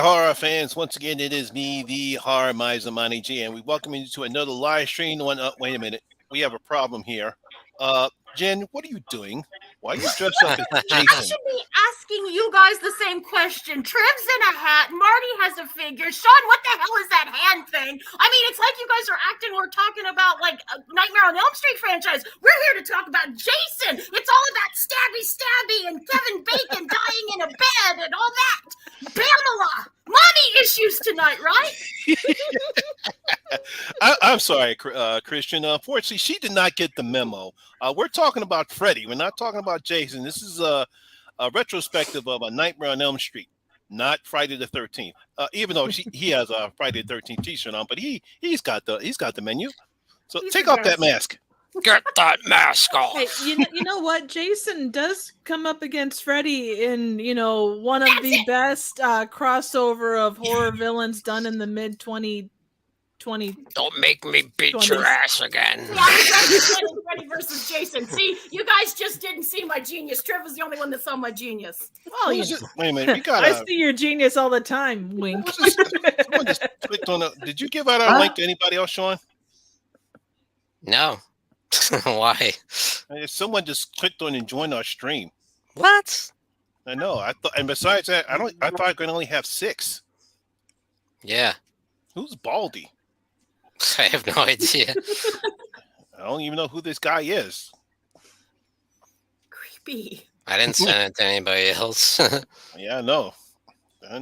horror fans. Once again, it is me, the Horror Miser Monty G, and we welcome you to another live stream. Wait a minute. We have a problem here. Jen, what are you doing? Why are you dressed up as I Jason? should be asking you guys the same question. Triv's in a hat. Marty has a figure. Sean, what the hell is that hand thing? I mean, it's like you guys are acting we're talking about like a Nightmare on Elm Street franchise. We're here to talk about Jason. It's all about stabby and Kevin Bacon dying in a bed and all that. Pamela, mommy issues tonight, right? I'm sorry, Christian. Unfortunately, she did not get the memo. We're talking about Freddy. We're not talking about Jason. This is a retrospective of A Nightmare on Elm Street, not Friday the 13th. Even though he has a Friday the 13th T-shirt on, but he's got the menu. So take off that mask. Get that mask off. Hey, you know what? Jason does come up against Freddy in, one of the best crossover of horror villains done in the mid 2020. Don't make me beat 20s. your ass again. Yeah, I was Freddy versus Jason. See, you guys just didn't see my genius. Trev was the only one that saw my genius. Well, Wait a minute. We got. I see your genius all the time. Wink. Someone just clicked on. Did you give out our link to anybody else, Sean? No. Why? Someone just clicked on and joined our stream. What? I know. I thought, and besides that, I thought I could only have 6. Yeah. Who's Baldy? I have no idea. I don't even know who this guy is. Creepy. I didn't send it to anybody else. Yeah, I know. I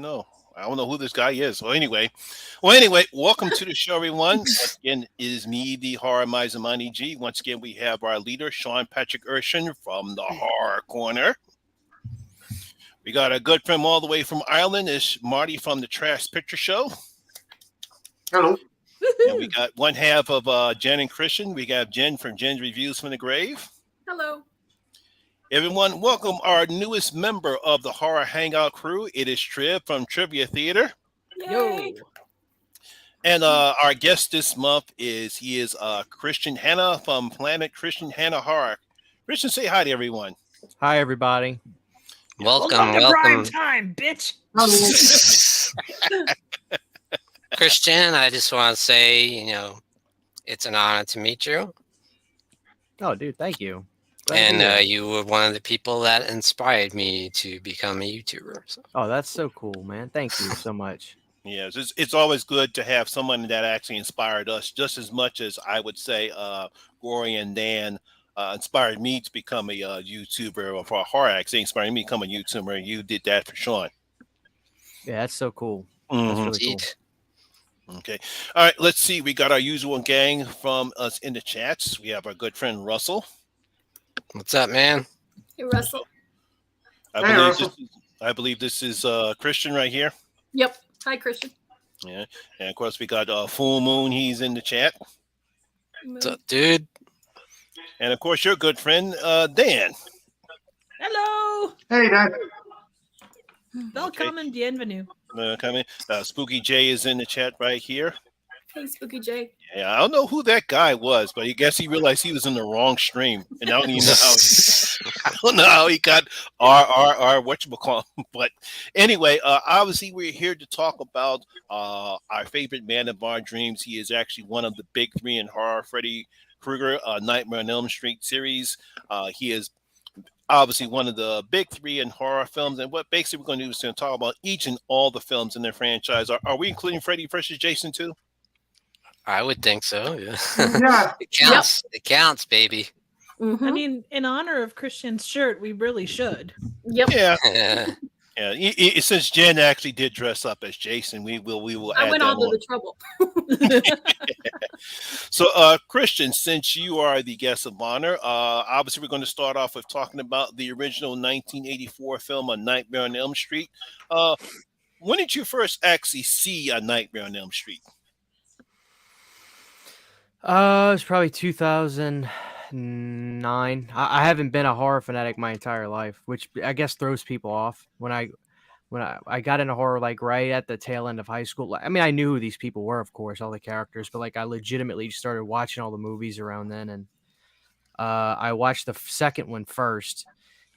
don't know who this guy is. Well, anyway, welcome to the show, everyone. Once again, it is me, the Horror Miser Monty G. Once again, we have our leader, Sean Patrick Urshan from the Horror Corner. We got a good friend all the way from Ireland. It's Marty from the Trash Picture Show. Hello. And we got one half of Jen and Christian. We got Jen from Jen's Reviews from the Grave. Hello. Everyone, welcome our newest member of the Horror Hangout crew. It is Triv from Trivia Theater. Yay. And our guest this month is Christian Hanna from Planet Christian Hanna Horror. Christian, say hi to everyone. Hi, everybody. Welcome. Prime time, bitch. Christian, I just want to say, it's an honor to meet you. Oh, dude, thank you. And you were one of the people that inspired me to become a YouTuber. So. Oh, that's so cool, man. Thank you so much. Yes, it's always good to have someone that actually inspired us just as much as I would say Rory and Dan inspired me to become a YouTuber, or for horror actually inspired me to become a YouTuber. You did that for Sean. Yeah, that's so cool. Mm-hmm. That's really cool. Okay. All right, let's see. We got our usual gang from us in the chats. We have our good friend Russell. What's up, man? Hey, Russell. I believe this is Christian right here. Yep. Hi, Christian. Yeah. And of course we got Full Moon. He's in the chat. What's up, dude? And of course your good friend Dan. Hello. Hey, Dan. Welcome and bienvenue. Coming. Spooky J is in the chat right here. Hey, Spooky J. Yeah, I don't know who that guy was, but I guess he realized he was in the wrong stream, and I don't even know how. I don't know how he got our whatchamacallit. But anyway, obviously we're here to talk about our favorite man of our dreams. He is actually one of the big 3 in horror, Freddy Krueger, Nightmare on Elm Street series. He is obviously one of the big 3 in horror films, and what basically we're going to do is to talk about each and all the films in their franchise. Are we including Freddy versus Jason too? I would think so. Yeah. Yeah. It counts. Yep. It counts, baby. Mm-hmm. I mean, in honor of Christian's shirt, we really should. Yep. Yeah. Yeah. Since Jen actually did dress up as Jason, we will. I add went that all to the trouble. So, Christian, since you are the guest of honor, obviously we're going to start off with talking about the original 1984 film, A Nightmare on Elm Street. When did you first actually see A Nightmare on Elm Street? It was probably 2009. I haven't been a horror fanatic my entire life, which I guess throws people off. When I got into horror like right at the tail end of high school. I mean, I knew who these people were, of course, all the characters, but like I legitimately started watching all the movies around then, and I watched the second one first,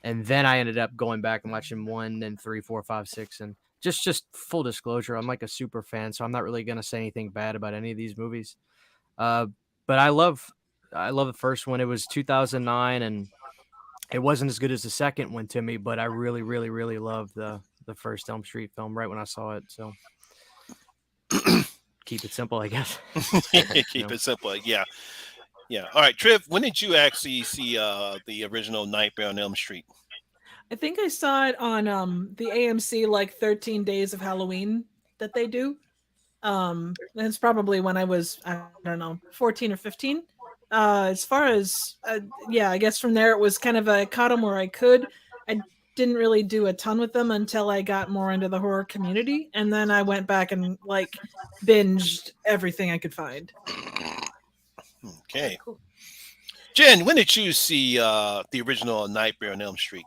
and then I ended up going back and watching 1 and 3, 4, 5, 6, and just full disclosure, I'm like a super fan, so I'm not really gonna say anything bad about any of these movies. But I love the first one. It was 2009, and it wasn't as good as the second one to me, but I really, really, really loved the first Elm Street film right when I saw it. So keep it simple, I guess. Keep it simple. Yeah. Yeah. All right, Triv, when did you actually see the original Nightmare on Elm Street? I think I saw it on the AMC like 13 Days of Halloween that they do. That's probably when I was, I don't know, 14 or 15. As far as yeah, I guess from there it was kind of I caught them where I could. I didn't really do a ton with them until I got more into the horror community, and then I went back and like binged everything I could find. Okay. Cool. Jen, when did you see the original Nightmare on Elm Street?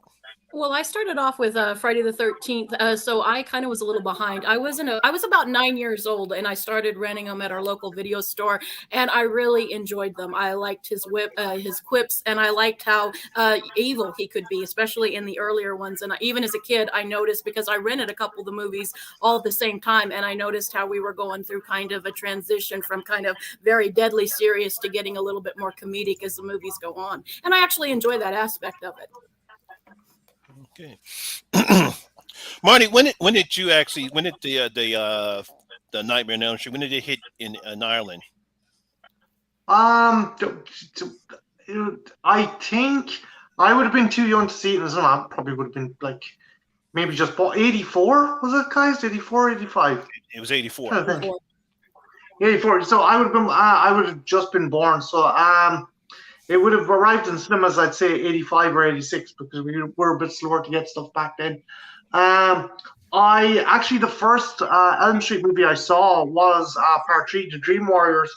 Well, I started off with Friday the 13th, so I kind of was a little behind. I was about 9 years old, and I started renting them at our local video store, and I really enjoyed them. I liked his his quips, and I liked how evil he could be, especially in the earlier ones. And even as a kid, I noticed, because I rented a couple of the movies all at the same time, and I noticed how we were going through kind of a transition from kind of very deadly serious to getting a little bit more comedic as the movies go on. And I actually enjoy that aspect of it. Okay. Marty, when did the Nightmare on Elm Street, when did it hit in Ireland? I think I would have been too young to see it in cinema. Probably would have been like maybe just 84, was it, guys? 84, 85? It was 84. 84. So I would have just been born. So it would have arrived in cinemas, I'd say 85 or 86, because we were a bit slower to get stuff back then. The first Elm Street movie I saw was Part 3, The Dream Warriors.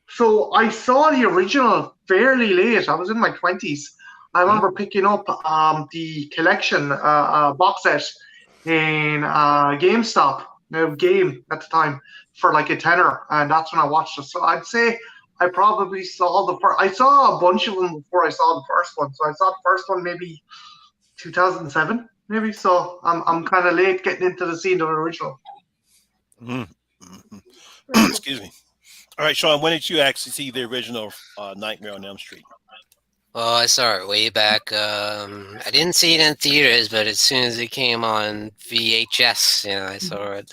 So I saw the original fairly late. I was in my 20s. I remember picking up the collection box set in GameStop, Game at the time, for like a tenner, and that's when I watched it. So I'd say I probably saw I saw a bunch of them before I saw the first one. So I saw the first one maybe 2007, maybe. So I'm kind of late getting into the scene of the original. Mm-hmm. Excuse me. All right, Sean, when did you actually see the original Nightmare on Elm Street? Well, I saw it way back. I didn't see it in theaters, but as soon as it came on VHS, I saw it.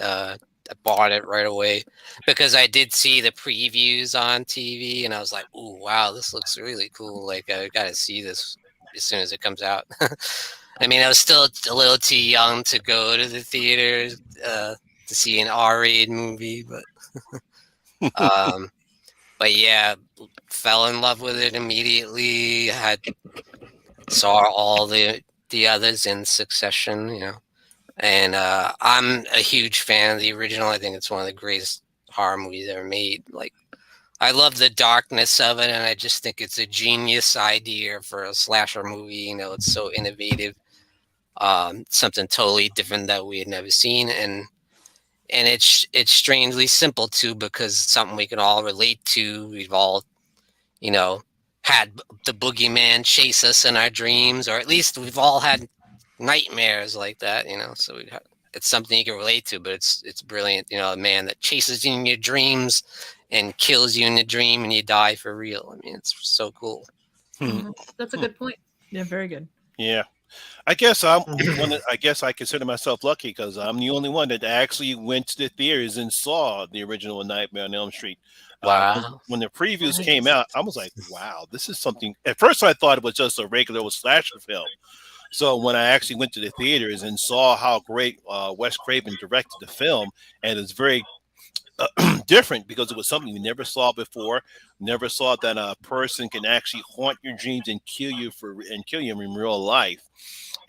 I bought it right away because I did see the previews on TV, and I was like, "Ooh, wow, this looks really cool! Like, I got to see this as soon as it comes out." I mean, I was still a little too young to go to the theaters to see an R-rated movie, but yeah, fell in love with it immediately. Saw all the others in succession, And I'm a huge fan of the original. I think it's one of the greatest horror movies ever made. Like, I love the darkness of it, and I just think it's a genius idea for a slasher movie. It's so innovative, something totally different that we had never seen, and it's strangely simple too, because it's something we can all relate to. We've all, had the boogeyman chase us in our dreams, or at least we've all had nightmares like that, so it's something you can relate to, but it's brilliant. A man that chases you in your dreams and kills you in the dream and you die for real. I mean, it's so cool. That's a good point. Yeah, very good. Yeah, I guess I consider myself lucky because I'm the only one that actually went to the theaters and saw the original Nightmare on Elm Street. Wow. When the previews came out, I was like, wow, this is something. At first I thought it was just a regular slasher film. So when I actually went to the theaters and saw how great Wes Craven directed the film, and it's very different because it was something you never saw before, never saw that a person can actually haunt your dreams and kill you in real life.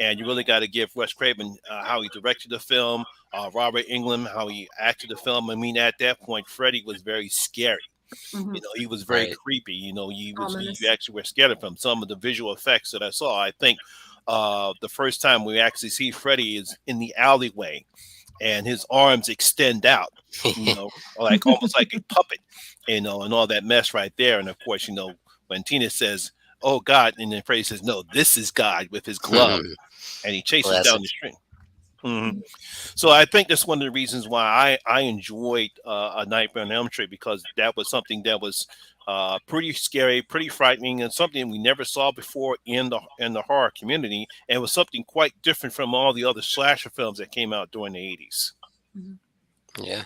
And you really got to give Wes Craven how he directed the film, Robert Englund, how he acted the film. I mean, at that point, Freddy was very scary. He was very creepy. You actually were scared of him. Some of the visual effects that I saw, I think. The first time we actually see Freddy is in the alleyway, and his arms extend out, like almost like a puppet, and all that mess right there. And of course, when Tina says, "Oh God," and then Freddy says, "No, this is God," with his glove, and he chases down the street. Mhm. So I think that's one of the reasons why I enjoyed A Nightmare on Elm Street, because that was something that was pretty scary, pretty frightening, and something we never saw before in the horror community, and was something quite different from all the other slasher films that came out during the 80s. Yeah.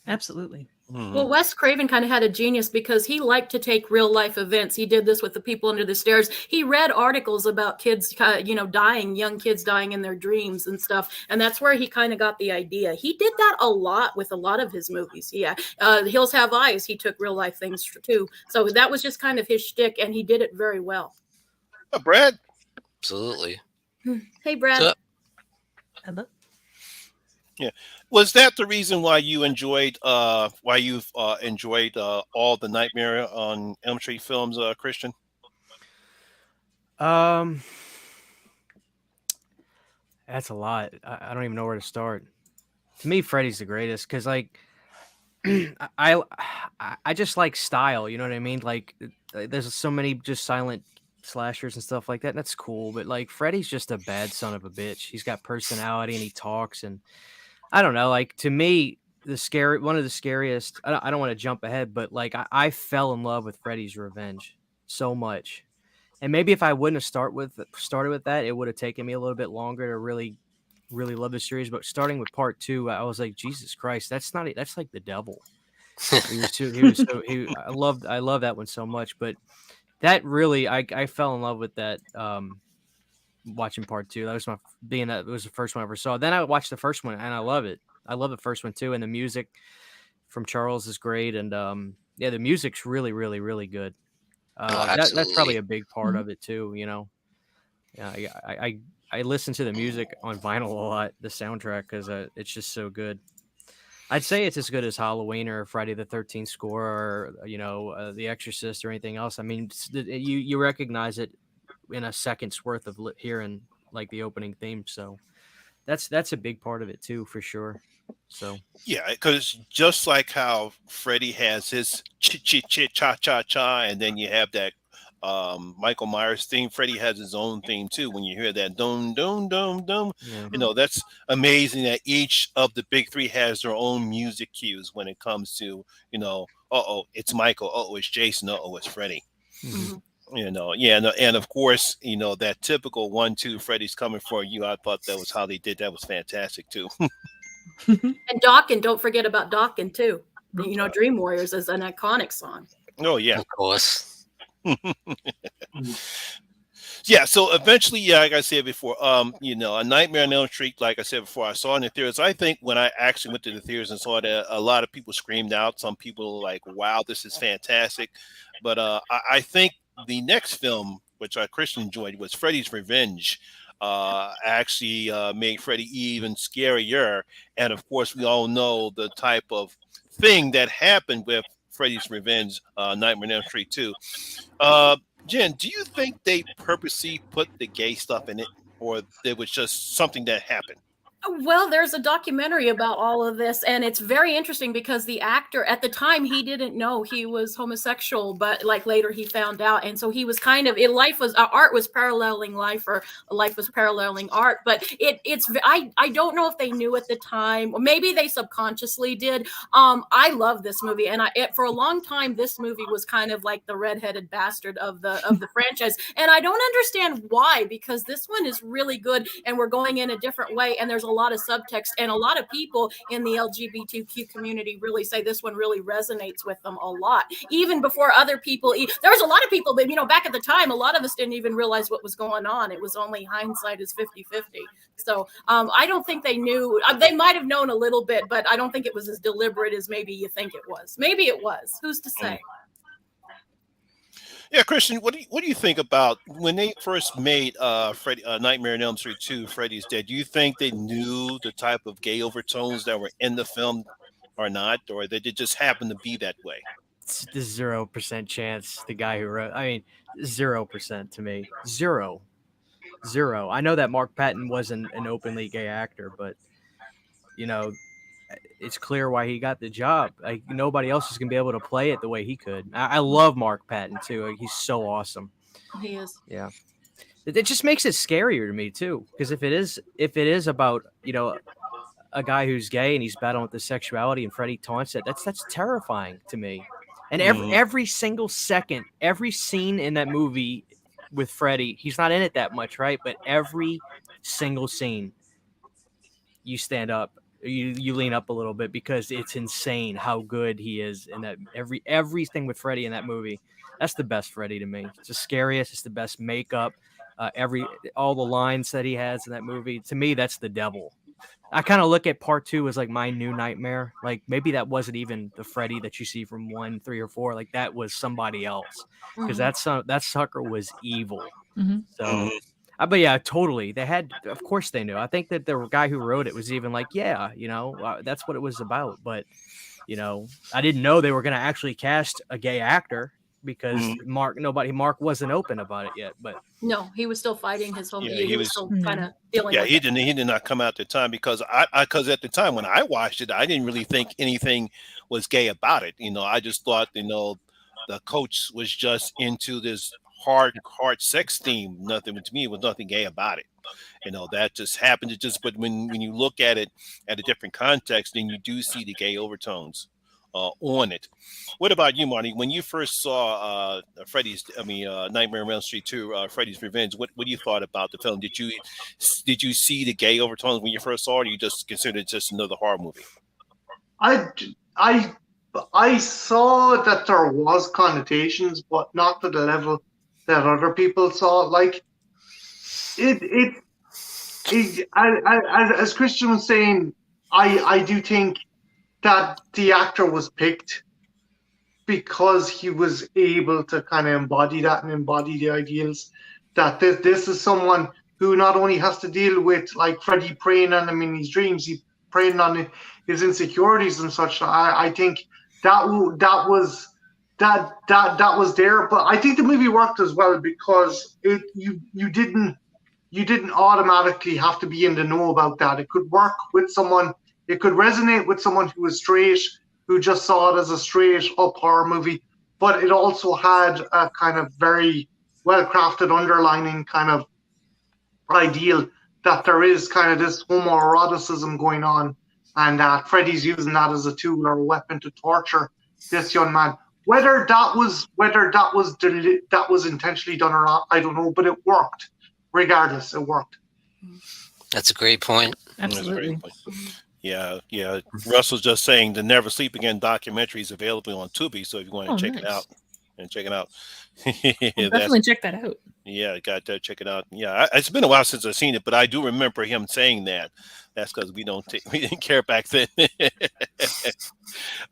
Absolutely. Well, Wes Craven kind of had a genius because he liked to take real life events. He did this with The People Under the Stairs. He read articles about kids, dying, young kids dying in their dreams and stuff. And that's where he kind of got the idea. He did that a lot with a lot of his movies. Yeah. Hills Have Eyes, he took real life things too. So that was just kind of his shtick, and he did it very well. Brad? Absolutely. Hey, Brad. So, Hello? Yeah. Was that the reason why you enjoyed all the Nightmare on Elm Street films, Christian? That's a lot. I don't even know where to start. To me, Freddy's the greatest because, like, I just like style. You know what I mean? Like, there's so many just silent slashers and stuff like that. And that's cool, but like, Freddy's just a bad son of a bitch. He's got personality and he talks, and I don't know. Like, to me, one of the scariest. I don't want to jump ahead, but like, I fell in love with Freddy's Revenge so much. And maybe if I wouldn't have started with that, it would have taken me a little bit longer to really, really love the series. But starting with part 2, I was like, Jesus Christ, that's like the devil. I love that one so much. But that really, I fell in love with that. Watching part 2, that was it was the first one I ever saw. Then I watched the first one and I love it. I love the first one too, and the music from Charles is great, and the music's really, really, really good. That's probably a big part of it too. You know, yeah, I listen to the music on vinyl a lot, the soundtrack, because it's just so good. I'd say it's as good as Halloween or Friday the 13th score, or The Exorcist or anything else. I mean, you recognize it in a second's worth of hearing like the opening theme. So that's a big part of it too, for sure. So yeah, because just like how Freddy has his cha cha cha, and then you have that Michael Myers theme, Freddy has his own theme too. When you hear that dum dum dum dum, that's amazing that each of the big three has their own music cues when it comes to it's Michael, it's Jason, it's Freddy. And of course, that typical 1-2 Freddy's coming for you. I thought that was how they did that was fantastic too. And Dawkins, don't forget about Dawkins too. Dream Warriors is an iconic song. Oh yeah, of course. Yeah, so eventually, like I said before, A Nightmare on Elm Street, like I said before, I saw it in the theaters. I think when I actually went to the theaters and saw it, a lot of people screamed out. Some people were like, wow, this is fantastic. But I think the next film, which Christian enjoyed, was Freddy's Revenge. Actually made Freddy even scarier. And of course, we all know the type of thing that happened with Freddy's Revenge, Nightmare on Elm Street 2. Jen, do you think they purposely put the gay stuff in it, or it was just something that happened? Well, there's a documentary about all of this, and it's very interesting because the actor at the time, he didn't know he was homosexual, but like later he found out. And so he was kind of, art was paralleling life, or life was paralleling art. But I don't know if they knew at the time, or maybe they subconsciously did. I love this movie, and for a long time, this movie was kind of like the redheaded bastard of the franchise. And I don't understand why, because this one is really good, and we're going in a different way, and there's a lot of subtext, and a lot of people in the LGBTQ community really say this one really resonates with them a lot, even before other people. There was a lot of people, but back at the time, a lot of us didn't even realize what was going on. It was only hindsight is 50-50. So I don't think they knew. They might have known a little bit, but I don't think it was as deliberate as maybe you think it was. Maybe it was. Who's to say? Yeah, Christian, what do you think about when they first made Nightmare on Elm Street 2, Freddy's Dead? Do you think they knew the type of gay overtones that were in the film or not, or did it just happen to be that way? It's the 0% chance the guy who wrote. I mean, 0% to me. Zero. I know that Mark Patton wasn't an openly gay actor, but it's clear why he got the job. Like, nobody else is gonna be able to play it the way he could. I love Mark Patton too. Like, he's so awesome. He is. Yeah. it just makes it scarier to me too. Because if it is about, you know, a guy who's gay and he's battling with his sexuality and Freddy taunts it, that's terrifying to me. And every single second, every scene in that movie with Freddy, he's not in it that much, right? But every single scene, you stand up, you lean up a little bit because it's insane how good he is in that. Everything with Freddy in that movie, that's the best Freddy to me. It's the scariest. It's the best makeup. All the lines that he has in that movie, to me, that's the devil. I kind of look at part 2 as like my new nightmare. Like maybe that wasn't even the Freddy that you see from 1, 3, or 4. Like that was somebody else, because that sucker was evil. So, but yeah, totally. They had, of course, they knew. I think that the guy who wrote it was even like, yeah, you know, that's what it was about. But you know, I didn't know they were going to actually cast a gay actor because Mark wasn't open about it yet. But no, he was still fighting his home. Yeah, he was still kind of dealing. Yeah, with he did not come out at the time because because at the time when I watched it, I didn't really think anything was gay about it. You know, I just thought, you know, the coach was just into this hard sex theme. Nothing, to me, was nothing gay about it. You know, that just happened to just. But when you look at it at a different context, then you do see the gay overtones on it. What about you, Marty? When you first saw Nightmare on Elm Street 2, Freddy's Revenge, what you thought about the film? Did you see the gay overtones when you first saw it, or you just considered it just another horror movie? I saw that there was connotations, but not to the level that other people saw. Like as Christian was saying, I do think that the actor was picked because he was able to kind of embody that and embody the ideals. That this is someone who not only has to deal with like Freddy preying on him in his dreams, he preying on his insecurities and such. I think that was there, but I think the movie worked as well because you didn't automatically have to be in the know about that. It could work with someone. It could resonate with someone who was straight, who just saw it as a straight up horror movie, but it also had a kind of very well-crafted underlining kind of ideal that there is kind of this homoeroticism going on, and that Freddy's using that as a tool or a weapon to torture this young man. Whether that was intentionally done or not, I don't know, but it worked. Regardless, it worked. That's a great point. Absolutely. Yeah. Russell's just saying the Never Sleep Again documentary is available on Tubi, so if you want to check it out. Definitely check that out. Yeah, got to check it out. Yeah, it's been a while since I've seen it, but I do remember him saying that. That's because we didn't care back then.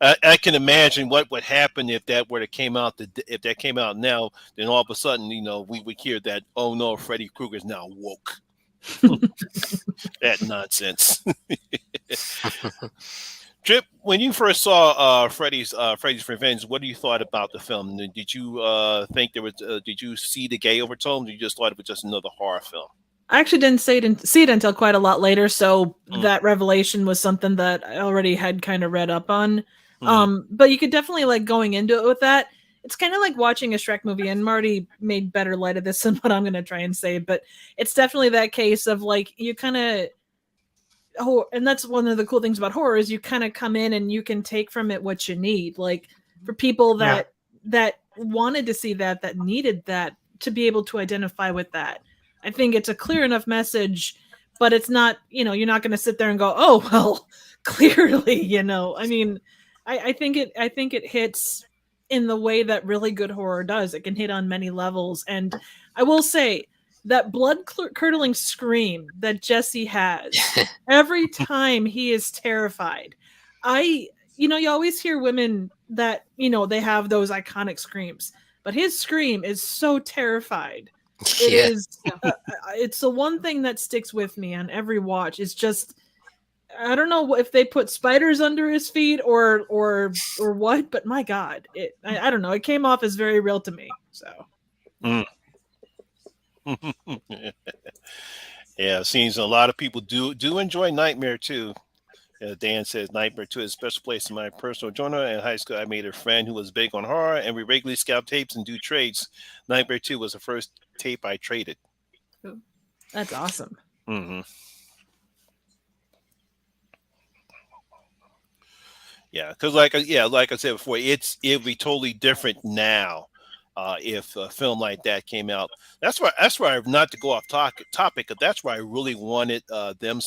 I can imagine what would happen if that were to came out. If that came out now, then all of a sudden, you know, we would hear that. Oh no, Freddy Krueger is now woke. That nonsense. Trip, when you first saw Freddy's Revenge, what do you thought about the film? Did you think there was? Did you see the gay overtone? Or you just thought it was just another horror film? I actually didn't see it until quite a lot later, so that revelation was something that I already had kind of read up on. But you could definitely, like, going into it with that. It's kind of like watching a Shrek movie, and Marty made better light of this than what I'm going to try and say, but it's definitely that case of, like, you kind of, and that's one of the cool things about horror is you kind of come in and you can take from it what you need. Like, for people that wanted to see that needed that, to be able to identify with that. I think it's a clear enough message, but it's not, you know, you're not going to sit there and go, oh, well, clearly, you know. I mean, I think it hits in the way that really good horror does. It can hit on many levels. And I will say that blood-curdling scream that Jesse has every time he is terrified. You always hear women that, you know, they have those iconic screams, but his scream is so terrified. It is. It's the one thing that sticks with me on every watch. It's just, I don't know if they put spiders under his feet or what, but my God, I don't know. It came off as very real to me. So. Yeah, it seems a lot of people do enjoy Nightmare 2. Dan says Nightmare 2 is a special place in my personal journal. In high school, I made a friend who was big on horror, and we regularly scalp tapes and do trades. Nightmare 2 was the first tape I traded. That's awesome. Mm-hmm. Yeah, because like I said before, it'd be totally different now if a film like that came out. That's why not to go off topic, but that's why I really wanted they/them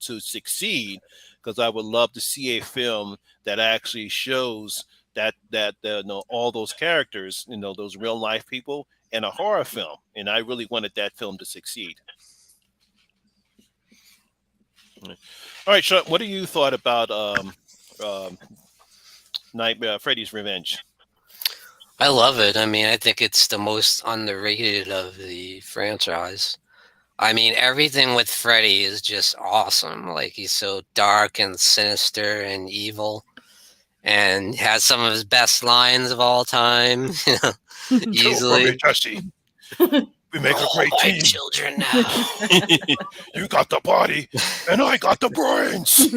to succeed, because I would love to see a film that actually shows that all those characters, those real life people in a horror film, and I really wanted that film to succeed. All right, Sean, what do you thought about Freddy's Revenge? I love it. I mean, I think it's the most underrated of the franchise. I mean, everything with Freddy is just awesome. Like, he's so dark and sinister and evil, and has some of his best lines of all time. Easily. We make a great team. Children now. You got the body, and I got the brains.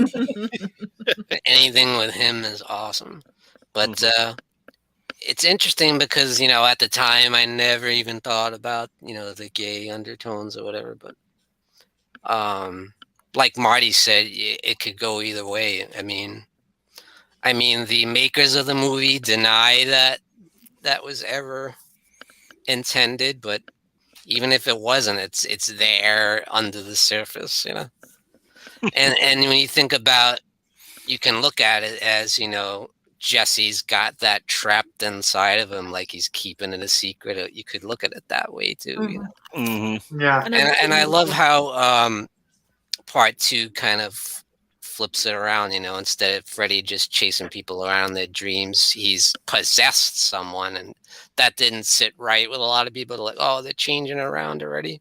Anything with him is awesome. But it's interesting because, at the time I never even thought about, the gay undertones or whatever. But like Marty said, it could go either way. I mean, the makers of the movie deny that was ever intended, but even if it wasn't, it's there under the surface, and when you think about, you can look at it as, Jesse's got that trapped inside of him, like he's keeping it a secret. You could look at it that way too. Yeah. And I love how part 2 kind of flips it around. Instead of Freddy just chasing people around their dreams, he's possessed someone, and that didn't sit right with a lot of people. They're like, oh, they're changing around already.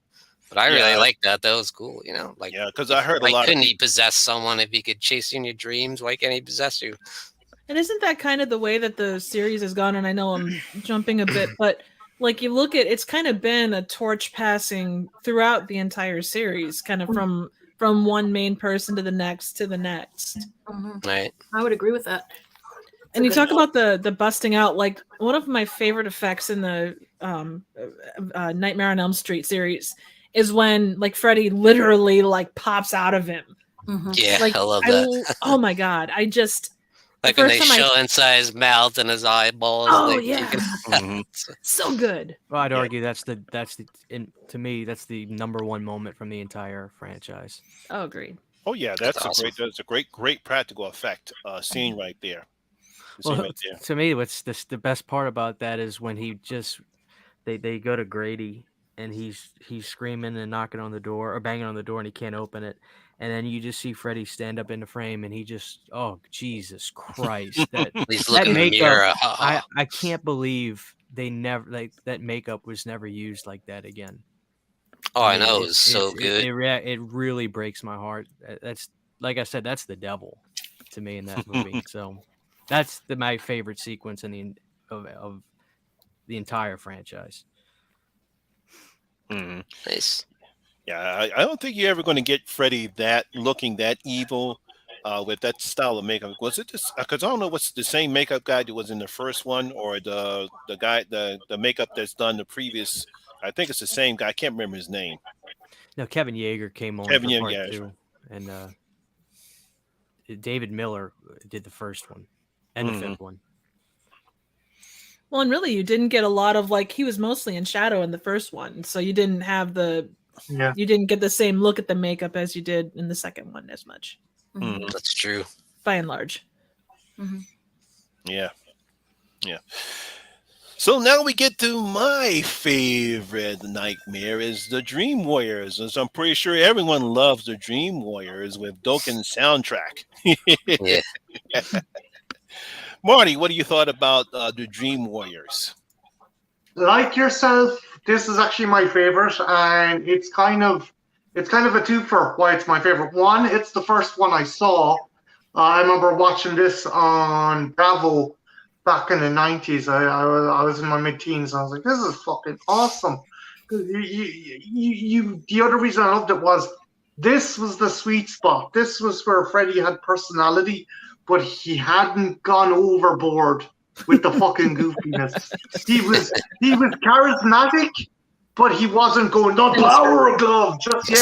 But I really like that. That was cool, Like, because I heard a lot. Couldn't he possess someone if he could chase you in your dreams? Why can't he possess you? And isn't that kind of the way that the series has gone? And I know I'm jumping a bit, but like, you look at, it's kind of been a torch passing throughout the entire series, kind of from one main person to the next. Right. I would agree with that. And you talk about the busting out, like, one of my favorite effects in the Nightmare on Elm Street series is when, like, Freddy literally, like, pops out of him. Yeah, like, I love that. Oh my god, I just, like when they show inside his mouth and his eyeballs. Oh like, yeah, so good. Well, I'd argue to me that's the number one moment from the entire franchise. Oh, agreed. Oh yeah, that's awesome. That's a great practical effect scene right there. Well, to me, what's the best part about that is when they go to Grady and he's screaming and knocking on the door or banging on the door and he can't open it, and then you just see Freddy stand up in the frame and he just, oh Jesus Christ, he's looking in the mirror. I can't believe they never that makeup was never used like that again. Oh, I know, it's so good. It really breaks my heart. That's, like I said, that's the devil to me in that movie. So that's my favorite sequence in of the entire franchise. Nice. Yeah, I don't think you're ever going to get Freddy looking that evil with that style of makeup. Was it just because I don't know what's the same makeup guy that was in the first one, or the guy the makeup that's done the previous. I think it's the same guy. I can't remember his name. No, Kevin Yeager came on for part 2, and David Miller did the first one and the fifth one. Well, and really, you didn't get a lot of, like, he was mostly in shadow in the first one, so you didn't have you didn't get the same look at the makeup as you did in the second one as much. That's true. By and large. Yeah. So now we get to my favorite nightmare is the Dream Warriors. As I'm pretty sure everyone loves the Dream Warriors with Doken's soundtrack. Yeah. Marty, what do you thought about the Dream Warriors? Like yourself, this is actually my favorite, and it's kind of a twofer why it's my favorite. One, it's the first one I saw. I remember watching this on Bravo back in the 90s. I was in my mid-teens, and I was like, this is fucking awesome. The other reason I loved it was this was the sweet spot. This was where Freddy had personality, but he hadn't gone overboard with the fucking goofiness. He was charismatic, but he wasn't going the power glove just yet.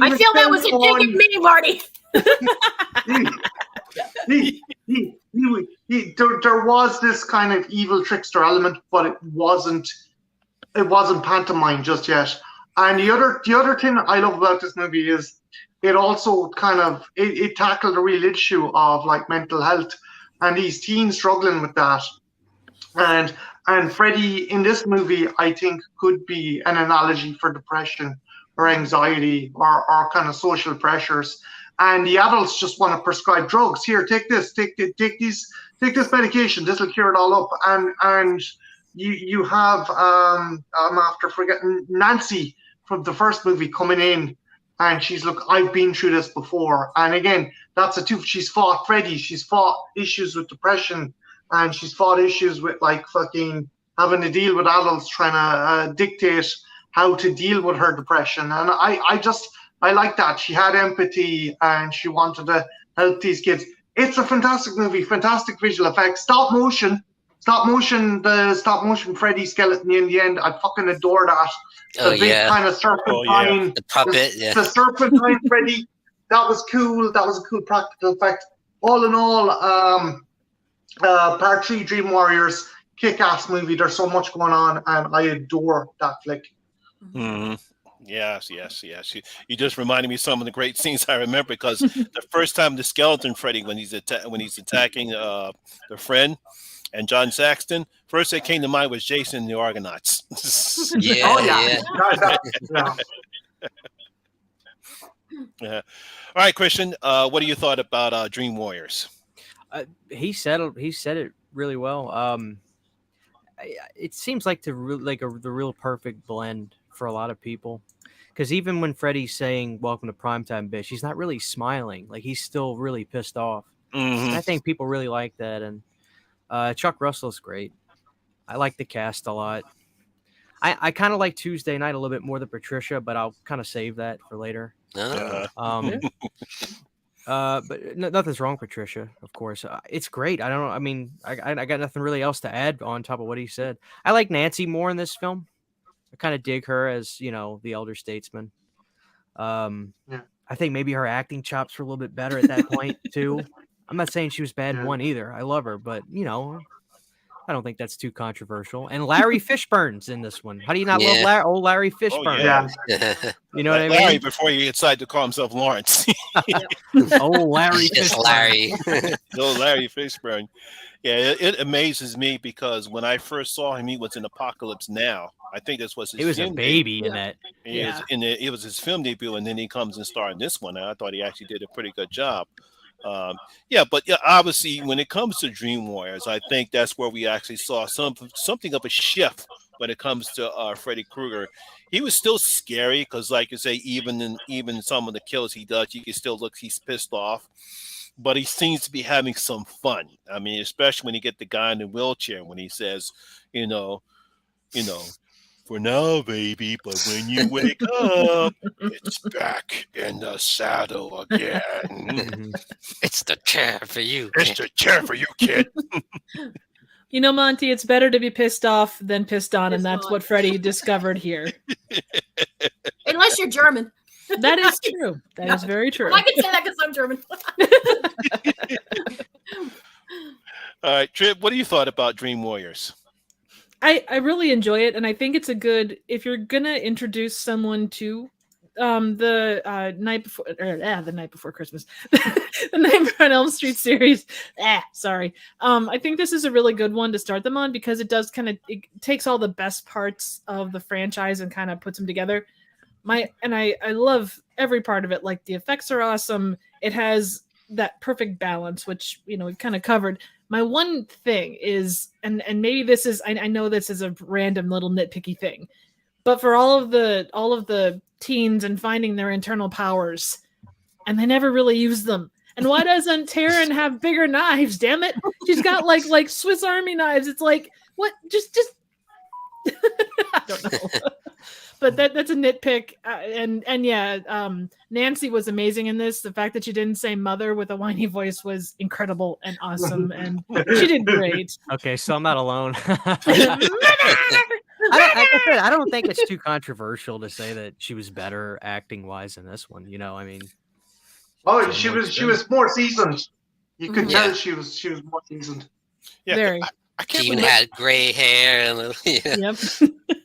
I feel that was a dig at me, Marty. There was this kind of evil trickster element, but it wasn't pantomime just yet. And the other thing I love about this movie is it also kind of it tackled a real issue of like mental health and these teens struggling with that. And Freddy in this movie, I think, could be an analogy for depression or anxiety or kind of social pressures. And the adults just want to prescribe drugs. Here, take this, take this medication. This will cure it all up. And you have I'm after forgetting Nancy from the first movie coming in, and she's look, I've been through this before. And again, that's she's fought Freddy. She's fought issues with depression, and she's fought issues with like fucking having to deal with adults trying to dictate how to deal with her depression. And I like that. She had empathy and she wanted to help these kids. It's a fantastic movie, fantastic visual effects, stop motion Freddy skeleton in the end. I fucking adore that. The big kind of serpentine, the puppet, the serpentine Freddy. That was cool. That was a cool practical effect. All in all, Part 3 Dream Warriors, kick-ass movie. There's so much going on, and I adore that flick. Mm-hmm. Yes. You just reminded me of some of the great scenes I remember, because the first time the skeleton Freddy, when he's attacking the friend and John Saxton, first that came to mind was Jason and the Argonauts. Yeah. Yeah. All right, Christian, what do you thought about Dream Warriors? He said it really well. It seems like the real perfect blend for a lot of people, because even when Freddy's saying "Welcome to Primetime, bitch," he's not really smiling. Like, he's still really pissed off. Mm-hmm. I think people really like that, and Chuck Russell's great. I like the cast a lot. I kind of like Tuesday Night a little bit more than Patricia, but I'll kind of save that for later. But nothing's wrong, Patricia. Of course, it's great. I don't know. I mean, I got nothing really else to add on top of what he said. I like Nancy more in this film. I kind of dig her as, the elder statesman. I think maybe her acting chops were a little bit better at that point too. I'm not saying she was bad in one either. I love her, but I don't think that's too controversial. And Larry Fishburne's in this one. How do you not love old Larry Fishburne? Oh, yeah. You know what I mean? Larry, before he decided to call himself Lawrence. Oh, Larry Fishburne. Larry. Oh, Larry Fishburne. Yeah, it amazes me, because when I first saw him, he was in Apocalypse Now. I think this was his He was a baby debut. in that. It was his film debut, and then he comes and starred in this one. And I thought he actually did a pretty good job. But obviously, when it comes to Dream Warriors, I think that's where we actually saw something of a shift when it comes to Freddy Krueger. He was still scary, because, like you say, even some of the kills he does, you can still look, he's pissed off. But he seems to be having some fun. I mean, especially when you get the guy in the wheelchair, when he says, for now, baby, but when you wake up, it's back in the saddle again. It's the chair for you. It's the chair for you, kid. Monty, it's better to be pissed off than pissed on, and that's what Freddy discovered here. Unless you're German. That is true. That is very true. Well, I can say that because I'm German. All right, Trip, what do you thought about Dream Warriors? I really enjoy it, and I think it's a good, if you're gonna introduce someone to the night before Christmas, the Nightmare on Elm Street series. I think this is a really good one to start them on, because it does it takes all the best parts of the franchise and kind of puts them together. I love every part of it. Like, the effects are awesome. It has that perfect balance, which we've kind of covered. My one thing is, and maybe this is, I know this is a random little nitpicky thing, but for all of the teens and finding their internal powers, and they never really use them. And why doesn't Taryn have bigger knives? Damn it, she's got like Swiss Army knives. It's like, what? Just I don't know. But that's a nitpick, Nancy was amazing in this. The fact that she didn't say mother with a whiny voice was incredible and awesome, and she did great. Okay, so I'm not alone. I don't think it's too controversial to say that she was better acting wise in this one. You know, I mean, Oh, she was more seasoned. You could Yeah. tell she was more seasoned. Yeah, Very. I She can't even remember. had gray hair. And, Yep.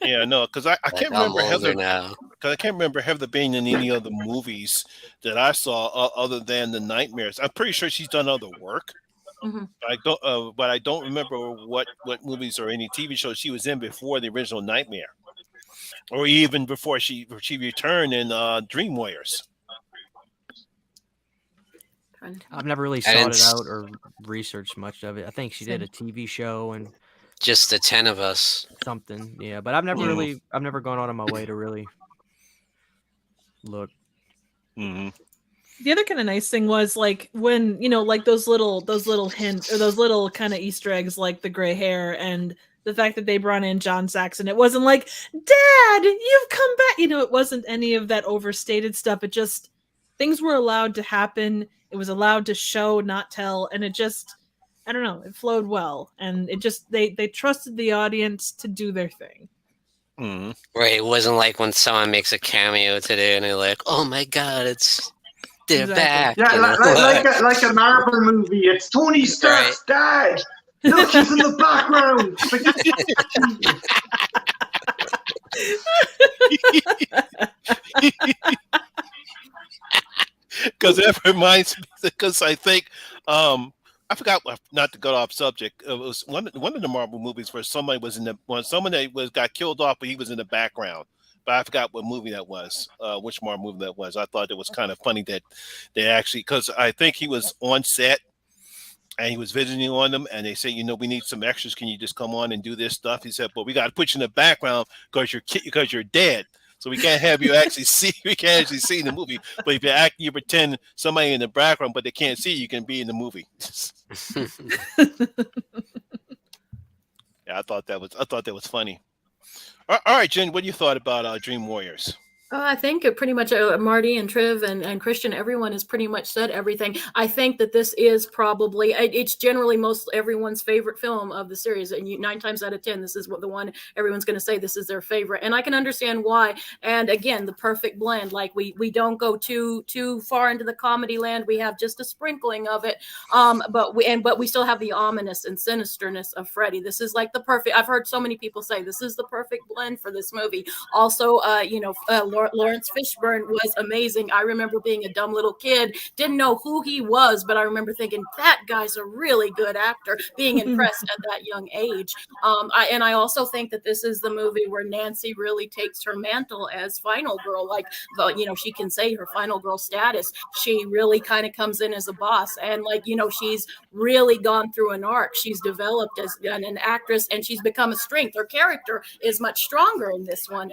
Yeah, no, because I can't I'm remember older Heather. now. Because I can't remember Heather being in any other movies that I saw other than the Nightmares. I'm pretty sure she's done other work. Mhm. But I don't remember what movies or any TV shows she was in before the original Nightmare, or even before she returned in Dream Warriors. I've never really I sought didn't it s- out or researched much of it. I think she did a TV show and Just the 10 of us. something, yeah. But I've never gone out of my way to really look. Mm-hmm. The other kind of nice thing was like when like those little hints or those little kind of Easter eggs, like the gray hair and the fact that they brought in John Saxon. It wasn't like, Dad, you've come back. It wasn't any of that overstated stuff. It just things were allowed to happen. It was allowed to show, not tell, and it just, I don't know, it flowed well, and it just they trusted the audience to do their thing. Mm-hmm. Right, it wasn't like when someone makes a cameo today and they're like, "Oh my god, they're Exactly. back." Yeah, you know? like a Marvel movie. It's Tony Stark's dad. Look, he's in the background. Because that reminds me. Because I think I forgot, not to go off subject. It was one of the Marvel movies where somebody was someone that got killed off, but he was in the background. But I forgot what movie that was. Which Marvel movie that was. I thought it was kind of funny that they actually, because I think he was on set and he was visiting on them, and they said, we need some extras. Can you just come on and do this stuff? He said, but we got to put you in the background because you're dead. So we can't have you actually see. We can't actually see in the movie. But if you pretend somebody in the background, but they can't see, you can be in the movie. Yeah, I thought that was funny. All right, Jen, what do you thought about Dream Warriors? I think it pretty much Marty and Triv and Christian, everyone has pretty much said everything. I think that this is probably, it's generally most everyone's favorite film of the series. And 9 times out of 10, this is what the one everyone's going to say this is their favorite. And I can understand why. And again, the perfect blend. Like we don't go too far into the comedy land. We have just a sprinkling of it. But we still have the ominous and sinisterness of Freddy. This is like the perfect, I've heard so many people say this is the perfect blend for this movie. Also, Lawrence Fishburne was amazing. I remember being a dumb little kid, didn't know who he was, but I remember thinking that guy's a really good actor, being impressed at that young age. I also think that this is the movie where Nancy really takes her mantle as final girl. Like, she can say her final girl status. She really kind of comes in as a boss, and she's really gone through an arc. She's developed as an actress, and she's become a strength. Her character is much stronger in this one.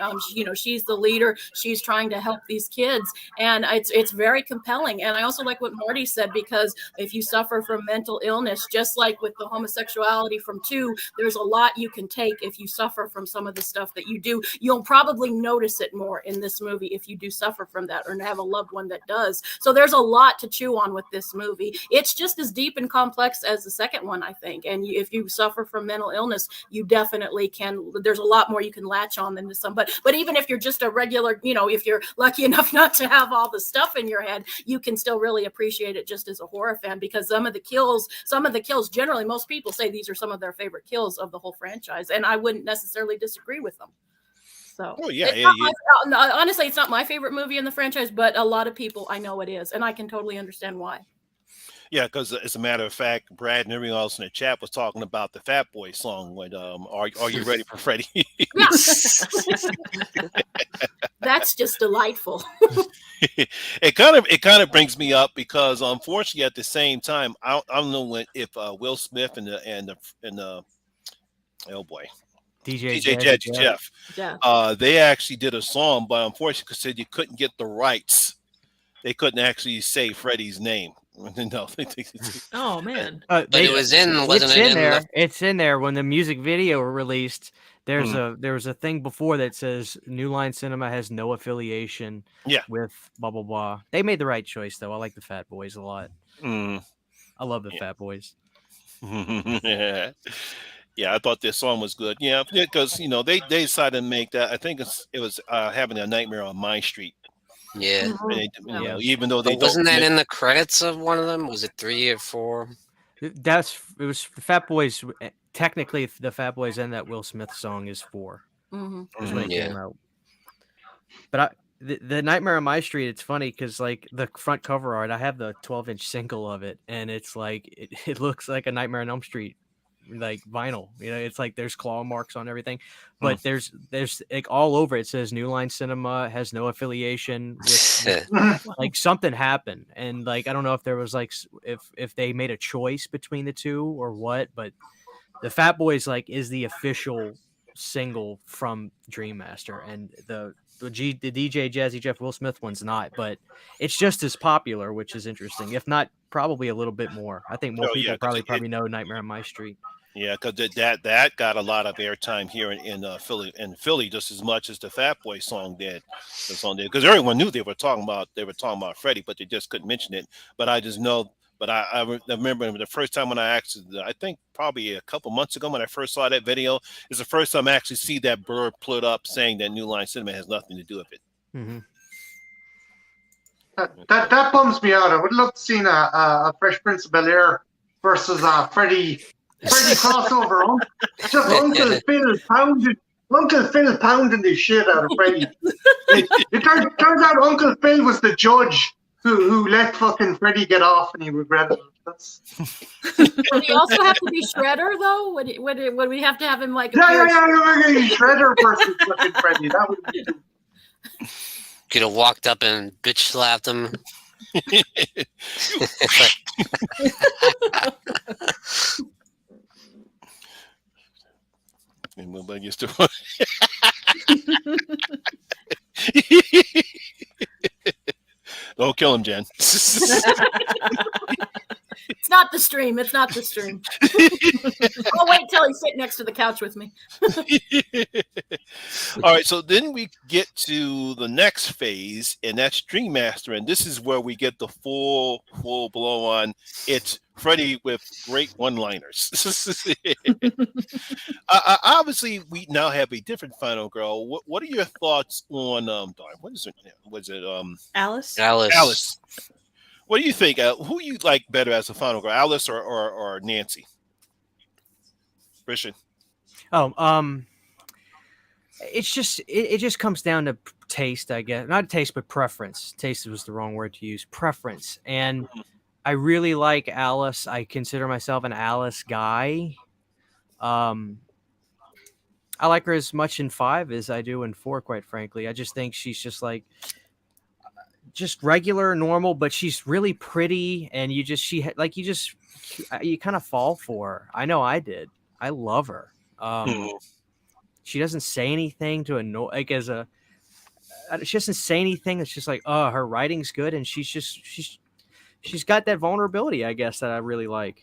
She's the leader. She's trying to help these kids, and it's very compelling. And I also like what Marty said, because if you suffer from mental illness, just like with the homosexuality from 2, there's a lot you can take if you suffer from some of the stuff that you do. You'll probably notice it more in this movie if you do suffer from that or have a loved one that does. So there's a lot to chew on with this movie. It's just as deep and complex as the second one, I think. And if you suffer from mental illness, you definitely can. There's a lot more you can latch on than this one. But even if you're just a regular, if you're lucky enough not to have all the stuff in your head, you can still really appreciate it just as a horror fan, because some of the kills, generally most people say these are some of their favorite kills of the whole franchise, and I wouldn't necessarily disagree with them. So, honestly, it's not my favorite movie in the franchise, but a lot of people, I know it is, and I can totally understand why. Yeah, because as a matter of fact, Brad and everyone else in the chat was talking about the Fat Boy song. When are you ready for Freddy? Yeah. That's just delightful. It kind of brings me up because unfortunately at the same time I don't know if Will Smith and the oh boy, DJ Jeff. Yeah. They actually did a song, but unfortunately because said you couldn't get the rights, they couldn't actually say Freddy's name. No. Oh man. But it was It's in there when the music video released. There was a thing before that says New Line Cinema has no affiliation with blah blah blah. They made the right choice though. I like the Fat Boys a lot. I love the Fat Boys. Yeah. Yeah, I thought this song was good. Yeah, because they decided to make that. I think it was having a nightmare on My Street. Yeah. Mhm. And Yeah. even though they But wasn't don't that make, in the credits of one of them? Was it 3 or 4? It was Fat Boys. Technically, the Fat Boys and that Will Smith song is 4. Mhm. Is when it Yeah. came out. But the Nightmare on My Street, it's funny because like the front cover art, I have the 12-inch single of it, and it's like it looks like a Nightmare on Elm Street like vinyl. It's like there's claw marks on everything, but there's like all over it says New Line Cinema has no affiliation with like something happened, and like I don't know if there was like if they made a choice between the two or what, but the Fat Boys like is the official single from Dream Master, and the DJ Jazzy Jeff Will Smith one's not, but it's just as popular, which is interesting. If not, probably a little bit more. I think more Oh, yeah, people 'cause probably know Nightmare on My Street. yeah, because that got a lot of airtime here in Philly just as much as the Fat Boy song did. The song did because everyone knew they were talking about Freddie, but they just couldn't mention it. But I just know. But I remember the first time when I think probably a couple months ago when I first saw that video, is the first time I actually see that bird put up saying that New Line Cinema has nothing to do with it. Mm-hmm. That bums me out. I would love to see a Fresh Prince of Bel-Air versus Freddy crossover. Just Uncle Phil pounding the shit out of Freddy. It turns out Uncle Phil was the judge who let fucking Freddy get off, and he regretted it. Would he also have to be Shredder though? Would we have to have him like? Yeah. Shredder versus fucking Freddy. That would be. Could have walked up and bitch slapped him. And nobody gets to. Don't kill him, Jen. It's not the stream. It's not the stream. I'll wait till he's sitting next to the couch with me. All right, so then we get to the next phase, and that's Dream Master, and this is where we get the full blow on. It's Freddy with great one-liners. Obviously, we now have a different final girl. What are your thoughts on what is it? Was it Alice? Alice? What do you think? Who you like better as a final girl, Alice or Nancy? Christian. It's just it just comes down to taste, I guess. Not taste, but preference. Taste was the wrong word to use. Preference. And I really like Alice. I consider myself an Alice guy. I like her as much in 5 as I do in 4, quite frankly. I just think she's just like just regular, normal, but she's really pretty, and you kind of fall for her. I know I did. I love her. She doesn't say anything to annoy, like she doesn't say anything. It's just like, oh, her writing's good, and she's got that vulnerability, I guess, that I really like.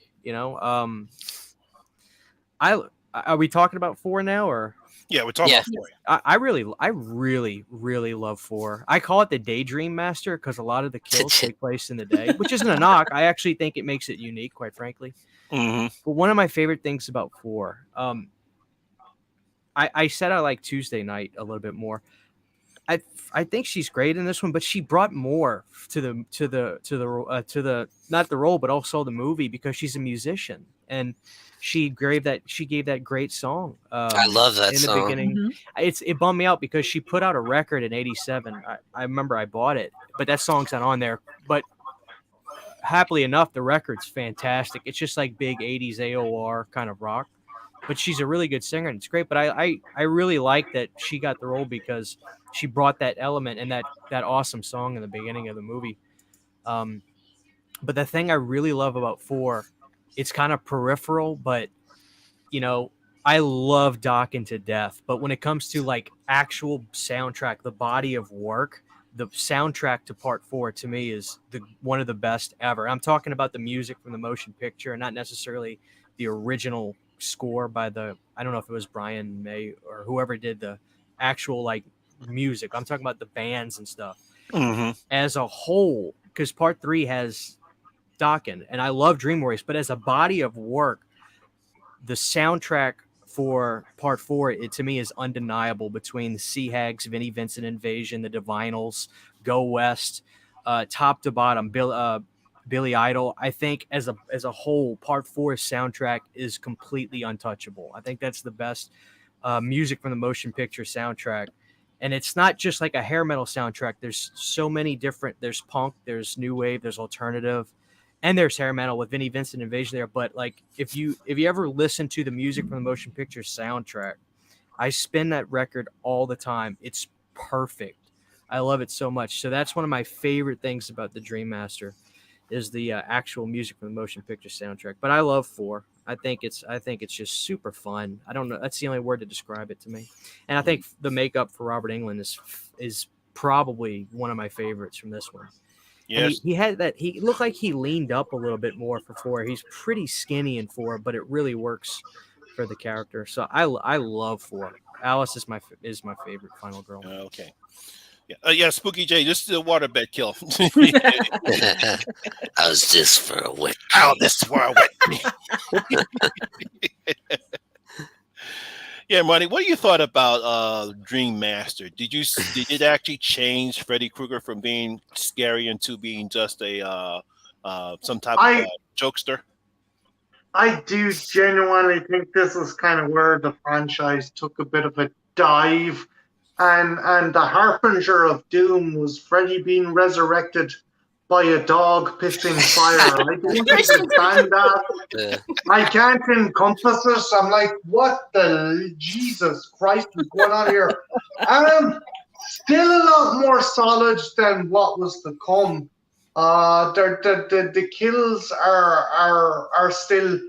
Are we talking about 4 now, or? Yeah, we're talking about 4. I really love 4. I call it the Daydream Master because a lot of the kills take place in the day, which isn't a knock. I actually think it makes it unique, quite frankly. Mm-hmm. But one of my favorite things about 4, I said I like Tuesday Night a little bit more. I think she's great in this one, but she brought more to the not the role, but also the movie, because she's a musician, and she gave that great song. I love that in song. the beginning. Mm-hmm. It bummed me out because she put out a record in '87. I remember I bought it, but that song's not on there. But happily enough, the record's fantastic. It's just like big '80s AOR kind of rock. But she's a really good singer, and it's great. But I really like that she got the role because she brought that element and that awesome song in the beginning of the movie. But the thing I really love about 4, it's kind of peripheral, but I love Dokken to death. But when it comes to like actual soundtrack, the body of work, the soundtrack to Part 4 to me is one of the best ever. I'm talking about the music from the motion picture, and not necessarily the original score by I don't know if it was Brian May or whoever did the actual like music. I'm talking about the bands and stuff as a whole, because Part 3 has Dokken, and I love Dream Warriors, but as a body of work, the soundtrack for part 4, it to me is undeniable between the Sea Hags, Vinnie Vincent Invasion, the Divinals, Go West, top to bottom, Billy Idol. I think as a whole, part 4 soundtrack is completely untouchable. I think that's the best music from the motion picture soundtrack. And it's not just like a hair metal soundtrack. There's so many different, there's punk, there's new wave, there's alternative, and there's hair metal with Vinnie Vincent Invasion there. But like, if you ever listen to the music from the motion picture soundtrack, I spin that record all the time. It's perfect. I love it so much. So that's one of my favorite things about the Dream Master is the actual music from the motion picture soundtrack. But I love 4. I think it's just super fun. I don't know. That's the only word to describe it to me. And I think the makeup for Robert Englund is probably one of my favorites from this one. Yes. He had that. He looked like he leaned up a little bit more for 4. He's pretty skinny in 4, but it really works for the character. So I love 4. Alice is my favorite final girl. Okay. Yeah, Spooky J, this is a waterbed kill. How's this for a wet? How this for a wet? Yeah, Marty, what do you thought about Dream Master? Did it actually change Freddy Krueger from being scary into being just a some type of jokester? I do genuinely think this is kind of where the franchise took a bit of a dive. And the harbinger of doom was Freddy being resurrected by a dog pissing fire. I don't understand that. I can't encompass it. I'm like, what the Jesus Christ is going on here? Still a lot more solid than what was to come. The kills are still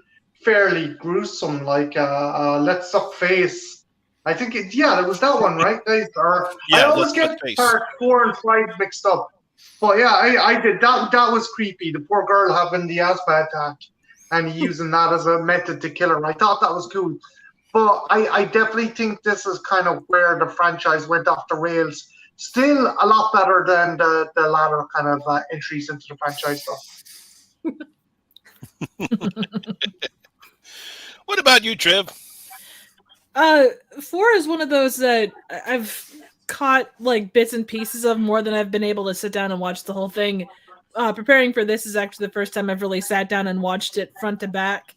fairly gruesome. Like Let's Suck Face. I think it was that one, right, guys? I always get part 4 and 5 mixed up. But yeah, I did. That was creepy. The poor girl having the asthma attack and using that as a method to kill her. I thought that was cool. But I definitely think this is kind of where the franchise went off the rails. Still a lot better than the latter kind of entries into the franchise stuff. What about you, Trev? 4 is one of those that I've caught like bits and pieces of more than I've been able to sit down and watch the whole thing. Preparing for this is actually the first time I've really sat down and watched it front to back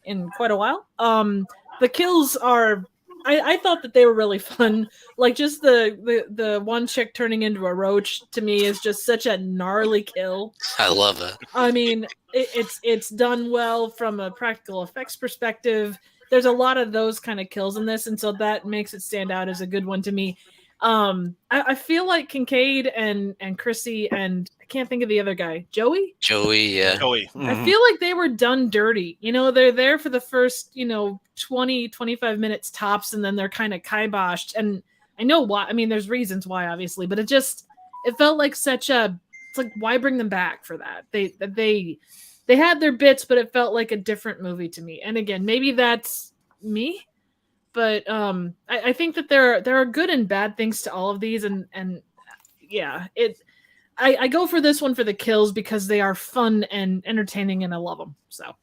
in quite a while. The kills are, I thought that they were really fun. Like just the one chick turning into a roach to me is just such a gnarly kill. I love it. I mean, it's done well from a practical effects perspective. There's a lot of those kind of kills in this, and so that makes it stand out as a good one to me. I feel like Kincaid and Chrissy and I can't think of the other guy, Joey, yeah. Joey. Mm-hmm. I feel like they were done dirty. You know, they're there for the first, 20, 25 minutes tops, and then they're kind of kiboshed. And I know why. I mean, there's reasons why, obviously, but it felt like it's like, why bring them back for that? They had their bits, but it felt like a different movie to me. And again, maybe that's me, but I think that there are good and bad things to all of these, and yeah, I go for this one for the kills because they are fun and entertaining, and I love them. So,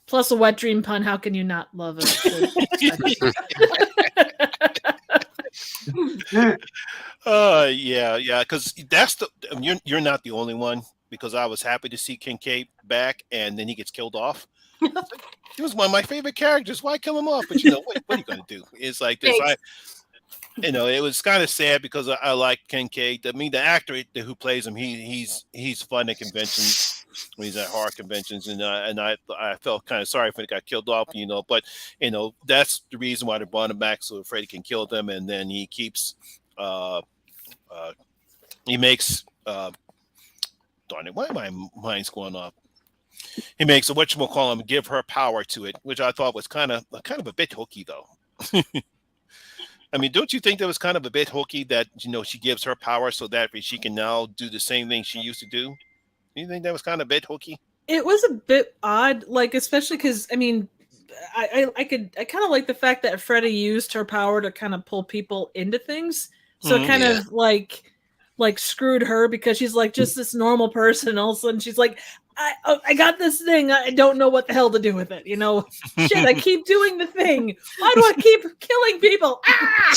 Plus a wet dream pun. How can you not love it? Yeah, because you're not the only one. Because I was happy to see Kincaid back, and then he gets killed off. He was one of my favorite characters. Why kill him off? But what are you going to do? It's like this. It was kind of sad because I like Kincaid. I mean, the actor who plays him, he's fun at conventions when he's at horror conventions, and I felt kind of sorry when he got killed off. But that's the reason why they brought him back so Freddy can kill them, and then he keeps he makes. Darn it, why my mind's going off? He makes a whatchamacallit give her power to it, which I thought was kind of a bit hooky, though. I mean, don't you think that was kind of a bit hooky that she gives her power so that she can now do the same thing she used to do? Do you think that was kind of a bit hooky? It was a bit odd, like especially because I mean, I kind of like the fact that Freddy used her power to kind of pull people into things, so it kind of like screwed her because she's like just this normal person. All of a sudden she's like, I got this thing. I don't know what the hell to do with it. You know, shit. I keep doing the thing. Why do I keep killing people? Ah!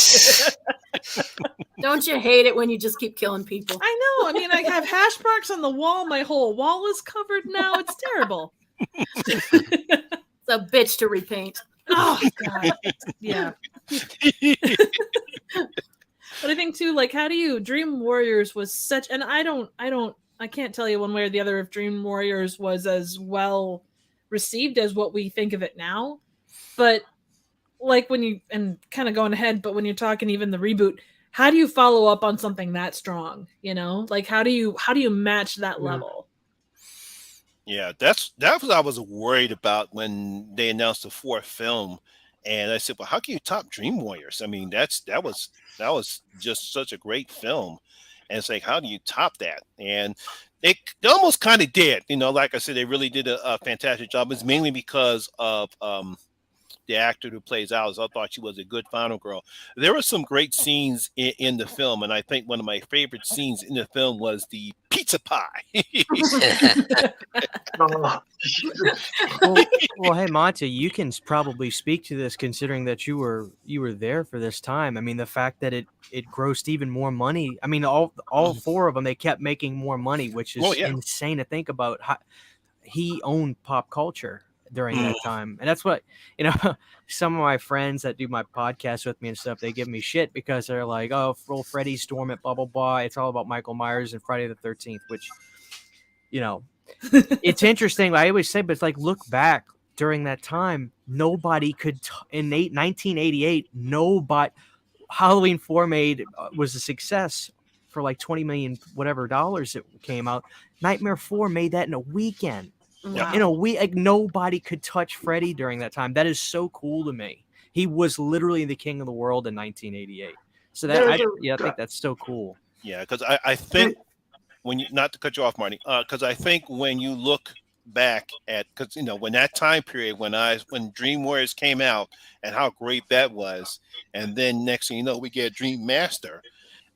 Don't you hate it when you just keep killing people? I know. I mean, I have hash marks on the wall. My whole wall is covered now. It's terrible. It's a bitch to repaint. Oh God. Yeah. But I think too, like, how do you? Dream Warriors was such, and I can't tell you one way or the other if Dream Warriors was as well received as what we think of it now. But like when you, and kind of going ahead, but when you're talking even the reboot, how do you follow up on something that strong? You know, like how do you match that level? Yeah, that's what I was worried about when they announced the fourth film, and I said, "Well, how can you top Dream Warriors? I mean, that was just such a great film, and it's like, how do you top that?" And they almost kind of did, you know. Like I said, they really did a fantastic job. It's mainly because of the actor who plays Alice. I thought she was a good final girl. There were some great scenes in the film, and I think one of my favorite scenes in the film was the pizza pie. Well, hey Monty, you can probably speak to this considering that you were there for this time. I mean, the fact that it grossed even more money. I mean, all four of them, they kept making more money, which is insane to think about. How he owned pop culture during that time, and that's what, you know, some of my friends that do my podcast with me and stuff, they give me shit because they're like, oh, Freddy Storm it, blah blah blah, it's all about Michael Myers and Friday the 13th, which, you know, it's interesting. I always say, but it's like, look back during that time, nobody could in 1988, nobody, Halloween 4 was a success for like 20 million whatever dollars it came out. Nightmare 4 made that in a weekend. Wow. You know, like nobody could touch Freddy during that time. That is so cool to me. He was literally the king of the world in 1988. So that I think that's so cool. Yeah, because I think when you, not to cut you off, Marty, because I think when you look back at, because you know, when that time period when Dream Warriors came out and how great that was, and then next thing you know, we get Dream Master.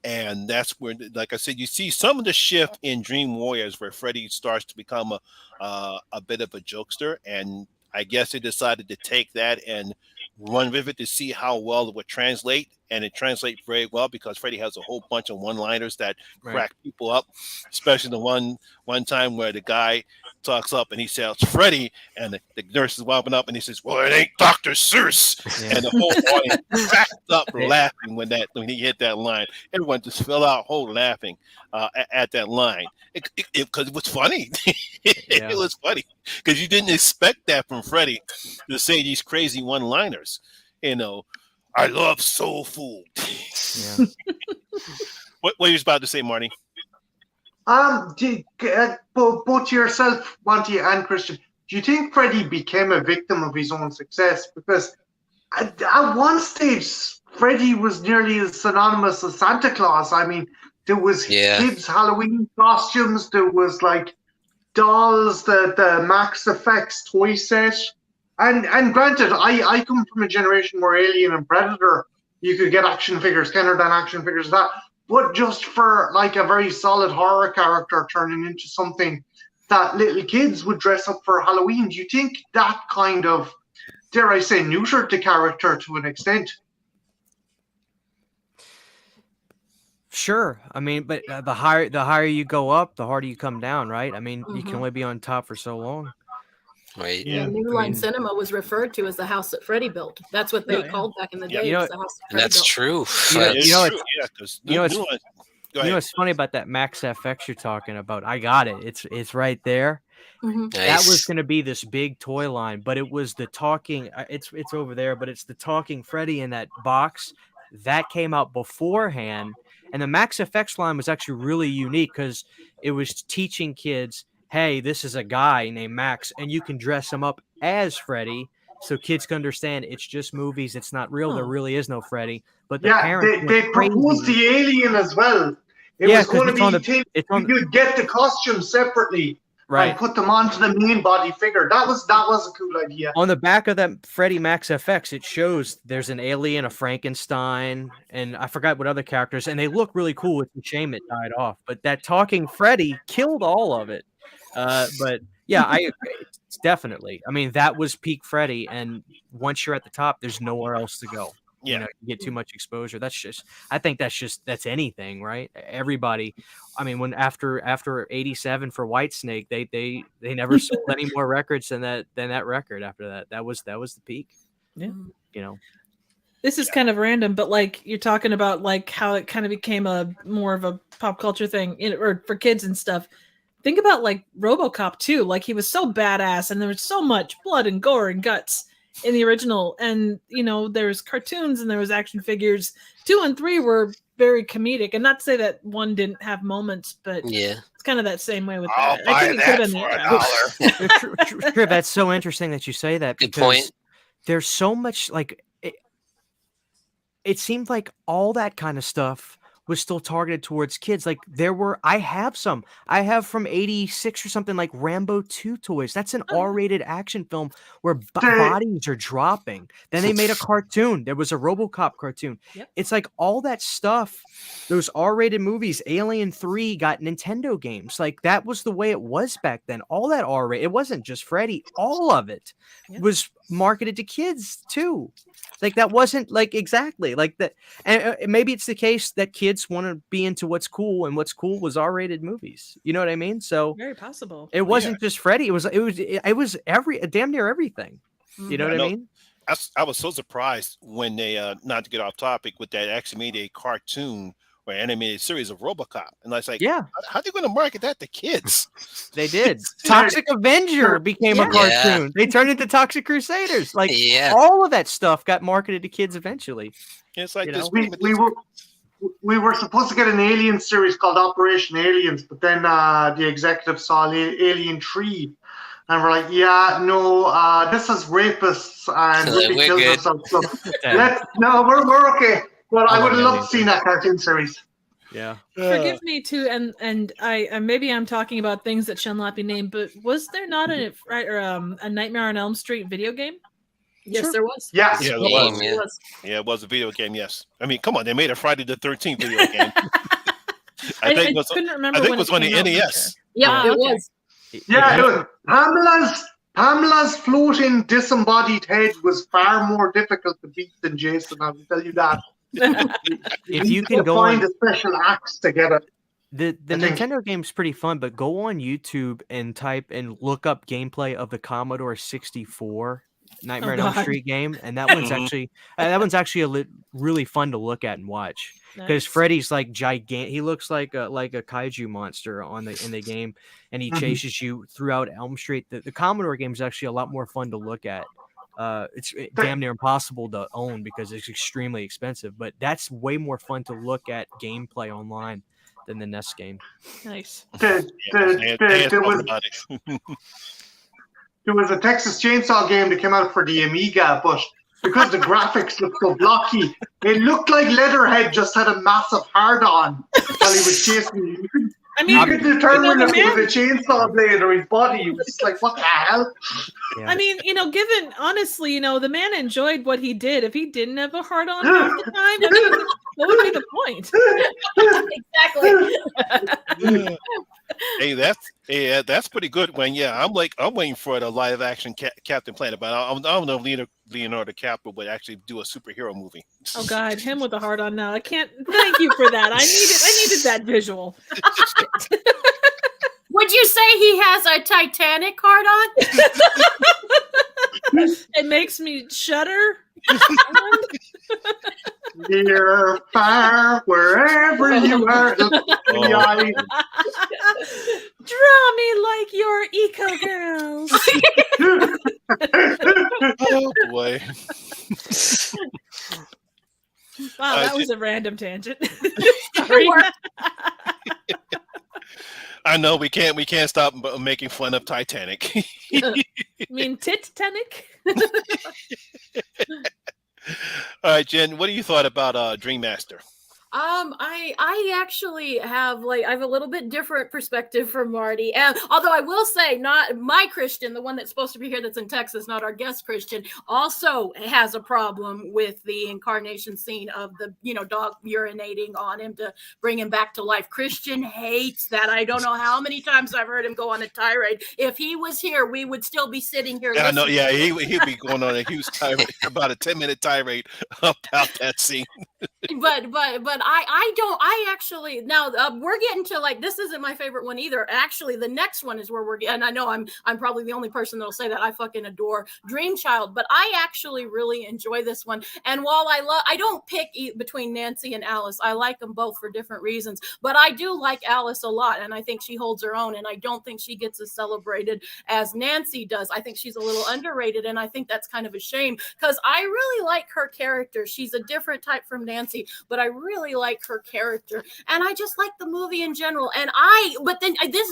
And that's where, like I said, you see some of the shift in Dream Warriors where Freddy starts to become a bit of a jokester. And I guess they decided to take that and run with it to see how well it would translate. And it translates very well because Freddy has a whole bunch of one-liners that crack people up, especially the one time where the guy talks up and he says Freddy, and the nurse is whopping up and he says, "Well, it ain't Dr. Seuss." Yeah. And the whole audience cracked up laughing when he hit that line. Everyone just fell out whole laughing at that line because it was funny. It was funny because you didn't expect that from Freddy to say these crazy one-liners. You know, I love soul food. Yeah. What were you about to say, Marty? Both yourself, Monty and Christian, do you think Freddy became a victim of his own success? Because at one stage, Freddy was nearly as synonymous as Santa Claus. I mean, there was kids' Halloween costumes, there was like dolls, the Max Effects toy set. And granted, I come from a generation where Alien and Predator, you could get action figures, Kenner than action figures, that. But just for like a very solid horror character turning into something that little kids would dress up for Halloween, do you think that kind of, dare I say, neutered the character to an extent? Sure. I mean, but the higher you go up, the harder you come down, right? I mean, you can only be on top for so long. Right. Yeah. New Line Cinema was referred to as the house that Freddy built. That's what they called back in the day. You know, the house that Freddy that's built. true. You know what's funny about that Max FX you're talking about? I got it. It's right there. Mm-hmm. Nice. That was going to be this big toy line, but it was the talking. It's over there, but it's the talking Freddy in that box that came out beforehand. And the Max FX line was actually really unique because it was teaching kids, hey, this is a guy named Max, and you can dress him up as Freddy, so kids can understand it's just movies. It's not real. There really is no Freddy. But the parents they proposed the alien as well. It was going to be you'd get the costumes separately, right, and put them onto the main body figure. That was a cool idea. On the back of that Freddy Max FX, it shows there's an alien, a Frankenstein, and I forgot what other characters, and they look really cool. It's a shame it died off. But that talking Freddy killed all of it. But yeah, I agree. Definitely. I mean, that was peak Freddy, and once you're at the top, there's nowhere else to go. Yeah. You know, you get too much exposure. I think that's anything, right? Everybody. I mean, when after 87 for Whitesnake, they never sold any more records than that record after that. That was the peak. Yeah. You know. This is kind of random, but like you're talking about like how it kind of became a more of a pop culture thing or for kids and stuff. Think about like RoboCop too. Like he was so badass and there was so much blood and gore and guts in the original. And you know, there's cartoons and there was action figures. 2 and 3 were very comedic. And not to say that 1 didn't have moments, but Yeah. it's kind of that same way with I'll that. buy it that could've been for $1. Trip, that's so interesting that you say that. Good because point. There's so much like it seemed like all that kind of stuff was still targeted towards kids. Like I have from 86 or something, like Rambo 2 toys. That's an R-rated action film where bodies are dropping. Then they made a cartoon. There was a RoboCop cartoon. Yep. It's like all that stuff, those R-rated movies. Alien 3 got Nintendo games. Like that was the way it was back then. All that R-rated, it wasn't just Freddy. All of it was marketed to kids too. Like that wasn't like exactly like that. And maybe it's the case that kids want to be into what's cool, and what's cool was R-rated movies. You know what I mean? So very possible. it wasn't just Freddy. It was damn near everything. You know what I mean? I was so surprised when they not to get off topic, with that actually made a cartoon or animated series of RoboCop, and I was like, yeah, how are they going to market that to kids? They did. Toxic Avenger became a cartoon. Yeah. They turned into Toxic Crusaders. Like Yeah. all of that stuff got marketed to kids eventually. It's like You this. know? we were supposed to get an Alien series called Operation Aliens, but then the executives saw Alien 3 and we're like, yeah, no, this is rapists and We're kills good. themselves. So we're okay. But I would have loved to see that cartoon series. Yeah. Forgive me too, and I maybe I'm talking about things that shall not be named, but was there not a Nightmare on Elm Street video game? Yes, there was. Yeah. Yeah, Game, it was. yeah. Yeah, it was a video game. Yes, I mean, come on, they made a Friday the 13th video game. I think couldn't remember. it when was on the came out, NES. Yeah, it okay. was. Yeah, it was. Pamela's floating disembodied head was far more difficult to beat than Jason. I will tell you that. If you can go find on a special axe to get it. the I think- Nintendo game's pretty fun, but go on YouTube and type and look up gameplay of the Commodore 64 Nightmare on Elm God. Street game, and that one's actually really fun to look at and watch. Because Nice. Freddy's like gigantic. He looks like a kaiju monster in the game, and he chases you throughout Elm Street. The Commodore game is actually a lot more fun to look at. It's damn near impossible to own because it's extremely expensive, but that's way more fun to look at gameplay online than the NES game. Nice. There was a Texas Chainsaw game that came out for the Amiga, but because the graphics looked so blocky, it looked like Leatherhead just had a massive hard-on while he was chasing you. I mean, You could determine the if it man- was a chainsaw blade or his body. It was just like, what the hell? Yeah. I mean, given honestly, the man enjoyed what he did. If he didn't have a heart on half the time, I mean, what would be the point? Exactly. Hey, that's pretty good. I'm waiting for the live action Captain Planet, but I don't know if Leonardo DiCaprio would actually do a superhero movie. Oh God, him with a heart on now. I can't. Thank you for that. I needed that visual. Would you say he has a Titanic heart on? It makes me shudder. Near, far, wherever you are. Oh. Draw me like your eco girls. Oh boy! Wow, that was a random tangent. It Sorry. worked. I know we can't stop making fun of Titanic. I mean, Titanic. All right, Jen, what do you thought about Dream Master? I actually have I have a little bit different perspective from Marty. And although I will say, not my Christian, the one that's supposed to be here, that's in Texas, not our guest Christian, also has a problem with the incarnation scene of the dog urinating on him to bring him back to life. Christian hates that. I don't know how many times I've heard him go on a tirade. If he was here, we would still be sitting here. I know. listening. Yeah, he'd be going on a huge tirade, about a 10-minute tirade about that scene. but I actually now we're getting to this isn't my favorite one either. Actually, the next one is where we're getting. I know I'm probably the only person that'll say that. I fucking adore Dream Child, but I actually really enjoy this one. And while I don't pick between Nancy and Alice. I like them both for different reasons, but I do like Alice a lot, and I think she holds her own, and I don't think she gets as celebrated as Nancy does. I think she's a little underrated, and I think that's kind of a shame because I really like her character. She's a different type from Nancy, but I really like her character, and I just like the movie in general. And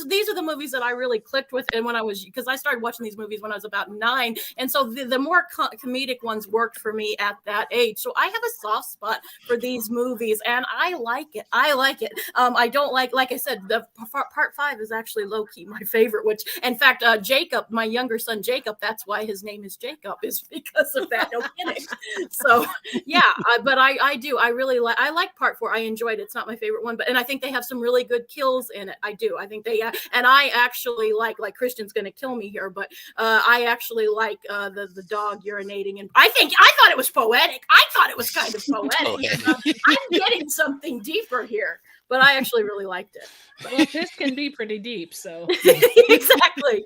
these are the movies that I really clicked with, and because I started watching these movies when I was about 9, and so the more comedic ones worked for me at that age. So I have a soft spot for these movies, and I like it. I don't like I said, the part 5 is actually low key my favorite. Which, in fact, Jacob, my younger son Jacob, that's why his name is Jacob, is because of that. No kidding. So yeah, but I do. I really like part 4. I enjoyed it. It's not my favorite one, and I think they have some really good kills in it. I do. I think they and I actually like Christian's going to kill me here, but I actually like the dog urinating, and I thought it was poetic. I thought it was kind of poetic. I'm getting something deeper here, but I actually really liked it. Well, this can be pretty deep, so exactly.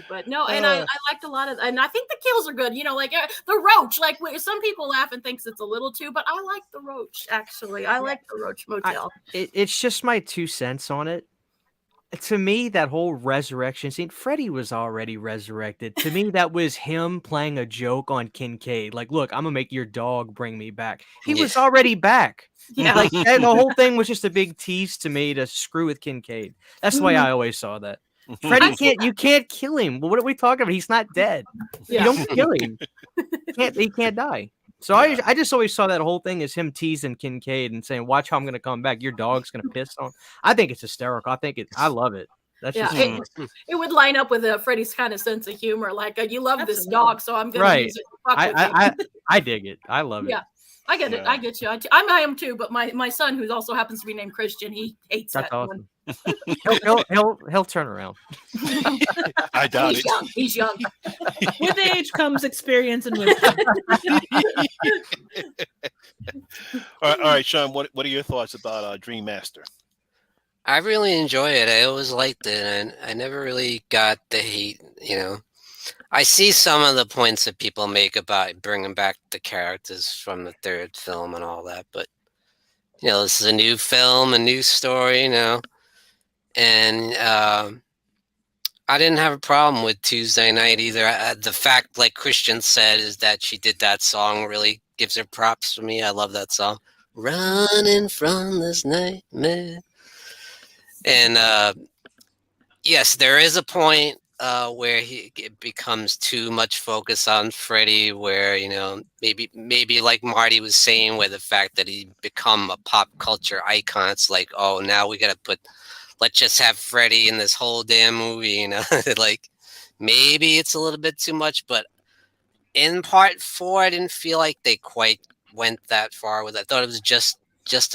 But no, and I liked a lot of, and I think the kills are good. The roach. Some people laugh and thinks it's a little too, but I like the roach. Actually, I like the Roach Motel. It's just my 2 cents on it. To me, that whole resurrection scene, Freddy was already resurrected. To me, that was him playing a joke on Kincaid. Like, look, I'm gonna make your dog bring me back. He was already back. Yeah. The whole thing was just a big tease to me to screw with Kincaid. That's the way I always saw that. Freddy you can't kill him. Well, what are we talking about? He's not dead. Yeah. You don't kill him. He can't die. So I just always saw that whole thing as him teasing Kincaid and saying, "Watch how I'm going to come back. Your dog's going to piss on." I think it's hysterical. I love it. That's just it would line up with Freddy's kind of sense of humor. You love this dog, so I'm going to use it to fuck with you. I dig it. I love it. Yeah. I get it. I get you. I am too, but my son, who also happens to be named Christian, he hates That's that awesome. one. He'll turn around. I doubt it. He's young. with age comes experience and wisdom. All right, Sean. What are your thoughts about Dream Master? I really enjoy it. I always liked it, and I never really got the hate. I see some of the points that people make about bringing back the characters from the 3rd film and all that, but this is a new film, a new story, and I didn't have a problem with Tuesday Night either. The fact, like Christian said, is that she did that song really gives her props for me. I love that song, "Running from This Nightmare." And yes, there is a point where it becomes too much focus on Freddy, where maybe like Marty was saying, where the fact that he become a pop culture icon, it's like, oh, now we gotta let's just have Freddy in this whole damn movie, maybe it's a little bit too much. But in part 4, I didn't feel like they quite went that far with it. I thought it was just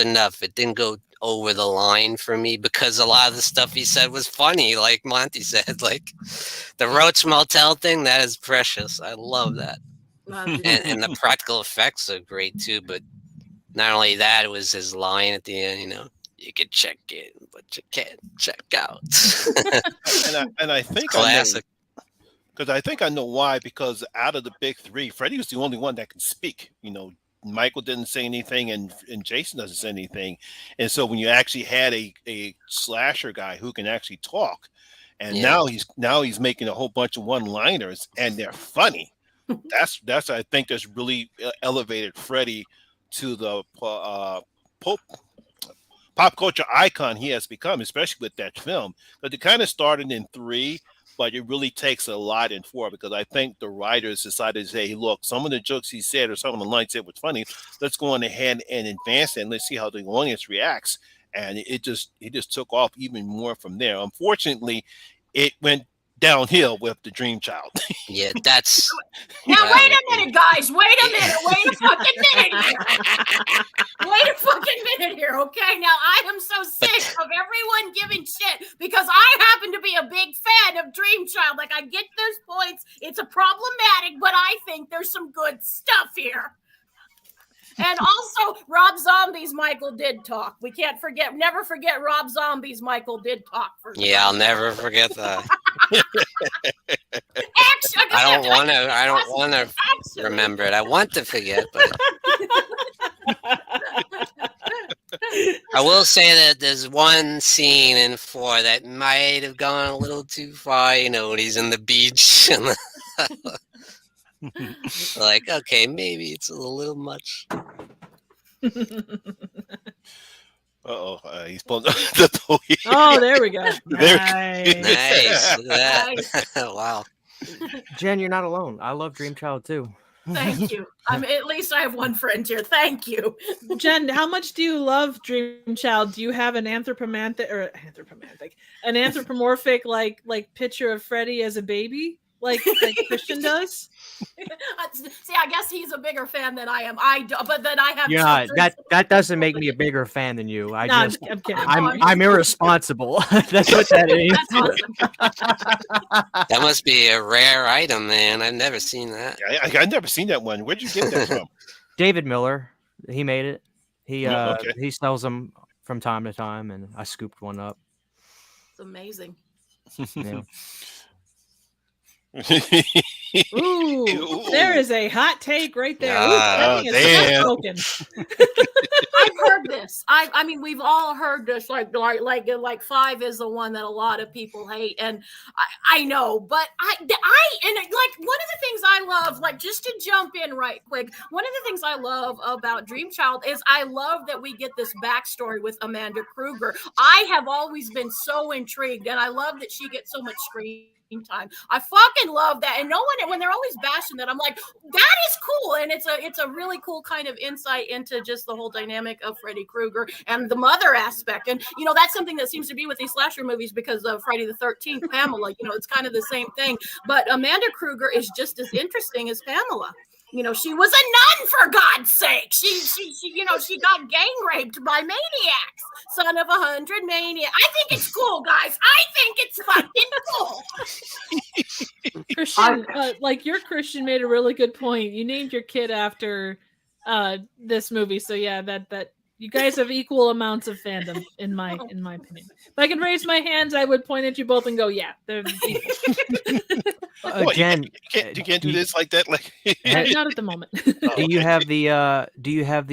enough. It didn't go over the line for me, because a lot of the stuff he said was funny, like Monty said, like the Roach Motel thing. That is precious. I love that. And the practical effects are great too. But not only that, it was his line at the end, you can check in, but you can't check out. and I think classic. Because I think I know why. Because out of the big 3, Freddy was the only one that can speak. Michael didn't say anything, and Jason doesn't say anything. And so when you actually had a slasher guy who can actually talk, and now he's making a whole bunch of one-liners, and they're funny. That's I think that's really elevated Freddy to the pop culture icon he has become, especially with that film. But it kind of started in 3, but it really takes a lot in for it, because I think the writers decided to say, hey, look, some of the jokes he said or some of the lines said was funny. Let's go on ahead and advance it, and let's see how the audience reacts. And it just took off even more from there. Unfortunately, it went downhill with the Dream Child. Yeah, that's. Now wait a minute, guys. Wait a minute. Wait a fucking minute here. Wait a fucking minute here, okay? Now I am so sick of everyone giving shit because I happen to be a big fan of Dream Child. Like, I get those points. It's a problematic, but I think there's some good stuff here. And also, Rob Zombie's Michael did talk. We can't forget, never forget Rob Zombie's Michael did talk. Yeah, I'll never forget that. Actually, I don't want to remember it. I want to forget, but I will say that there's one scene in 4 that might have gone a little too far. You know, when he's in the beach and like, okay, maybe it's a little much. He's pulling the toy. Oh, there we go. Nice. Look at that. Wow. Jen, you're not alone. I love Dream Child too. Thank you. At least I have one friend here. Thank you. Jen, how much do you love Dream Child? Do you have an anthropomorphic like picture of Freddy as a baby, like Christian does? See, I guess he's a bigger fan than I am. But then I have. You're not. That doesn't make me a bigger fan than you. I'm kidding. I'm irresponsible. That's what that is. That's awesome. That must be a rare item, man. I've never seen that. I've never seen that one. Where'd you get that from? David Miller. He made it. He okay. He sells them from time to time, and I scooped one up. It's amazing. Yeah. Ooh, there is a hot take right there. Damn. I've heard this. I mean, we've all heard this. Like 5 is the one that a lot of people hate, and I know. But I like one of the things I love, like just to jump in right quick. One of the things I love about Dream Child is I love that we get this backstory with Amanda Krueger. I have always been so intrigued, and I love that she gets so much screen time. I fucking love that. And no one, when they're always bashing that, I'm like, that is cool. And it's a really cool kind of insight into just the whole dynamic of Freddy Krueger and the mother aspect. And you know, that's something that seems to be with these slasher movies because of Friday the 13th, Pamela, you know, it's kind of the same thing. But Amanda Krueger is just as interesting as Pamela. You know, she was a nun, for God's sake. She you know, she got gang raped by maniacs. Son of 100 maniacs. I think it's cool, guys. I think it's fucking cool. Christian, like your Christian made a really good point. You named your kid after this movie, so yeah, that you guys have equal amounts of fandom, in my opinion. If I could raise my hands, I would point at you both and go, "Yeah, they're equal." Jen, you can't do this like that. Like not at the moment. Do you have the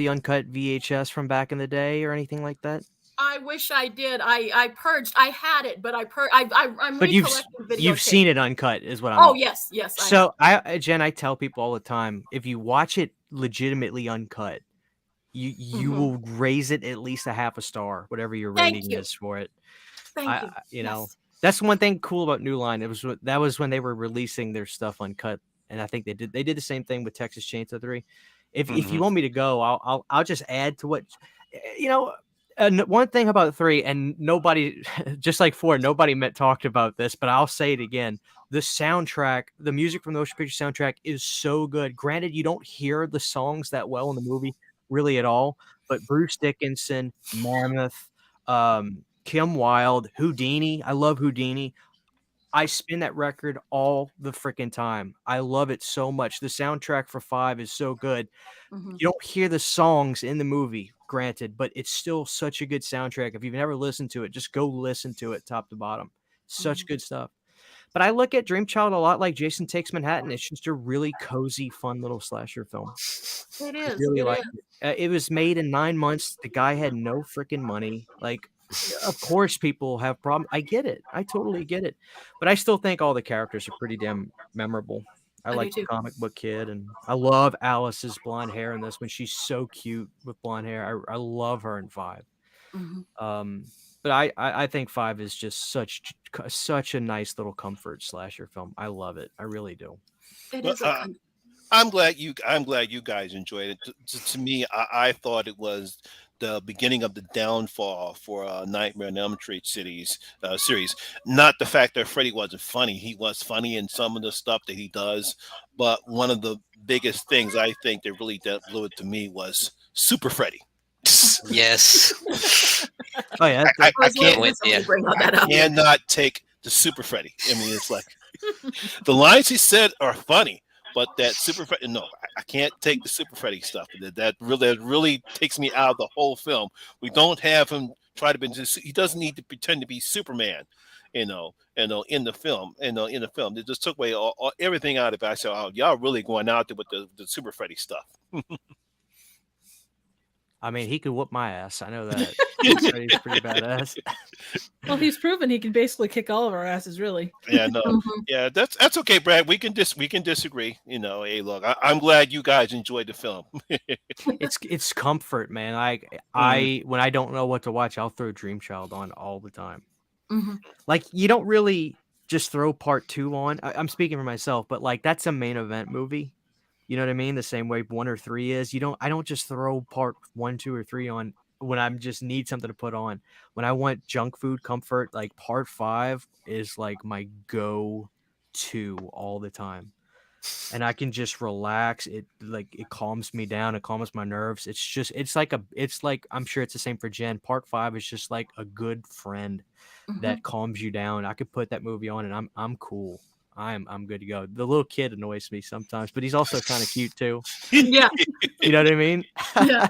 uncut VHS from back in the day or anything like that? I wish I did. I purged. I had it, but I'm But you've seen it uncut, is what I'm. Oh yes. So Jen, I tell people all the time, if you watch it legitimately uncut, you will raise it at least a half a star, whatever your rating is for it. Thank you. You know, that's one thing cool about New Line. That was when they were releasing their stuff uncut, and I think they did the same thing with Texas Chainsaw 3. If you want me to go, I'll just add to what you know. One thing about 3, and nobody, just like 4, nobody talked about this, but I'll say it again. The soundtrack, the music from the Motion Picture soundtrack is so good. Granted, you don't hear the songs that well in the movie really at all, but Bruce Dickinson, Mammoth, Kim Wilde, Houdini. I love Houdini. I spin that record all the freaking time. I love it so much. The soundtrack for 5 is so good. You don't hear the songs in the movie, granted, but it's still such a good soundtrack. If you've never listened to it, just go listen to it top to bottom. Such good stuff. But I look at Dream Child a lot like Jason Takes Manhattan. It's just a really cozy, fun little slasher film. It is. I really like it. It was made in 9 months. The guy had no freaking money. Like, of course people have problems. I get it. I totally get it. But I still think all the characters are pretty damn memorable. I like the comic book kid, and I love Alice's blonde hair in this one. She's so cute with blonde hair. I love her in 5. But I think 5 is just such a nice little comfort slasher film. I love it. I really do. It Well, is a I'm glad you guys enjoyed it. To me, I thought it was the beginning of the downfall for Nightmare on Elm Street series. Not the fact that Freddy wasn't funny; he was funny in some of the stuff that he does. But one of the biggest things I think that really blew it to me was Super Freddy. Yes. Oh yeah, I can't with you. bring all that up. cannot take the Super Freddy. I mean, it's like the lines he said are funny, but that Super Freddy, no, I can't take the Super Freddy stuff. That really takes me out of the whole film. We don't have him try to be. He doesn't need to pretend to be Superman, in the film. They just took away everything out of it. I said, "Oh, y'all really going out there with the Super Freddy stuff." I mean, he could whoop my ass. I know that. He's pretty badass. Well, he's proven he can basically kick all of our asses, really. Yeah, no, yeah, that's okay, Brad. We can disagree. Hey, look, I'm glad you guys enjoyed the film. It's comfort, man. I when I don't know what to watch, I'll throw Dream Child on all the time. Like, you don't really just throw part 2 on. I'm speaking for myself, but like, that's a main event movie. You know what I mean? The same way 1 or 3 is. I don't just throw part 1, 2, or 3 on when I just need something to put on. When I want junk food comfort, like part 5 is like my go-to all the time. And I can just relax. It calms me down. It calms my nerves. It's like I'm sure it's the same for Jen. Part 5 is just like a good friend that calms you down. I could put that movie on and I'm cool. I'm good to go. The little kid annoys me sometimes, but he's also kind of cute too. Yeah. You know what I mean? Yeah.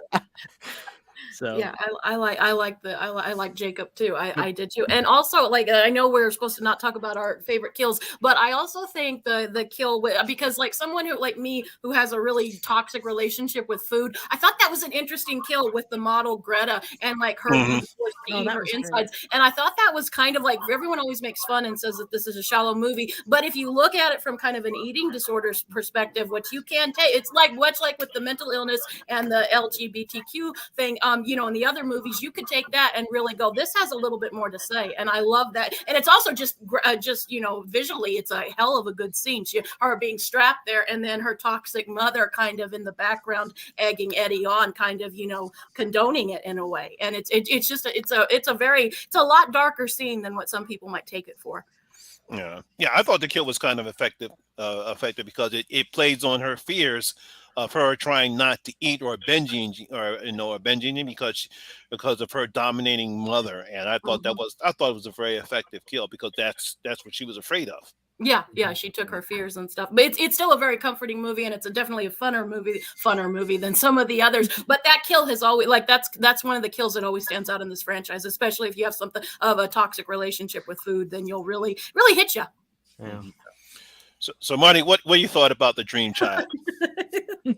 So yeah, I like Jacob too. I did too. And also, like, I know we're supposed to not talk about our favorite kills, but I also think the kill because like someone who like me who has a really toxic relationship with food, I thought that was an interesting kill with the model Greta and like her eating her insides. Great. And I thought that was kind of like, everyone always makes fun and says that this is a shallow movie, but if you look at it from kind of an eating disorders perspective, what you can take, it's like much like with the mental illness and the LGBTQ thing. In the other movies, you could take that and really go, this has a little bit more to say. And I love that. And it's also just visually, it's a hell of a good scene. Her being strapped there and then her toxic mother kind of in the background, egging Eddie on, kind of, condoning it in a way. And it's a lot darker scene than what some people might take it for. Yeah. I thought the kill was kind of effective because it plays on her fears of her trying not to eat or binging because of her dominating mother, and I thought it was a very effective kill because that's what she was afraid of. Yeah, she took her fears and stuff, but it's still a very comforting movie, and it's definitely a funner movie than some of the others. But that kill has always that's one of the kills that always stands out in this franchise, especially if you have something of a toxic relationship with food, then you'll really hit you. Yeah. So Marty, what you thought about the Dream Child?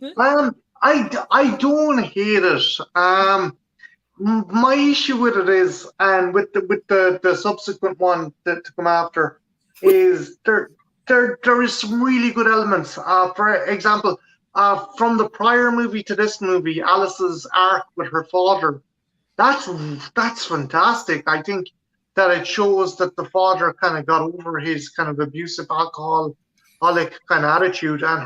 I don't hate it. My issue with it is, and with the subsequent one to come after, is there is some really good elements. For example, from the prior movie to this movie, Alice's arc with her father, that's fantastic. I think that it shows that the father kind of got over his kind of abusive alcoholic kind of attitude, and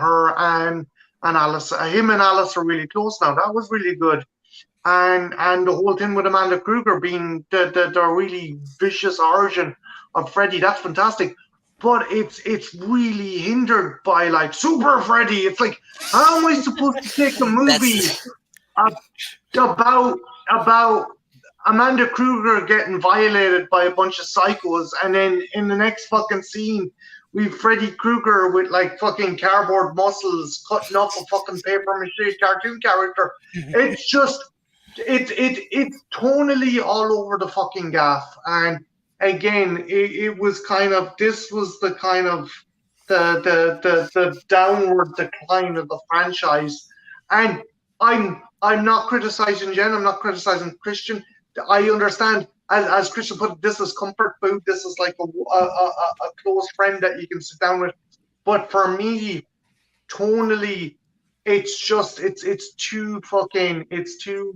Alice, him and Alice are really close now. That was really good. And the whole thing with Amanda Krueger being the really vicious origin of Freddy, that's fantastic. But it's really hindered by like Super Freddy. It's like, how am I supposed to take a movie about Amanda Krueger getting violated by a bunch of psychos, and then in the next fucking scene we've Freddy Krueger with like fucking cardboard muscles cutting up a fucking paper mache cartoon character. It's just it's tonally all over the fucking gaff. And again, it was kind of, this was the kind of the downward decline of the franchise. And I'm not criticizing Jen, I'm not criticizing Christian. I understand, as Christian put it, this is comfort food. This is like a close friend that you can sit down with. But for me, tonally, it's just it's too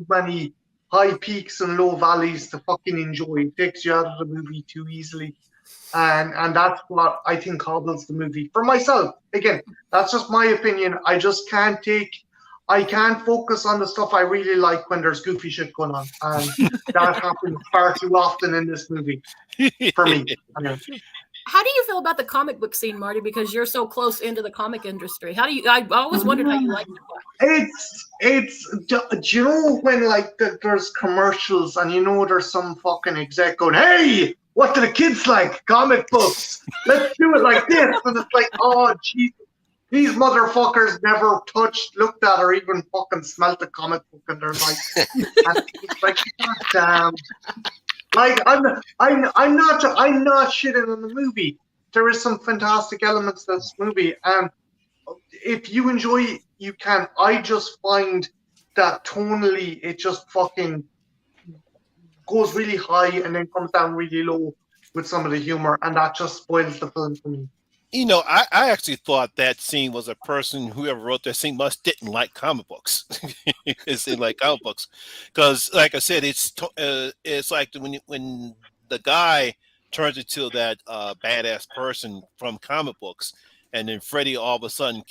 many high peaks and low valleys to fucking enjoy. It takes you out of the movie too easily. And that's what I think hobbles the movie. For myself, again, that's just my opinion. I just I can't focus on the stuff I really like when there's goofy shit going on. And that happens far too often in this movie for me. How do you feel about the comic book scene, Marty? Because you're so close into the comic industry. I always wondered how you liked it. Do you know when like there's commercials and you know there's some fucking exec going, hey, what do the kids like? Comic books. Let's do it like this. And it's like, oh, Jesus. These motherfuckers never touched, looked at, or even fucking smelt a comic book in their life. And it's like, God damn. Like I'm not shitting on the movie. There is some fantastic elements to this movie, and if you enjoy it, you can. I just find that tonally, it just fucking goes really high and then comes down really low with some of the humor, and that just spoils the film for me. You know, I actually thought that scene was a person, whoever wrote that scene didn't like comic books. It seemed like comic books. Because, like I said, it's like when the guy turns into that badass person from comic books, and then Freddy all of a sudden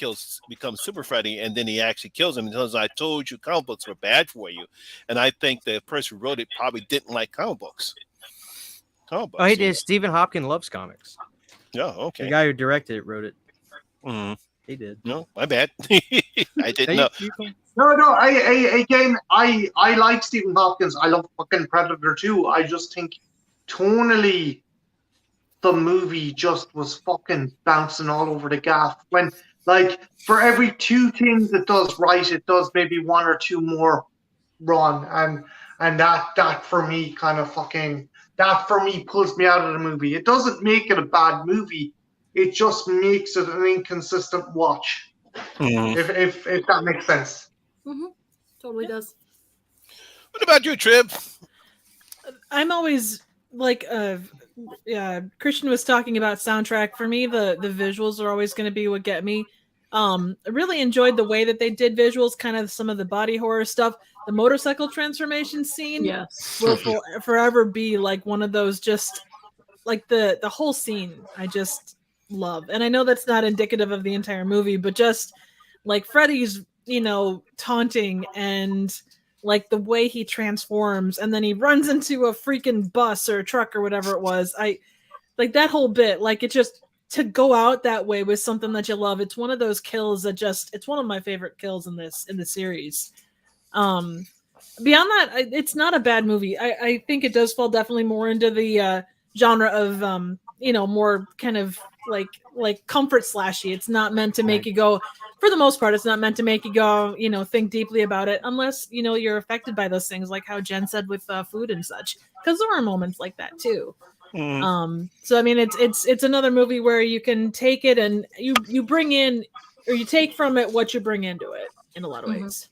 becomes Super Freddy, and then he actually kills him and tells him, I told you comic books were bad for you. And I think the person who wrote it probably didn't like comic books. Oh, he did. Stephen Hopkins loves comics. Yeah, okay. The guy who directed it wrote it. Mm-hmm. He did. No, my bad. I didn't know. No. I like Stephen Hopkins. I love fucking Predator too. I just think tonally, the movie just was fucking bouncing all over the gaff. When like for every two things it does right, it does maybe one or two more wrong, and that for me kind of fucking. That for me pulls me out of the movie. It doesn't make it a bad movie. It just makes it an inconsistent watch. Mm-hmm. If that makes sense. Mm-hmm. Totally does. What about you, Trib? I'm always like, Christian was talking about soundtrack. For me, the visuals are always going to be what get me. I really enjoyed the way that they did visuals, kind of some of the body horror stuff. The motorcycle transformation scene will forever be like one of those, just like the whole scene I just love. And I know that's not indicative of the entire movie, but just like Freddy's, taunting and like the way he transforms and then he runs into a freaking bus or a truck or whatever it was. I like that whole bit, like it just to go out that way with something that you love. It's one of those kills that it's one of my favorite kills in the series. Beyond that, it's not a bad movie. I think it does fall definitely more into the genre of more kind of like comfort slashy. It's not meant to make you go, for the most part, it's not meant to make you go, think deeply about it, unless you're affected by those things, like how Jen said with food and such, because there are moments like that too. Mm. So I mean, it's another movie where you can take it and you bring in, or you take from it what you bring into it in a lot of ways.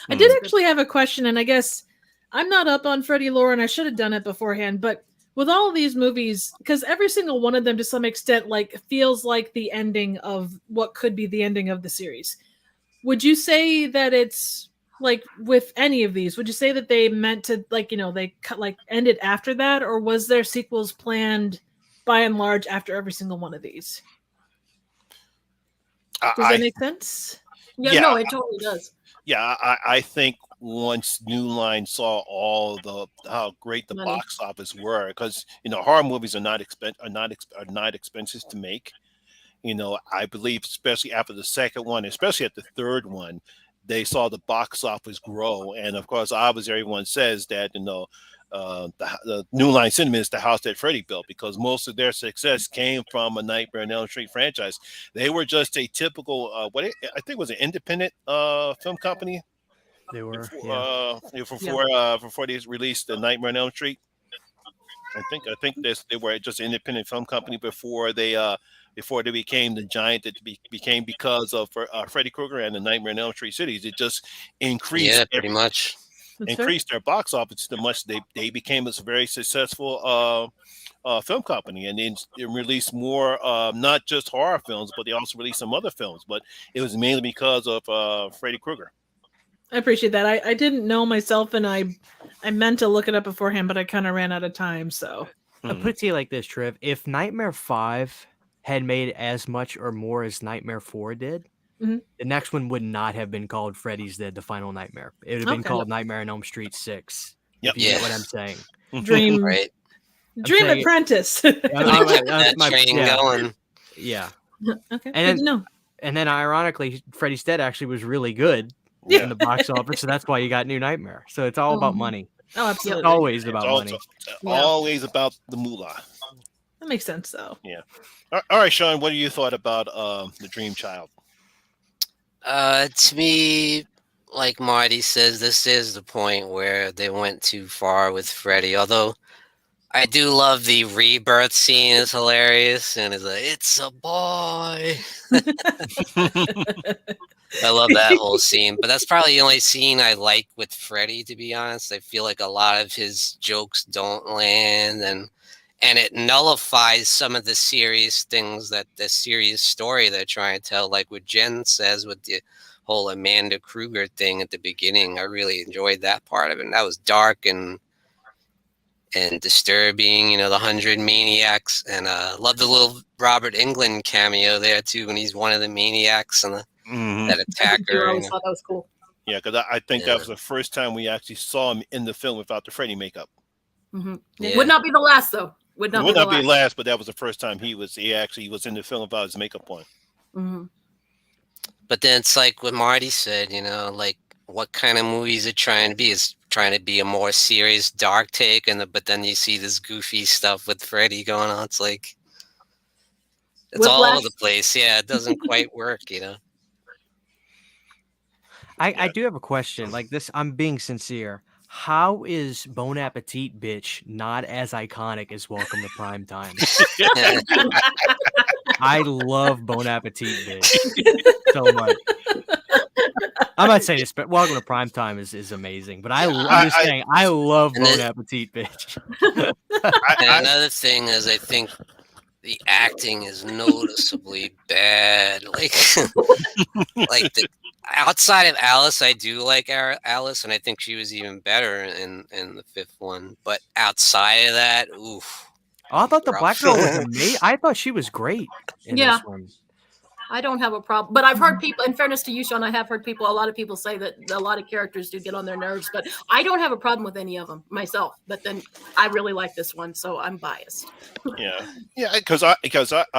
I did actually have a question, and I guess I'm not up on Freddy lore, and I should have done it beforehand, but with all of these movies, because every single one of them to some extent like feels like the ending of what could be the ending of the series. Would you say that it's like with any of these, would you say that they meant to they ended after that, or was there sequels planned by and large after every single one of these? Does that make sense? Yeah, no, it totally does. Yeah, I think once New Line saw how great the box office were, because horror movies are not expensive to make. I believe, especially after the second one, especially at the third one, they saw the box office grow, and of course, obviously, everyone says that the New Line Cinema is the house that Freddy built, because most of their success came from a Nightmare on Elm Street franchise. They were just a typical, I think it was an independent film company. They were before they released the Nightmare on Elm Street. I think they were just an independent film company before they became the giant that became because of Freddy Krueger and the Nightmare on Elm Street series. It just increased. Yeah, pretty much. Increased their box office so much they became a very successful film company, and then they released more not just horror films, but they also released some other films. But it was mainly because of Freddy Krueger. I appreciate that. I didn't know myself, and I meant to look it up beforehand, but I kind of ran out of time. So I'll put it to you like this, Triv. If Nightmare 5 had made as much or more as Nightmare 4 did, Mhm. the next one would not have been called Freddy's Dead: The Final Nightmare. It would have been Okay. called Nightmare on Elm Street 6. Yep. If you get Yeah. what I'm saying. Dream Right. Dream saying- Apprentice. Yeah, Keep that train going. Yeah. Okay, And good then- to know. And then ironically, Freddy's Dead actually was really good Yeah. in the box office, so that's why you got New Nightmare. So it's all about Mhm. money. Oh, It's absolutely. always It's about also, money. Yeah. always about the moolah. That makes sense, though. All right, Sean, what do you thought about the Dream Child? To me, like Marty says, this is the point where they went too far with Freddy. Although I do love the rebirth scene; is hilarious, and it's like it's a boy. I love that whole scene, but that's probably the only scene I like with Freddy. To be honest, I feel like a lot of his jokes don't land, and it nullifies some of the serious things that the serious story they're trying to tell. Like what Jen says with the whole Amanda Krueger thing at the beginning, I really enjoyed that part of it. And that was dark and disturbing. You know, the 100 maniacs, and love the little Robert Englund cameo there too when he's one of the maniacs and that I attacker. always thought that was cool. Yeah, because I think Yeah. that was the first time we actually saw him in the film without the Freddy makeup. Yeah. Would not be the last, though. Would It not would be the not be last. last, but that was the first time he actually was in the film without his makeup on. Mhm. But then it's like what Marty said, you know, like what kind of movies it trying to be? Is trying to be a more serious, dark take, but then you see this goofy stuff with Freddy going on. It's like it's all over Whiplash. the place. Yeah, it doesn't quite work, you know. I do have a question. Like this, I'm being sincere. How is Bon Appetit bitch not as iconic as Welcome to Prime Time? I love Bon Appetit bitch so much. I'm not saying this, but Welcome to Prime Time is amazing. But I'm just saying I love And Bon it- Appetit bitch. And another thing is, I think the acting is noticeably bad. Like, like outside of Alice, I do like Alice, and I think she was even better in the fifth one. But outside of that, oof. Oh, I thought the Rough. black girl was amazing. I thought she was great in Yeah. this one. I don't have a problem, but I've heard people. In fairness to you, Sean, I have heard a lot of people say that a lot of characters do get on their nerves, but I don't have a problem with any of them myself. But then I really like this one, so I'm biased. Yeah, because I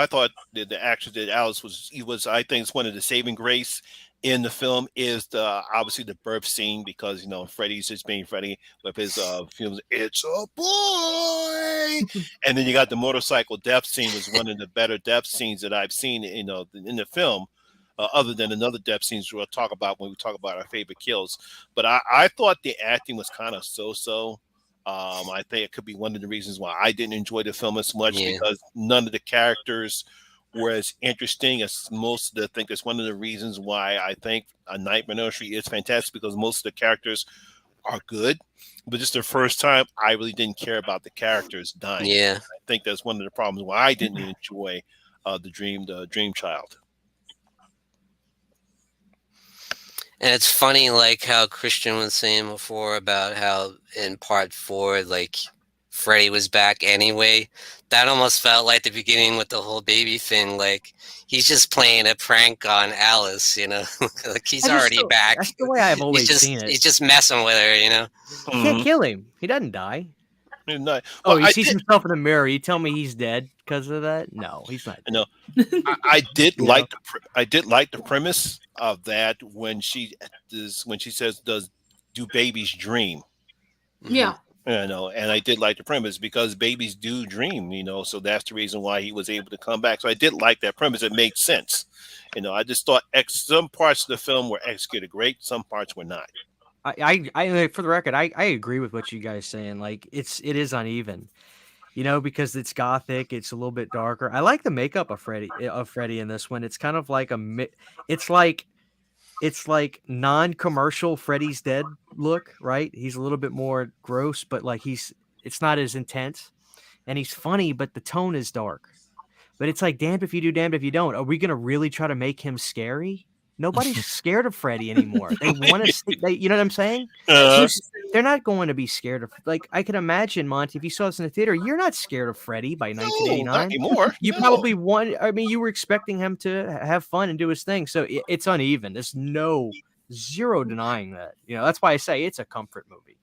thought that the actress that Alice was I think it's one of the saving grace in the film is obviously the birth scene, because Freddy's just being Freddy with his films. It's a boy, and then you got the motorcycle death scene was one of the better death scenes that I've seen in the film. Other than another death scenes we'll talk about when we talk about our favorite kills, but I thought the acting was kind of so. I think it could be one of the reasons why I didn't enjoy the film as much, because none of the characters were as interesting as most of the. I think it's one of the reasons why I think A Nightmare on Elm Street is fantastic, because most of the characters are good, but just the first time I really didn't care about the characters dying. Yeah, I think that's one of the problems why I didn't enjoy the Dream Child. and it's funny, like how Christian was saying before about how in part 4, like Freddy was back anyway. That almost felt like the beginning with the whole baby thing. Like he's just playing a prank on Alice, like he's already back. That's the way I've always seen it. He's just messing with her, You can't kill him. He doesn't die. Well, He sees himself in the mirror. You tell me he's dead because of that? No, he's not. No, I did like the premise of that when she says, do babies dream? Yeah. And I did like the premise, because babies do dream, so that's the reason why he was able to come back. So I did like that premise. It made sense. I just thought some parts of the film were executed great, some parts were not. I for the record, I agree with what you guys saying. Like it is uneven, because it's gothic, it's a little bit darker. I like the makeup of Freddy in this one. It's kind of like it's like non-commercial Freddy's Dead look, right? He's a little bit more gross, but like it's not as intense, and he's funny, but the tone is dark. But it's like, damned if you do, damned if you don't. Are we gonna really try to make him scary? Nobody's scared of Freddy anymore. They want to, you know what I'm saying? Uh, They're not going to be scared of, like, I can imagine, Monty, if you saw this in the theater, you're not scared of Freddy by no, not 1989. anymore. You No. probably you were expecting him to have fun and do his thing. So it's uneven. There's zero denying that. You know, that's why I say it's a comfort movie.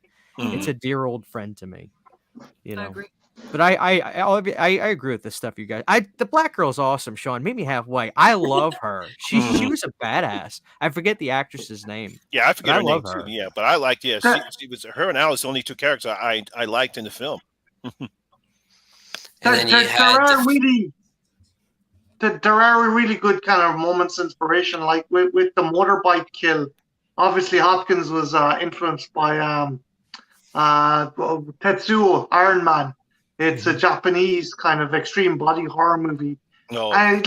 It's a dear old friend to me. You know, I agree. but I agree with this stuff, you guys. The black girl's awesome, Sean. Meet me halfway. I love her. She was a badass. I forget the actress's name. Yeah, I forget her name love too. her. Yeah, but I liked. Yeah, she was her and Alice, the only two characters I liked in the film. And then you There are really good kind of moments of inspiration, like with the motorbike kill. Obviously, Hopkins was influenced by Tetsuo Iron Man. It's a Japanese kind of extreme body horror movie. No, And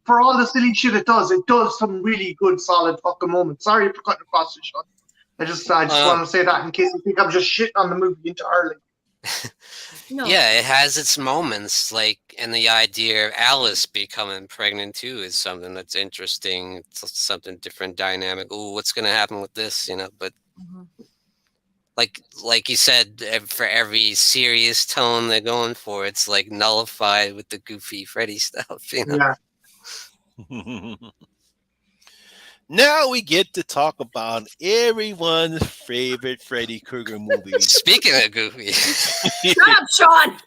for all the silly shit it does some really good, solid fucking moments. Sorry for cutting across the shot. I just want to say that in case you think I'm just shitting on the movie entirely. No. Yeah, it has its moments, like, and the idea of Alice becoming pregnant too is something that's interesting. It's something different, dynamic. Ooh, what's gonna happen with this? You know, but like you said, for every serious tone they're going for, it's like nullified with the goofy Freddy stuff. You know. Yeah. now we get to talk about everyone's favorite Freddy Krueger movie. Speaking of goofy, Shut up, Sean.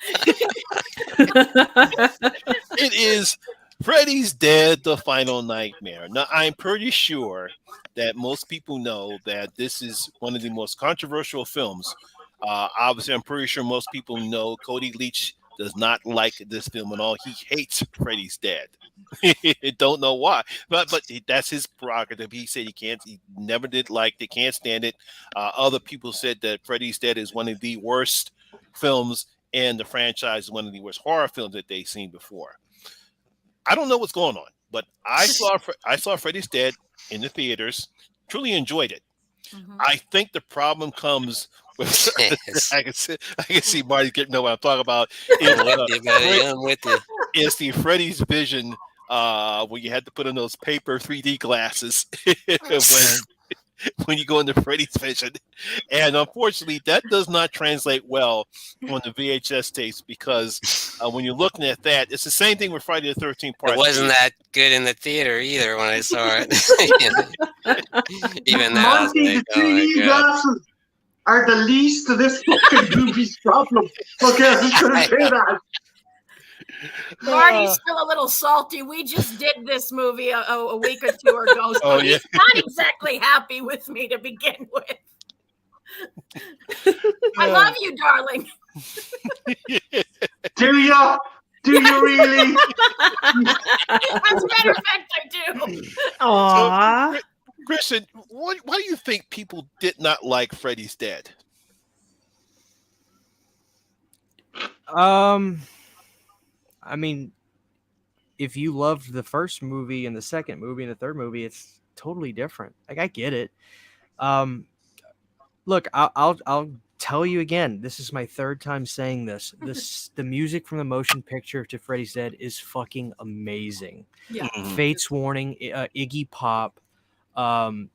It is Freddy's Dead: The Final Nightmare. Now, I'm pretty sure that most people know that this is one of the most controversial films. Obviously, I'm pretty sure most people know Cody Leach does not like this film at all. He hates Freddy's Dead. Don't know why, but that's his prerogative. He said he never did like it, can't stand it. Other people said that Freddy's Dead is one of the worst films in the franchise, one of the worst horror films that they've seen before. I don't know what's going on, but I saw Freddy's Dead in the theaters. Truly enjoyed it. I think the problem comes with I can see Marty getting know what I'm talking about. I'm with you. It's the Freddy's vision where you had to put on those paper 3D glasses when you go into Freddy's vision. And unfortunately, that does not translate well on the VHS tapes because when you're looking at that, it's the same thing with Friday the 13th Part. It wasn't that good in the theater either when I saw it. Even now, Monty, like, the 3D glasses are the least of this fucking movie's problem. Okay, I'm just gonna say that. Marty's still a little salty. We just did this movie a week or two ago, so he's not exactly happy with me to begin with. I love you, darling. Do you? Do you really? As a matter of fact, I do. Aww. So, Christian, why do you think people did not like Freddy's Dead? I mean, if you loved the first movie and the second movie and the third movie, it's totally different. Like, I get it. Look, I'll tell you again. This is my third time saying this. The music from the motion picture to Freddy's Dead is fucking amazing. Yeah. Fate's Warning, Iggy Pop, the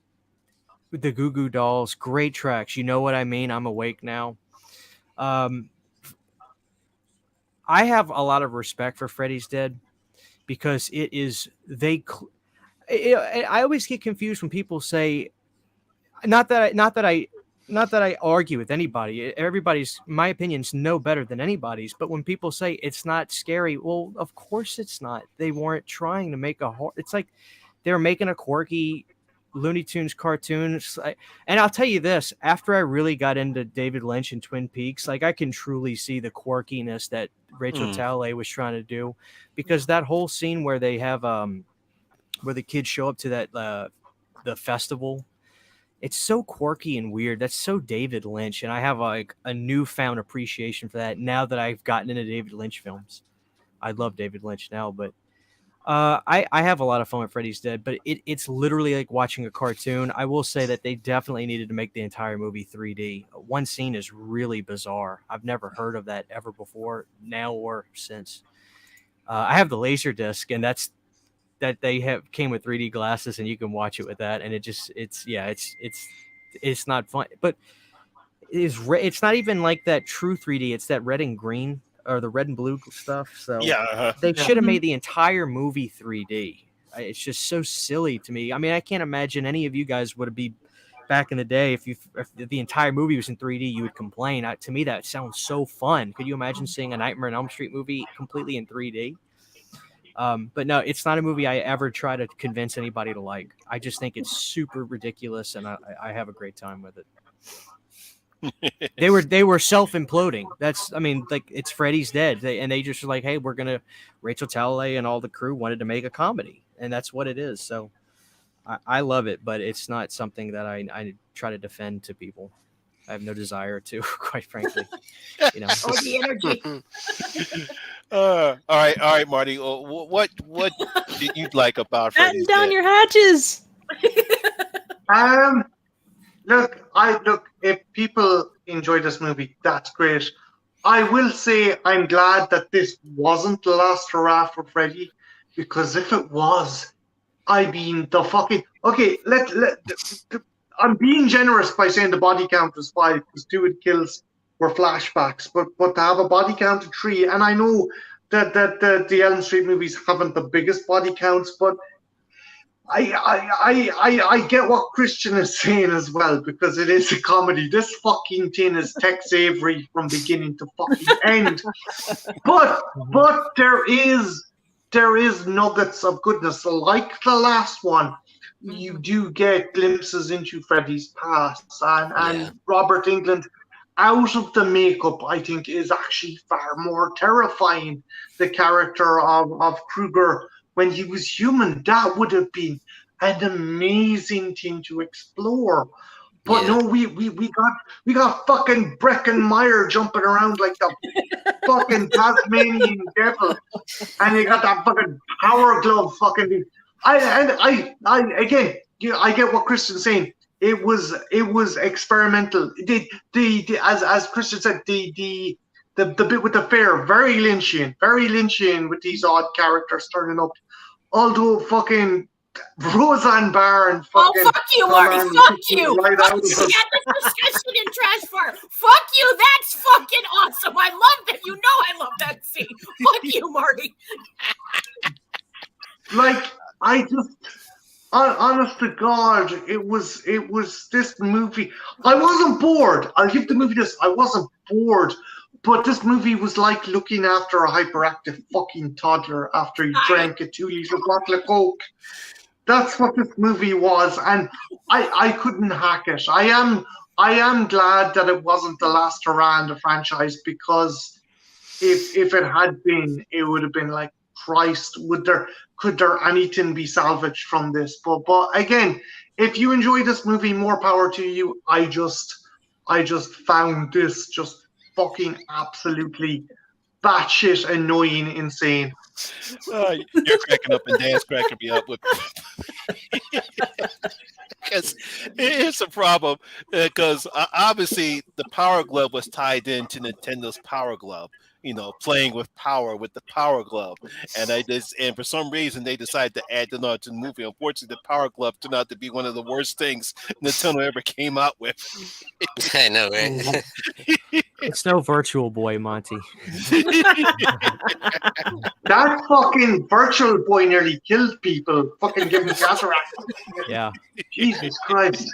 Goo Goo Dolls, great tracks. You know what I mean? I'm Awake Now. I have a lot of respect for Freddy's Dead because it is I always get confused when people say, not that I argue with anybody. My opinion's no better than anybody's. But when people say it's not scary, well, of course it's not. They weren't trying to make it's like they're making a quirky Looney Tunes cartoon. And I'll tell you this, after I really got into David Lynch and Twin Peaks, like, I can truly see the quirkiness that Rachel Talalay was trying to do, because that whole scene where they have where the kids show up to that the festival, it's so quirky and weird. That's so David Lynch, and I have like a newfound appreciation for that now that I've gotten into David Lynch films. I love David Lynch now, but I have a lot of fun with Freddy's Dead, but it's literally like watching a cartoon. I will say that they definitely needed to make the entire movie 3D. One scene is really bizarre. I've never heard of that ever before, now or since. I have the Laserdisc, and that they have came with 3D glasses and you can watch it with that, and it's not fun, but it's not even like that true 3D. It's that red and green or the red and blue stuff. So they should have made the entire movie 3D. It's just so silly to me. I mean, I can't imagine any of you guys would be back in the day if the entire movie was in 3D, you would complain. To me, that sounds so fun. Could you imagine seeing a Nightmare on Elm Street movie completely in 3D? But no, it's not a movie I ever try to convince anybody to like. I just think it's super ridiculous, and I have a great time with it. They were self-imploding. It's Freddy's dead. They just were like, hey, Rachel Talalay and all the crew wanted to make a comedy, and that's what it is. So I love it, but it's not something that I try to defend to people. I have no desire to, quite frankly. Oh, the energy. Uh, All right, Marty. What did you like about Batten Freddy's down Dead? your hatches. Look, if people enjoy this movie, that's great. I will say I'm glad that this wasn't the last hurrah for Freddy, because if it was, I mean the fucking I'm being generous by saying the body count was 5 because 2 of the kills were flashbacks, but to have a body count of 3, and I know that the Elm Street movies haven't the biggest body counts, but I get what Christian is saying as well, because it is a comedy. This fucking thing is Tex Avery from beginning to fucking end. But there is nuggets of goodness. Like the last one, you do get glimpses into Freddy's past, and Robert Englund out of the makeup, I think, is actually far more terrifying. The character of Krueger when he was human, that would have been an amazing thing to explore. But no, we got fucking Breckin Meyer jumping around like the fucking Tasmanian devil, and you got that fucking power glove fucking thing. I get what Christian's saying. It was experimental. As Christian said, the bit with the fair, very Lynchian with these odd characters turning up. Although fucking Roseanne Barr and fucking fuck you, Marty. Fuck you. Right Fuck out you. of We had this discussion in Trash Bar. Fuck you. That's fucking awesome. I love that. You know I love that scene. Fuck you, Marty. Like, I just, honest to God, it was this movie. I wasn't bored. I'll give the movie this. I wasn't bored. But this movie was like looking after a hyperactive fucking toddler after he drank a 2-liter bottle of Coke. That's what this movie was, and I couldn't hack it. I am glad that it wasn't the last hurrah in the franchise, because if it had been, it would have been like, Christ, could there anything be salvaged from this? But again, if you enjoy this movie, more power to you. I just found this just fucking absolutely batshit annoying insane. You're cracking up, and Dan's cracking me up with. Because here's the problem, because obviously the Power Glove was tied into Nintendo's Power Glove. Playing with power with the Power Glove, and for some reason they decided to add it on to the movie. Unfortunately, the Power Glove turned out to be one of the worst things Nintendo ever came out with. I know, right? It's no Virtual Boy, Monty. That fucking Virtual Boy nearly killed people. Fucking giving cataract. Yeah. Jesus Christ.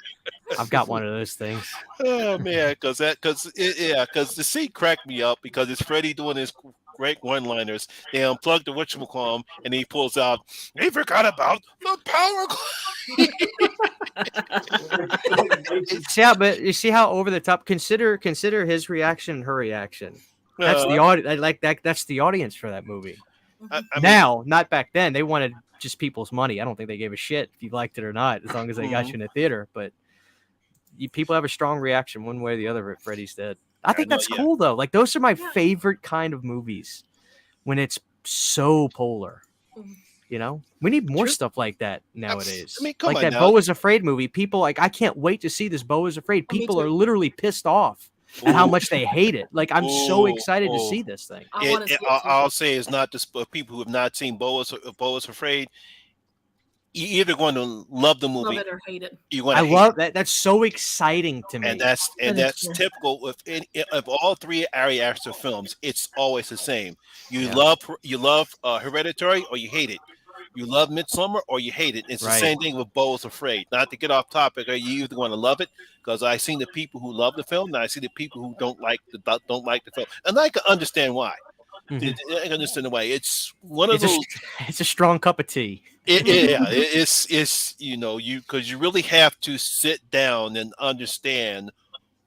I've got one of those things. Oh man, because the scene cracked me up, because it's Freddy doing his great one-liners. They unplug the whatchamacallit, and he pulls out, "They forgot about the Power Glove." Yeah, but you see how over the top. Consider his reaction and her reaction. That's the audience. Like that. That's the audience for that movie. Now, not back then. They wanted just people's money. I don't think they gave a shit if you liked it or not, as long as they got you in the theater. But people have a strong reaction one way or the other if Freddy's dead. I think that's cool though. Like, those are my favorite kind of movies, when it's so polar. We need more stuff like that nowadays. Come like on that now. Beau is Afraid movie. People I can't wait to see this Beau is Afraid. People are literally pissed off at how much they hate it. Like, I'm so excited to see this thing. I wanna see it too. I'll say it's not just people who have not seen Beau is Afraid. you're either going to love the Love movie, it or hate it. you're going I to hate love that. That's so exciting to me. and that's That is true. typical of all three Ari Aster films. It's always the same. You Yeah. love Hereditary or you hate it. You love Midsummer or you hate it. It's the Right. same thing with Bo is Afraid. Not to get off topic, are you either going to love it? Because I seen the people who love the film, and I see the people who don't like the film, and I can understand why. Mhm. I can understand why. It's one of It's a, those. it's a strong cup of tea. It's because you really have to sit down and understand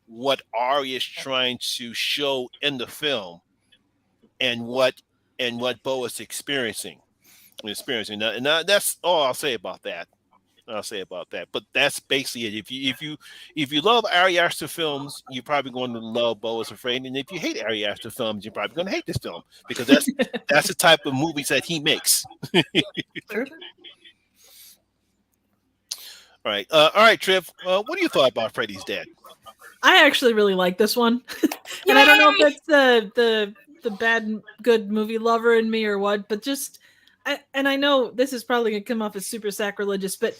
what Ari is trying to show in the film, and what Bo is experiencing. And that's all I'll say about that. But that's basically it. If you love Ari Aster films, you're probably going to love Bo is Afraid, and if you hate Ari Aster films, you're probably going to hate this film because that's the type of movies that he makes. All right, Triv. What do you thought about Freddy's Dead? I actually really like this one, and I don't know if it's the bad good movie lover in me or what, but I know this is probably gonna come off as super sacrilegious, but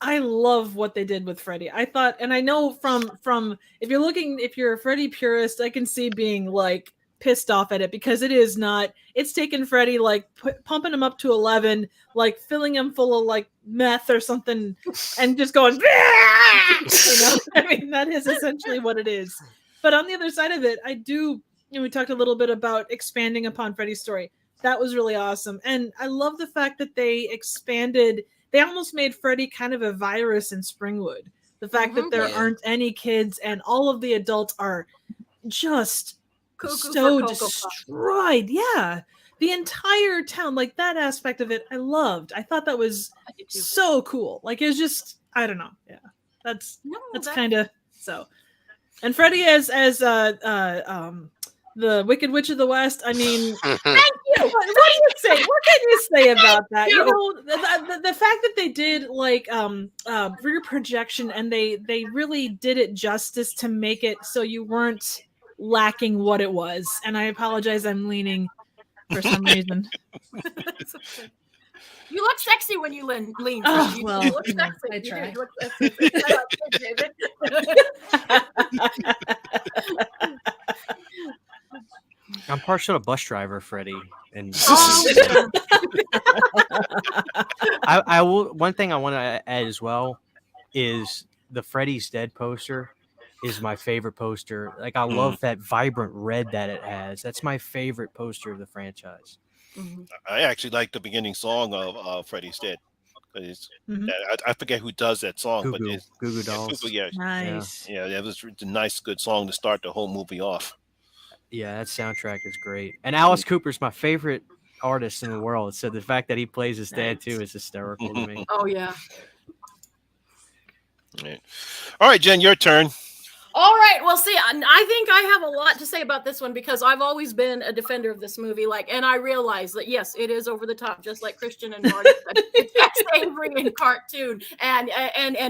I love what they did with Freddy. I thought, and I know from if you're a Freddy purist, I can see being like pissed off at it because it's taking Freddy like pumping him up to 11, like filling him full of like meth or something and just going I mean that is essentially what it is. But on the other side of it, I do, we talked a little bit about expanding upon Freddy's story. That was really awesome. And I love the fact that they almost made Freddy kind of a virus in Springwood. The fact that there aren't any kids and all of the adults are just so destroyed. Yeah. The entire town, like that aspect of it, I loved. I thought that was so cool. Like it was just, I don't know. Yeah. That's kind of so. And Freddy as the Wicked Witch of the West. I mean, thank you. What do you say? What can you say about that? You know, the fact that they did like rear projection and they really did it justice to make it so you weren't lacking what it was. And I apologize, I'm leaning for some reason. You look sexy when you lean. Oh, well, you look sexy. I try. You look sexy. I'm partial to Bus Driver Freddy, and I will. One thing I want to add as well is the Freddy's Dead poster is my favorite poster. Like I love that vibrant red that it has. That's my favorite poster of the franchise. I actually like the beginning song of Freddy's Dead. I forget who does that song, but it's Goo Goo Dolls. Yeah, Nice. yeah, that was a nice, good song to start the whole movie off. Yeah, that soundtrack is great. And Alice Cooper's my favorite artist in the world. So the fact that he plays his dad too is hysterical to me. Oh yeah. All right, Jen, your turn. All right. Well, see, I think I have a lot to say about this one because I've always been a defender of this movie. And I realize that yes, it is over the top, just like Christian and Marty said. It's savory and cartoon, and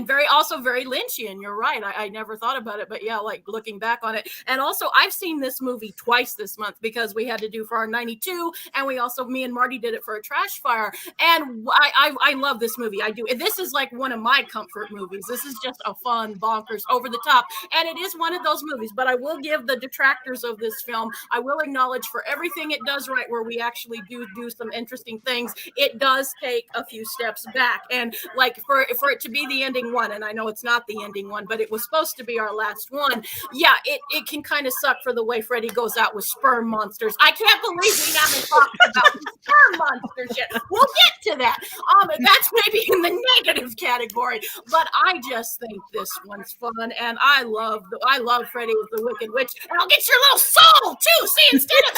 very Lynchian. You're right. I never thought about it, but yeah, like looking back on it. And also, I've seen this movie twice this month because we had to do for our 92, and me and Marty did it for a trash fire. And I love this movie. I do. This is like one of my comfort movies. This is just a fun, bonkers, over the top, and it is one of those movies, but I will give the detractors of this film, I will acknowledge for everything it does right, where we actually do some interesting things, it does take a few steps back. And like for it to be the ending one, and I know it's not the ending one, but it was supposed to be our last one. Yeah, it can kind of suck for the way Freddy goes out with sperm monsters. I can't believe we haven't talked about sperm monsters yet. We'll get to that. That's maybe in the negative category, but I just think this one's fun, and I love Freddy as the Wicked Witch, and I'll get your little soul too. See, instead of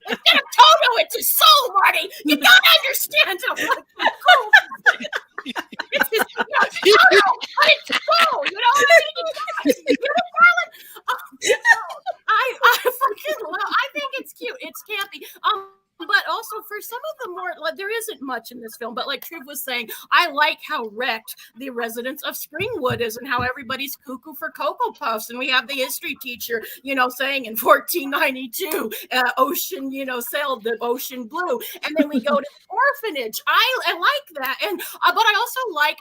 Toto, it's a soul, Marty. You gotta understand how cool. It's his, Toto, but it's soul. You know what I mean? You know, darling? I freaking love. I think it's cute. It's campy. But also for some of the more, like, there isn't much in this film, but like Triv was saying, I like how wrecked the residents of Springwood is and how everybody's cuckoo for Cocoa Puffs. And we have the history teacher, saying in 1492, ocean, sailed the ocean blue. And then we go to the orphanage. I like that. And but I also like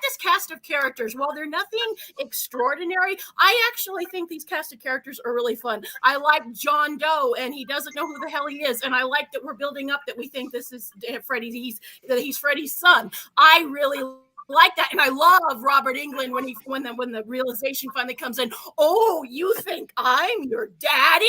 this cast of characters. While they're nothing extraordinary, I actually think these cast of characters are really fun. I like John Doe, and he doesn't know who the hell he is. And I like that we're building up that we think this is Freddy. He's Freddy's son. I really like that, and I love Robert Englund when the realization finally comes in. Oh, you think I'm your daddy?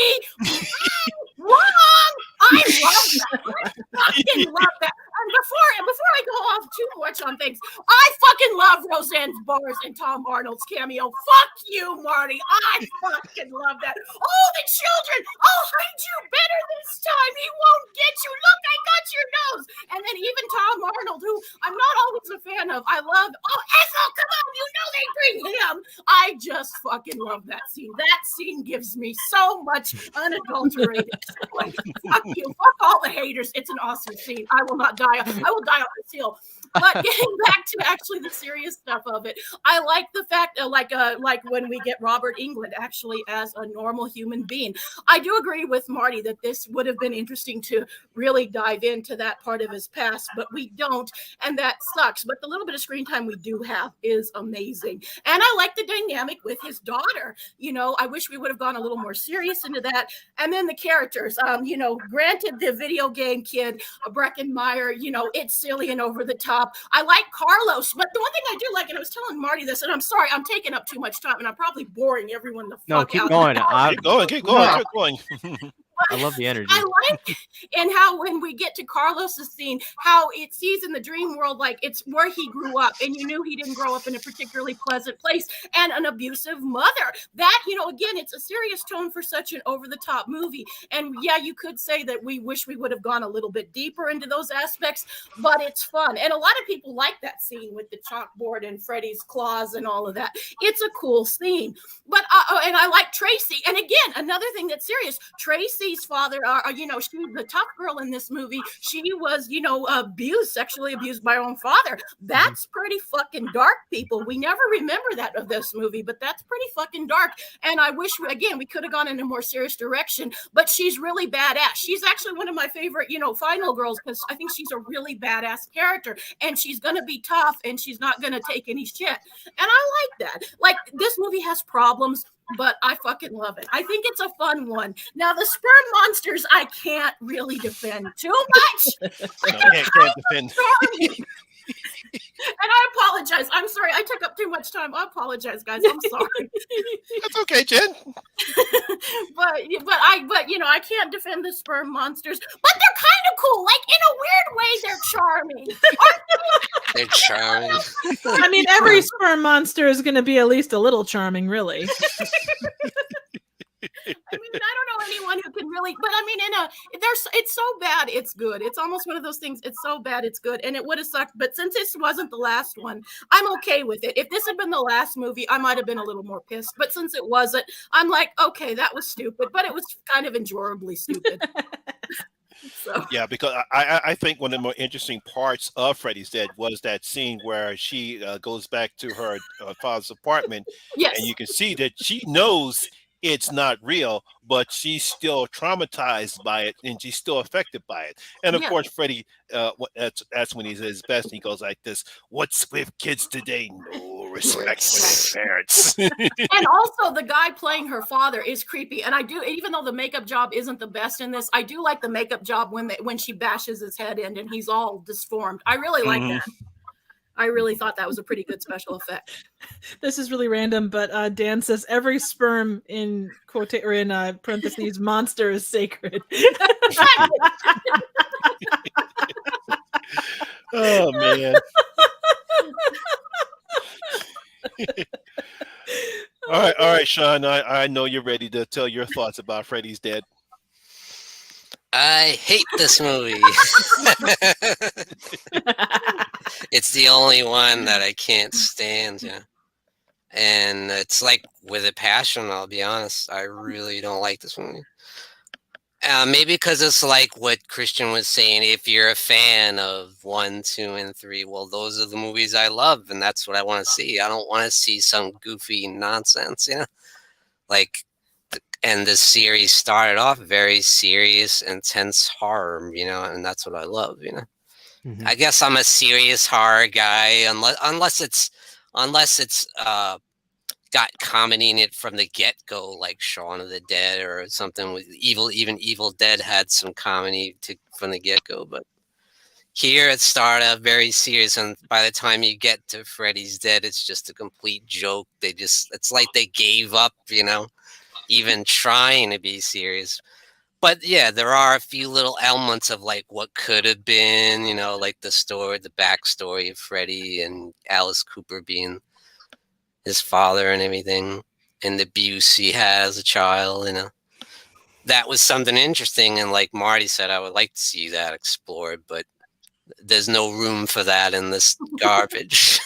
Wrong! I love that. I fucking love that. And before I go off too much on things, I fucking love Roseanne Barr's and Tom Arnold's cameo. Fuck you, Marty. I fucking love that. Oh, the children! I'll hide you better this time. He won't get you. Look, I got your nose. And then even Tom Arnold, who I'm not always a fan of, I love. Oh, Ethel, come on! You know they bring him. I just fucking love that scene. That scene gives me so much unadulterated. Like, fuck you. Fuck all the haters. It's an awesome scene. I will not die. I will die on this hill. But getting back to actually the serious stuff of it, I like the fact, like when we get Robert Englund actually as a normal human being. I do agree with Marty that this would have been interesting to really dive into that part of his past, but we don't, and that sucks. But the little bit of screen time we do have is amazing, and I like the dynamic with his daughter. I wish we would have gone a little more serious into that. And then the characters, granted the video game kid, Breckenmeyer, it's silly and over the top. I like Carlos, but the one thing I do like, and I was telling Marty this, and I'm sorry, I'm taking up too much time, and I'm probably boring everyone the fuck No, keep out. going. Keep going. I love the energy. I like and how when we get to Carlos's scene, how it sees in the dream world like it's where he grew up, and you knew he didn't grow up in a particularly pleasant place, and an abusive mother. That, again, it's a serious tone for such an over-the-top movie. And yeah, you could say that we wish we would have gone a little bit deeper into those aspects, but it's fun. And a lot of people like that scene with the chalkboard and Freddy's claws and all of that. It's a cool scene. But and I like Tracy. And again, another thing that's serious, Tracy's father, she was the tough girl in this movie. She was, sexually abused by her own father. That's pretty fucking dark, people. We never remember that of this movie, but that's pretty fucking dark. And I wish, we could have gone in a more serious direction, but she's really badass. She's actually one of my favorite, final girls, because I think she's a really badass character, and she's going to be tough, and she's not going to take any shit. And I like that. Like, this movie has problems, but I fucking love it. I think it's a fun one. Now, the sperm monsters, I can't really defend too much. Can't defend. And I apologize. I'm sorry. I took up too much time. I apologize, guys. I'm sorry. That's okay, Jen. but I can't defend the sperm monsters. But they're kind of cool. Like, in a weird way, they're charming. They're charming. I mean, every sperm monster is going to be at least a little charming, really. I mean, I don't know anyone who can really, but I mean, it's so bad, it's good. It's almost one of those things. It's so bad, it's good, and it would have sucked. But since this wasn't the last one, I'm okay with it. If this had been the last movie, I might have been a little more pissed. But since it wasn't, I'm like, okay, that was stupid, but it was kind of enjoyably stupid. So. Yeah, because I think one of the more interesting parts of Freddy's Dead was that scene where she goes back to her father's apartment, yes. And you can see that she knows it's not real, but she's still traumatized by it, and she's still affected by it. And of course, Freddy, that's when he's at his best. And he goes like this: "What's with kids today? No respect for their parents." And also, the guy playing her father is creepy. And I do, even though the makeup job isn't the best in this, I do like the makeup job when she bashes his head in and he's all disformed. I really like that. I really thought that was a pretty good special effect. This is really random, but Dan says every sperm in parentheses monster is sacred. Oh man. All right, Sean. I know you're ready to tell your thoughts about Freddy's Dead. I hate this movie. It's the only one that I can't stand. Yeah. And it's like with a passion, I'll be honest. I really don't like this movie. Maybe because it's like what Christian was saying. If you're a fan of 1, 2, and 3, well, those are the movies I love, and that's what I want to see. I don't want to see some goofy nonsense, Like, and this series started off very serious, intense horror, and that's what I love, Mhm. I guess I'm a serious horror guy, unless it's got comedy in it from the get-go, like Shaun of the Dead or something with even Evil Dead had some comedy from the get-go. But here it started out very serious, and by the time you get to Freddy's Dead, it's just a complete joke. It's like they gave up, even trying to be serious. But yeah, there are a few little elements of like what could have been, like the backstory of Freddy and Alice Cooper being his father and everything, and the abuse he had as a child, that was something interesting. And like Marty said, I would like to see that explored, but there's no room for that in this garbage.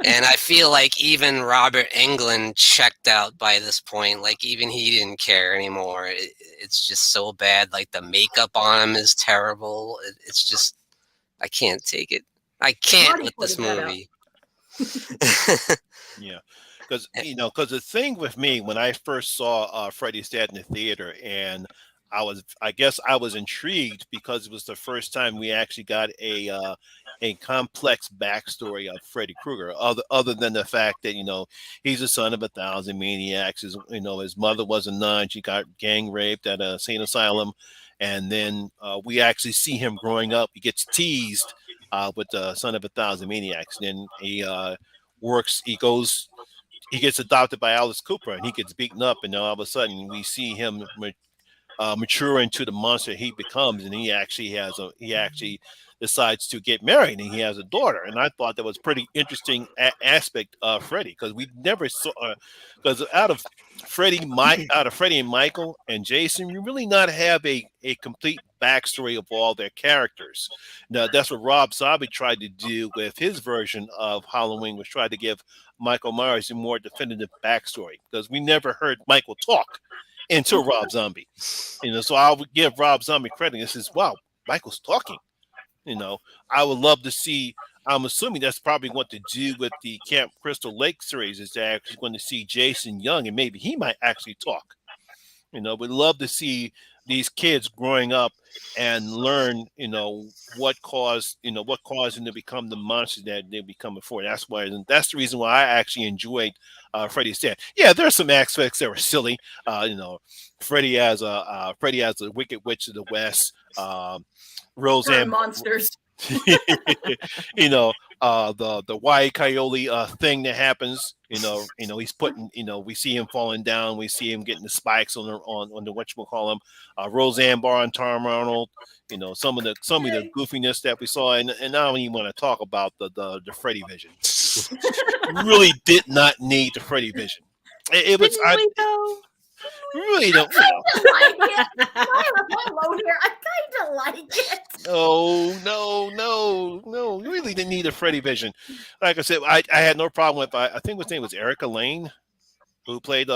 And I feel like even Robert Englund checked out by this point. Like even he didn't care anymore. It's just so bad. Like the makeup on him is terrible. It's just, I can't take it. I can't Marty with this pointed that out. movie. Yeah, because the thing with me when I first saw Freddy's Dead in the theater, and I guess I was intrigued because it was the first time we actually got a complex backstory of Freddy Krueger, other than the fact that he's the son of 1,000 maniacs. His mother was a nun. She got gang raped at a insane asylum, and then we actually see him growing up. He gets teased with the son of 1,000 maniacs, and then he gets adopted by Alice Cooper, and he gets beaten up, and then all of a sudden we see him mature into the monster he becomes, and he actually decides to get married, and he has a daughter. And I thought that was pretty interesting aspect of Freddy, because we never saw because out of Freddy and Michael and Jason, we really not have a complete backstory of all their characters. Now that's what Rob Zombie tried to do with his version of Halloween, was try to give Michael Myers a more definitive backstory, because we never heard Michael talk until Rob Zombie. So I would give Rob Zombie credit. This is, wow, Michael's talking. I would love to see. I'm assuming that's probably what to do with the Camp Crystal Lake series, is they're actually going to see Jason Young, and maybe he might actually talk. We'd love to see these kids growing up and learn, what caused them to become the monsters that they become before. That's the reason why I actually enjoyed Freddy's Dead. Yeah, there are some aspects that were silly. Freddy as a Wicked Witch of the West. Roseanne monsters. The Wile Coyote thing that happens. He's putting. We see him falling down. We see him getting the spikes on the whatchamacallit, Roseanne Barr and Tom Arnold. Some of the goofiness that we saw, and I don't even want to talk about the Freddy vision. Really did not need the Freddy vision. It was. I really don't. I like it. I'm alone here. I kind of like it. No. You really didn't need a Freddy vision. Like I said, I had no problem with. I think his name was Erica Lane, who played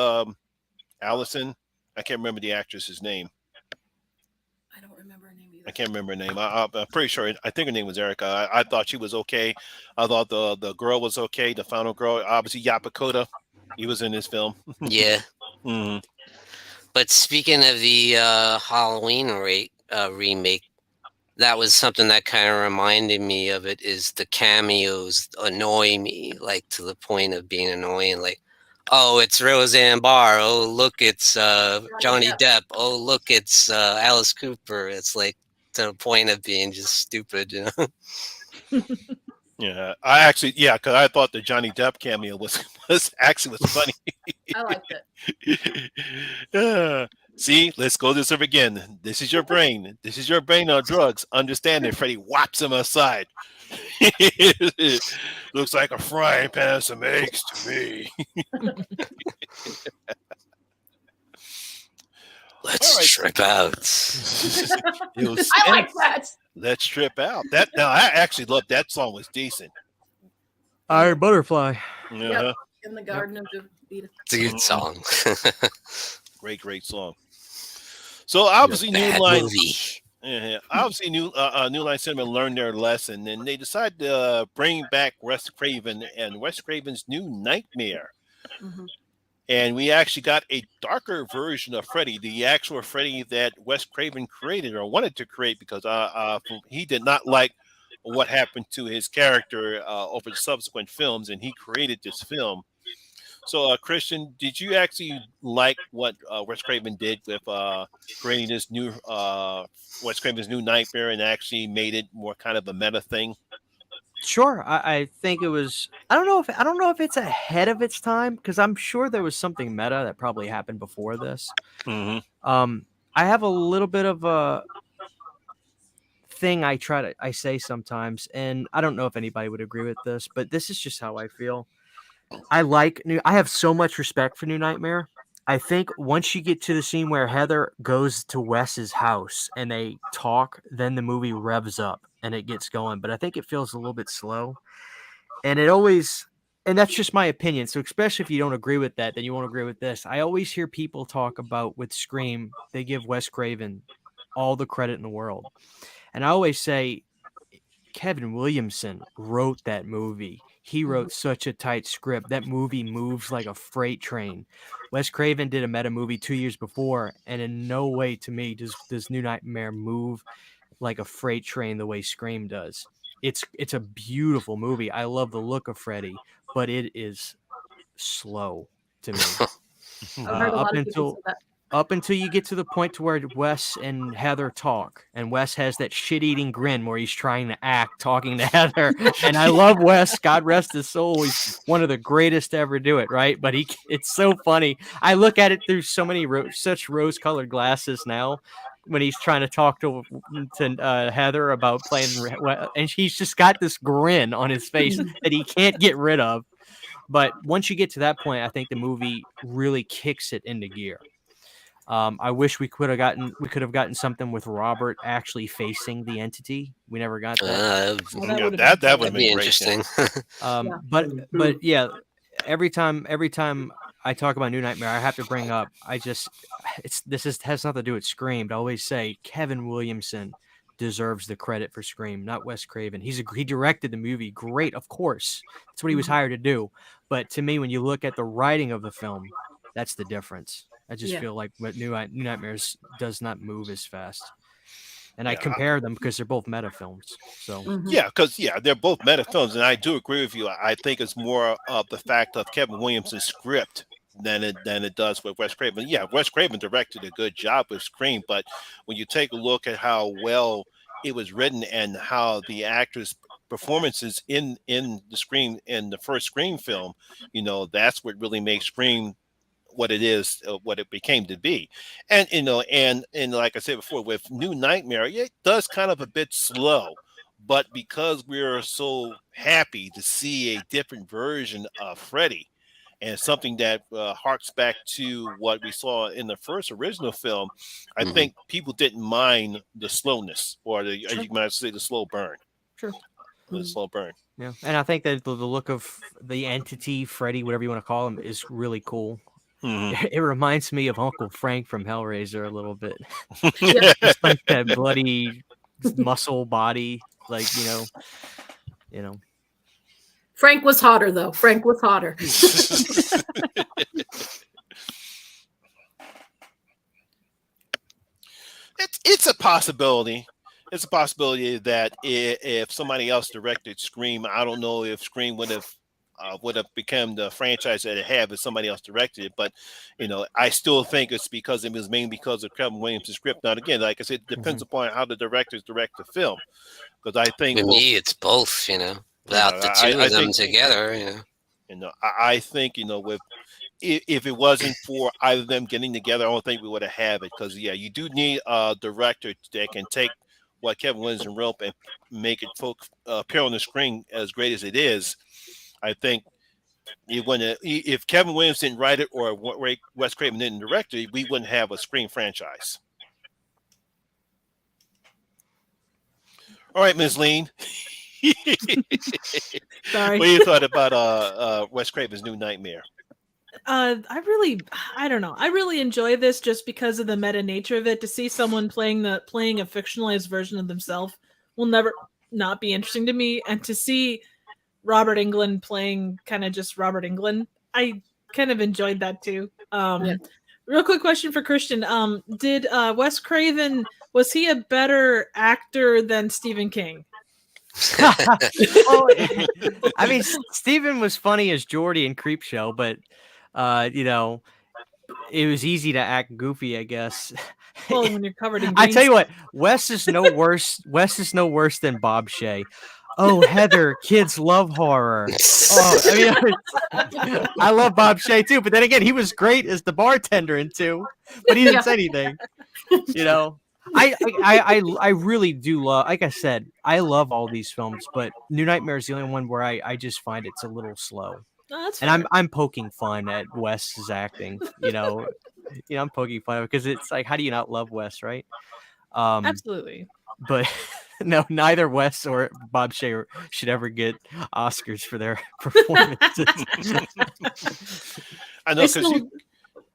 Allison. I can't remember the actress's name. I don't remember her name either. I can't remember her name. I'm pretty sure. I think her name was Erica. I thought she was okay. I thought the girl was okay. The final girl, obviously Yapakota. He was in this film. Yeah. Mm-hmm. But speaking of the Halloween remake, that was something that kind of reminded me of it. Is the cameos annoy me, like to the point of being annoying. Like, oh, it's Roseanne Barr. Oh, look, it's Johnny Depp. Oh, look, it's Alice Cooper. It's like to the point of being just stupid, Yeah, because I thought the Johnny Depp cameo was funny. I liked it. See, let's go this over again. This is your brain. This is your brain on drugs. Understand it. Freddy whaps him aside. Looks like a frying pan of some eggs to me. Let's trip out. I like that. Let's trip out. I actually loved that song. Was decent. Iron Butterfly. Uh-huh. In the Garden of Eden. It's a good song. Great song. So obviously, New Bad Line, movie. yeah, obviously, New Line Cinema learned their lesson, and they decided to bring back Wes Craven and Wes Craven's New Nightmare. Mhm. And we actually got a darker version of Freddy, the actual Freddy that Wes Craven created or wanted to create, because he did not like what happened to his character over the subsequent films, and he created this film. So, Christian, did you actually like what Wes Craven did with creating this new Wes Craven's New Nightmare and actually made it more kind of a meta thing? Sure, I think it was. I don't know if it's ahead of its time because I'm sure there was something meta that probably happened before this. Mm-hmm. I have a little bit of a thing I say sometimes, and I don't know if anybody would agree with this, but this is just how I feel. I have so much respect for New Nightmare. I think once you get to the scene where Heather goes to Wes's house and they talk, then the movie revs up and it gets going. But I think it feels a little bit slow. And and that's just my opinion. So especially if you don't agree with that, then you won't agree with this. I always hear people talk about with Scream, they give Wes Craven all the credit in the world. And I always say Kevin Williamson wrote that movie. He wrote such a tight script. That movie moves like a freight train. Wes Craven did a meta movie 2 years before, and in no way to me does New Nightmare move like a freight train the way Scream does. It's a beautiful movie. I love the look of Freddy, but it is slow to me. I've heard a Up lot of people until say that. up until you get to the point to where Wes and Heather talk, and Wes has that shit-eating grin where he's trying to act talking to Heather. And I love Wes, God rest his soul. He's one of the greatest to ever do it, right? But it's so funny. I look at it through so many such rose-colored glasses now when he's trying to talk to Heather about playing, and he's just got this grin on his face that he can't get rid of. But once you get to that point, I think the movie really kicks it into gear. I wish we could have gotten something with Robert actually facing the entity. We never got that. Well, that Yeah, would've that been would That'd have be been great. Yeah. interesting. But yeah, every time I talk about New Nightmare, I have to bring up. Has nothing to do with Scream. But I always say Kevin Williamson deserves the credit for Scream, not Wes Craven. He directed the movie, great, of course. That's what he was hired to do. But to me, when you look at the writing of the film, that's the difference. I just feel like what New Nightmares does not move as fast. And I compare them because they're both meta films. So Yeah, because they're both meta films, and I do agree with you. I think it's more of the fact of Kevin Williamson's script than it does with Wes Craven. Yeah, Wes Craven directed a good job with Scream, but when you take a look at how well it was written and how the actors' performances in the Scream in the first Scream film, that's what really makes Scream what it is, what it became to be. And and like I said before, with New Nightmare, it does kind of a bit slow, but because we're so happy to see a different version of Freddy and something that harks back to what we saw in the first original film, I think people didn't mind the slowness, or you might say the slow burn. Sure. The slow burn. yeah, and I think that the look of the entity, Freddy, whatever you want to call him, is really cool. It reminds me of Uncle Frank from Hellraiser a little bit. Just like that bloody muscle body, like you know. Frank was hotter, though. Frank was hotter. It's a possibility. It's a possibility that if somebody else directed Scream, I don't know if Scream would have become the franchise that it had if somebody else directed it. But I still think it's because it was mainly because of Kevin Williams' script. Now, again, like I said, it depends upon how the directors direct the film. Because I think To me, it's both. Without the two of them together, I think with if it wasn't for either of them getting together, I don't think we would have had it. Because you do need a director that can take what Kevin Williams wrote and make it appear on the screen as great as it is. I think if Kevin Williams didn't write it or Wes Craven didn't direct it, we wouldn't have a Scream franchise. All right, Ms. Lean. Sorry. What do you thought about Wes Craven's New Nightmare? I don't know. I really enjoy this just because of the meta nature of it. To see someone playing a fictionalized version of themselves will never not be interesting to me, and to see Robert Englund playing kind of just Robert Englund, I kind of enjoyed that too. Yeah. Real quick question for Christian: did Wes Craven, was he a better actor than Stephen King? Oh, I mean, Steven was funny as Geordie in Creepshow, but you know, it was easy to act goofy, I guess. Well, when you're covered in I green tell you what, Wes is no worse. Wes is no worse than Bob Shea. Oh, Heather, kids love horror. Oh, I mean, I love Bob Shea too, but then again, he was great as the bartender in 2, but he didn't say anything. You know, I really do love. Like I said, I love all these films, but New Nightmare is the only one where I just find it's a little slow. Oh, that's And fair. I'm poking fun at Wes's acting. You know, I'm poking fun because it's like, how do you not love Wes, right? Absolutely. But no, neither Wes or Bob Shea should ever get Oscars for their performances. I know, because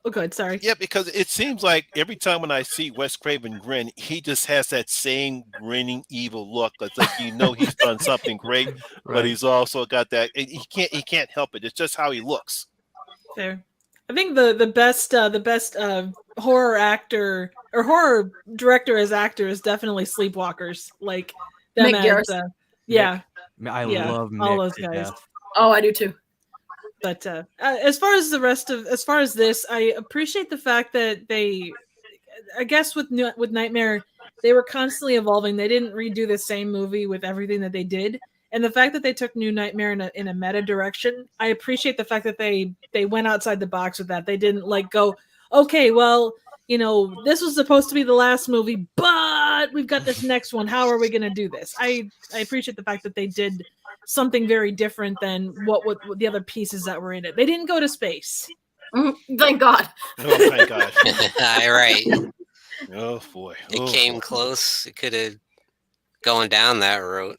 Oh, good. Sorry. yeah, because it seems like every time when I see Wes Craven grin, he just has that same grinning evil look. It's like he's done something great, but Right. he's also got that he can't help it. It's just how he looks. Fair. I think the best horror actor or horror director as actor is definitely Sleepwalkers. Like them Mick as, Garris. yeah, I Yeah, love Mick all those to guys. death. Oh, I do too. But as far as this, I appreciate the fact that I guess with Nightmare, they were constantly evolving. They didn't redo the same movie with everything that they did, and the fact that they took New Nightmare in a meta direction, I appreciate the fact that they went outside the box with that. They didn't like go, okay, well, this was supposed to be the last movie, but we've got this next one. How are we going to do this? I appreciate the fact that they did something very different than what the other pieces that were in it. They didn't go to space. Thank God. Oh my gosh! Right. Oh boy! It Oh, came boy. close. It could have gone down that road.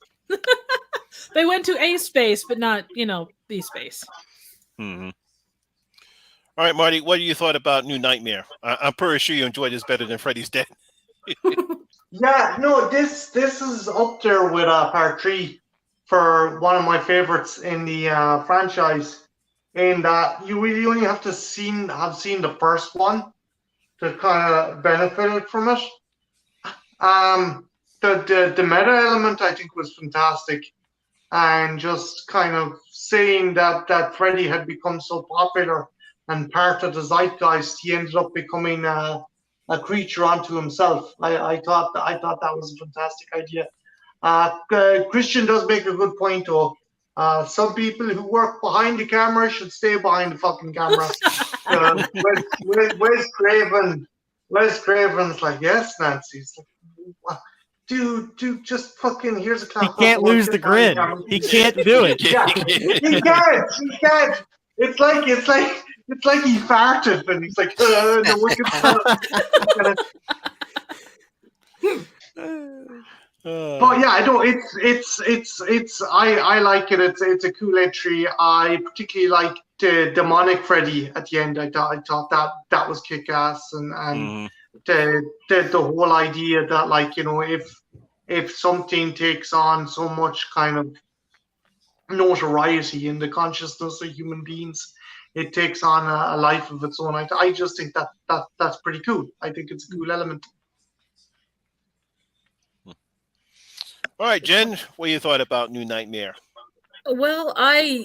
They went to a space, but not the space. Mhm. All right, Marty, what do you thought about New Nightmare? I'm pretty sure you enjoyed this better than Freddy's Dead. Yeah, no, this is up there with part 3 for one of my favorites in the franchise. In that you really only have to have seen the first one to kind of benefit from it. The meta element I think was fantastic, and just kind of saying that Freddy had become so popular and part of the zeitgeist, he ended up becoming a creature unto himself. I thought that was a fantastic idea. Christian does make a good point though. Some people who work behind the camera should stay behind the fucking camera. Wes Craven's like, yes, Nancy. It's like, dude, just fucking, here's a He clap. can't lose the grin. He can't do it. Yeah, he can't. It's like he farted and he's like, the wicked But yeah, I know I like it. It's a cool entry. I particularly like the demonic Freddy at the end. I thought that was kick ass, and the whole idea that, like, if something takes on so much kind of notoriety in the consciousness of human beings, it takes on a life of its own. I just think that's pretty cool. I think it's a cool element. All right, Jen, what do you thought about New Nightmare? Well, I'm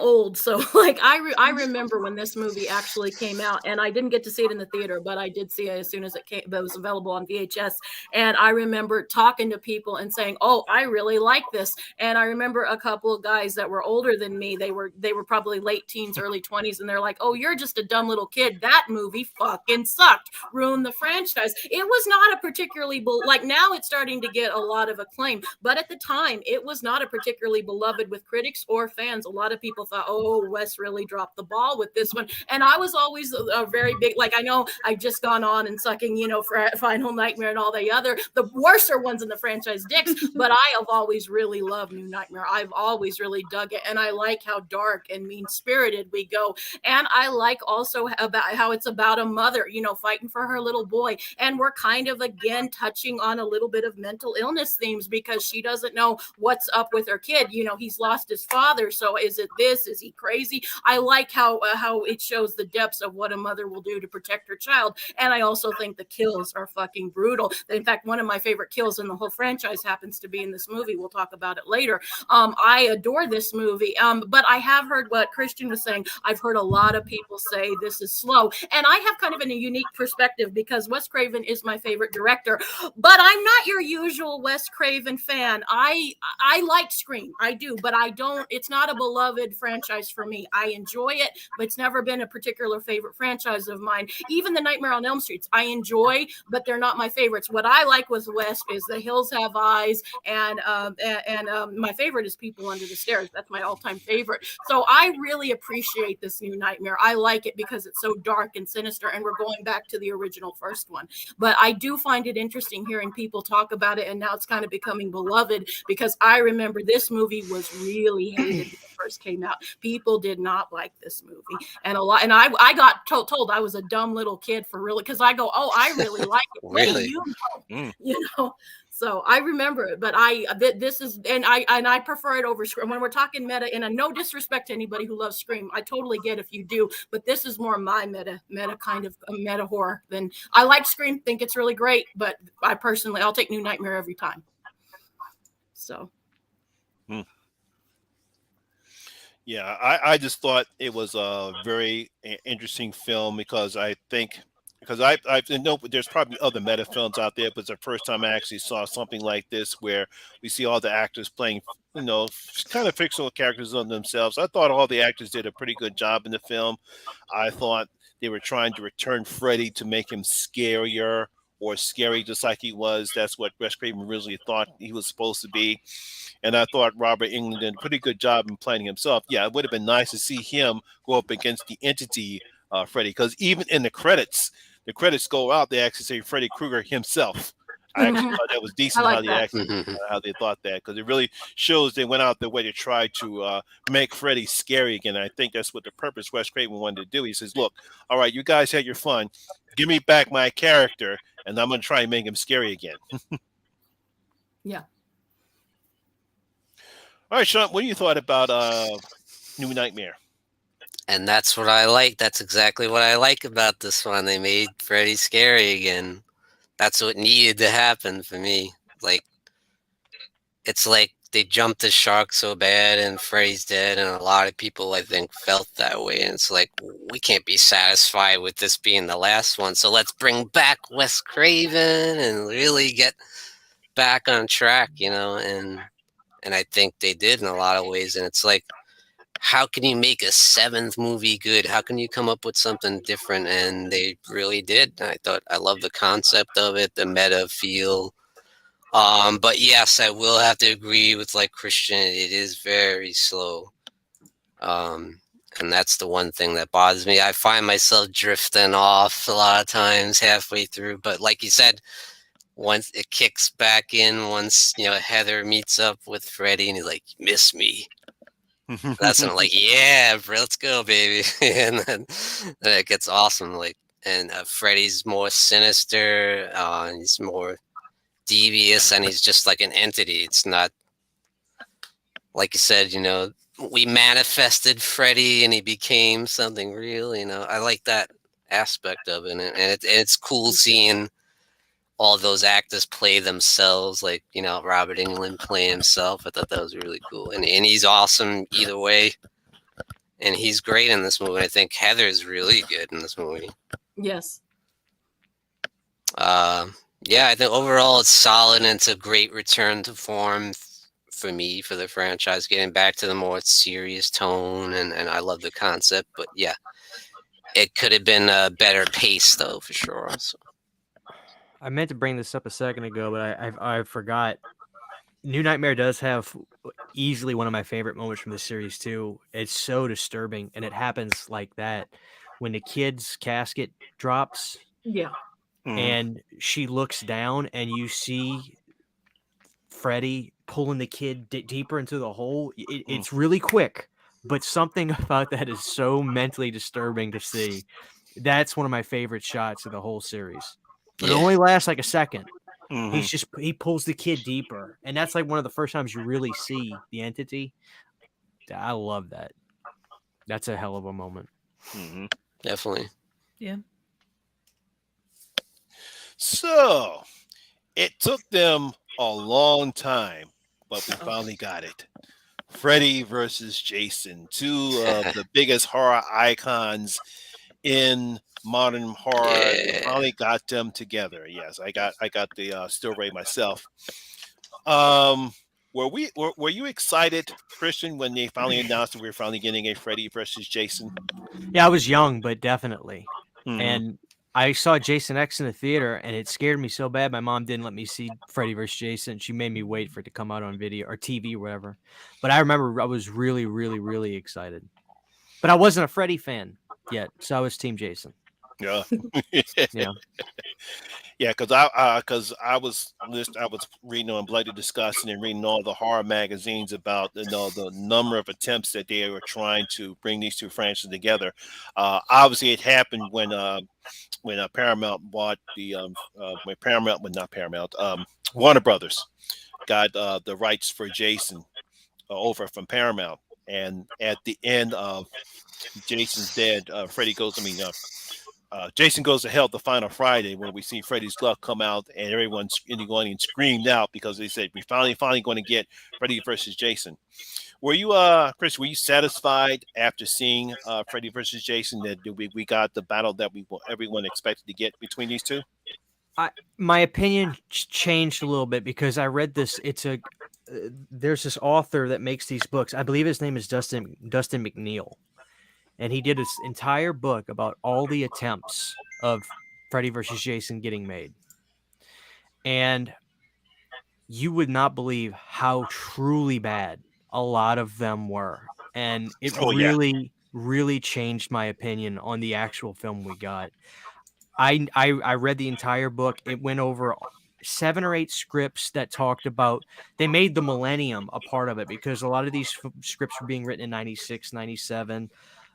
old, so like I remember when this movie actually came out, and I didn't get to see it in the theater, but I did see it as soon as it came. It was available on VHS, and I remember talking to people and saying, "Oh, I really like this." And I remember a couple of guys that were older than me. They were probably late teens, early 20s, and they're like, "Oh, you're just a dumb little kid. That movie fucking sucked. Ruined the franchise." It was not a particularly like now it's starting to get a lot of acclaim, but at the time it was not a particularly particularly beloved with critics or fans. A lot of people thought, oh, Wes really dropped the ball with this one. And I was always a very big, like, I know I've just gone on and sucking, for Final Nightmare and all the worser ones in the franchise dicks, but I have always really loved New Nightmare. I've always really dug it. And I like how dark and mean spirited we go. And I like also about how it's about a mother, fighting for her little boy. And we're kind of, again, touching on a little bit of mental illness themes because she doesn't know what's up with her kid. He's lost his father. So is it this? Is he crazy? I like how it shows the depths of what a mother will do to protect her child. And I also think the kills are fucking brutal. In fact, one of my favorite kills in the whole franchise happens to be in this movie. We'll talk about it later. I adore this movie. But I have heard what Christian was saying. I've heard a lot of people say this is slow. And I have kind of a unique perspective because Wes Craven is my favorite director. But I'm not your usual Wes Craven fan. I like Scream. I do. But I don't. It's not a beloved franchise for me. I enjoy it, but it's never been a particular favorite franchise of mine. Even the Nightmare on Elm Streets, I enjoy, but they're not my favorites. What I like with Wes is The Hills Have Eyes, and my favorite is People Under the Stairs. That's my all-time favorite. So I really appreciate this New Nightmare. I like it because it's so dark and sinister, and we're going back to the original first one. But I do find it interesting hearing people talk about it, and now it's kind of becoming beloved because I remember this movie was really hated when it first came out. People did not like this movie, and I got told I was a dumb little kid for really, because I go, oh, I really like it. Really? So I remember it, but this is, and I prefer it over Scream. When we're talking meta, and no disrespect to anybody who loves Scream, I totally get if you do, but this is more my meta kind of meta horror than I like Scream, think it's really great, but I'll take New Nightmare every time. So. Yeah, I just thought it was a very interesting film because I know there's probably other meta films out there, but it's the first time I actually saw something like this where we see all the actors playing, kind of fictional characters on themselves. I thought all the actors did a pretty good job in the film. I thought they were trying to return Freddy to make him scarier or scary just like he was. That's what Wes Craven originally thought he was supposed to be. And I thought Robert Englund did a pretty good job in playing himself. Yeah, it would have been nice to see him go up against the entity Freddy, because even in the credits go out, they actually say Freddy Krueger himself. I actually thought that was decent how they thought that, because it really shows they went out their way to try to make Freddy scary again. I think that's what the purpose Wes Craven wanted to do. He says, look, all right, you guys had your fun. Give me back my character, and I'm going to try and make him scary again. Yeah. All right, Sean, what do you thought about New Nightmare? And that's what I like. That's exactly what I like about this one. They made Freddy scary again. That's what needed to happen for me. Like, it's like they jumped the shark so bad and Freddy's dead, and a lot of people, I think, felt that way. And it's like, we can't be satisfied with this being the last one, so let's bring back Wes Craven and really get back on track, and I think they did in a lot of ways. And it's like, how can you make a 7th movie good? How can you come up with something different? And they really did. I love the concept of it, the meta feel. But yes, I will have to agree with Christian. It is very slow. And that's the one thing that bothers me. I find myself drifting off a lot of times halfway through. But like you said, once it kicks back in, once Heather meets up with Freddy and he's like, "You miss me." That's when I'm like, "Yeah, bro, let's go, baby." And then it gets awesome. And Freddy's more sinister. He's more devious, and he's just like an entity. It's not like you said. We manifested Freddy, and he became something real. I like that aspect of it, and it's cool seeing all those actors play themselves, Robert Englund play himself. I thought that was really cool. And he's awesome either way. And he's great in this movie. I think Heather's really good in this movie. Yes. Yeah, I think overall it's solid, and it's a great return to form for me, for the franchise, getting back to the more serious tone. And I love the concept. But yeah, it could have been a better pace, though, for sure. So. I meant to bring this up a second ago, but I forgot. New Nightmare does have easily one of my favorite moments from the series too. It's so disturbing, and it happens like that when the kid's casket drops Yeah. and she looks down, and you see Freddy pulling the kid deeper into the hole. It's really quick, but something about that is so mentally disturbing to see. That's one of my favorite shots of the whole series. But it only lasts like a second. He pulls the kid deeper, and that's like one of the first times you really see the entity. I love that. That's a hell of a moment. Definitely. Yeah. So it took them a long time, but we finally got it. Freddy versus Jason, two of the biggest horror icons in modern horror. We finally got them together. Yes, I got the still ray myself. Were you excited, Christian, when they finally announced that we were finally getting a Freddy versus Jason? Yeah, I was young, but definitely. And I saw Jason X in the theater, and it scared me so bad. My mom didn't let me see Freddy vs. Jason. She made me wait for it to come out on video or TV or whatever. But I remember I was really, really, really excited. But I wasn't a Freddy fan yet, so I was Team Jason. Yeah. Yeah. Yeah, because I was reading on Bloody Disgusting and reading all the horror magazines about the number of attempts that they were trying to bring these two franchises together. Obviously, it happened when Paramount bought Warner Brothers got the rights for Jason over from Paramount, and at the end of Jason's Dead, Jason Goes to Hell, the final Friday, when we see Freddy's Luck come out and everyone's in the audience screamed out because they said, we finally going to get Freddy versus Jason. Were you, Chris, were you satisfied after seeing Freddy versus Jason that we got the battle that everyone expected to get between these two? My opinion changed a little bit because I read this. There's this author that makes these books. I believe his name is Dustin McNeil. And he did this entire book about all the attempts of Freddy versus Jason getting made. And you would not believe how truly bad a lot of them were. And it really changed my opinion on the actual film we got. I read the entire book. It went over 7 or 8 scripts that talked about, they made the millennium a part of it because a lot of these scripts were being written in 96, 97.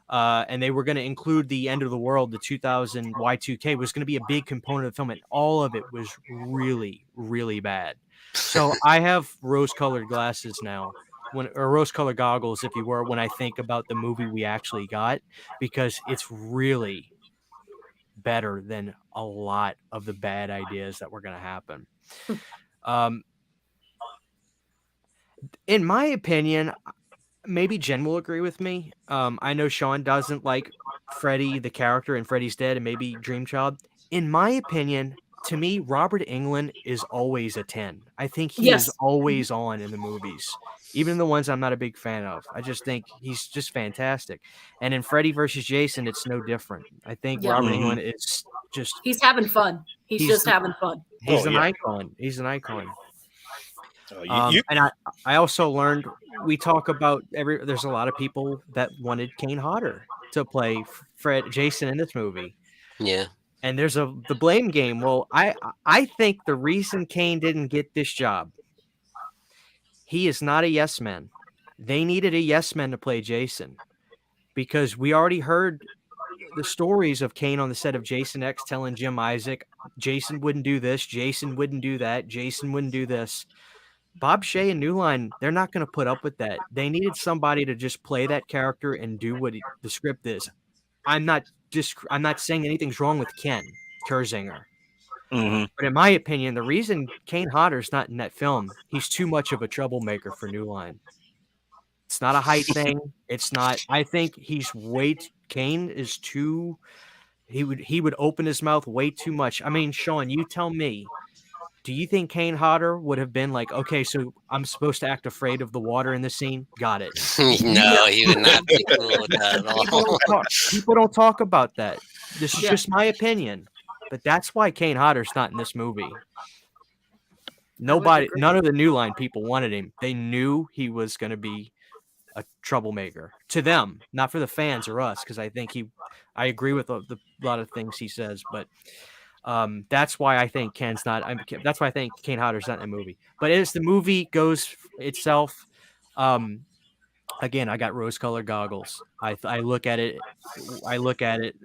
And they were going to include the end of the world, the 2000 Y2K was going to be a big component of the film, and all of it was really, really bad. So I have rose-colored glasses now, or rose-colored goggles, if you were, when I think about the movie we actually got, because it's really better than a lot of the bad ideas that were going to happen. In my opinion, maybe Jen will agree with me. I know Sean doesn't like Freddy, the character, and Freddy's Dead, and maybe Dreamchild. In my opinion, to me, Robert Englund is always a 10. I think he is always on in the movies, even the ones I'm not a big fan of. I just think he's just fantastic. And in Freddy versus Jason, it's no different. I think Robert Englund is just... He's having fun. He's just having fun. He's an icon. He's an icon. And I also learned, we talk about there's a lot of people that wanted Kane Hodder to play Jason in this movie. Yeah. And there's the blame game. Well, I think the reason Kane didn't get this job, he is not a yes man. They needed a yes man to play Jason because we already heard the stories of Kane on the set of Jason X telling Jim Isaac, Jason wouldn't do this, Jason wouldn't do that, Jason wouldn't do this. Bob Shea and New Line, they're not going to put up with that. They needed somebody to just play that character and do what the script is. I'm not saying anything's wrong with Ken Kersinger. But in my opinion, the reason Kane Hodder's not in that film, he's too much of a troublemaker for New Line. It's not a height thing. It's not. I think Kane is too. He would open his mouth way too much. I mean, Sean, you tell me. Do you think Kane Hodder would have been like, okay, so I'm supposed to act afraid of the water in the scene? Got it. No, he would not be cool with that at all. People don't talk about that. This is just my opinion. But that's why Kane Hodder's not in this movie. Nobody, none of the New Line people wanted him. They knew he was going to be a troublemaker to them, not for the fans or us, because I agree with a lot of things he says, but that's why I think that's why I think Kane Hodder's not in the movie. But as the movie goes itself, again, I got rose-colored goggles. I look at it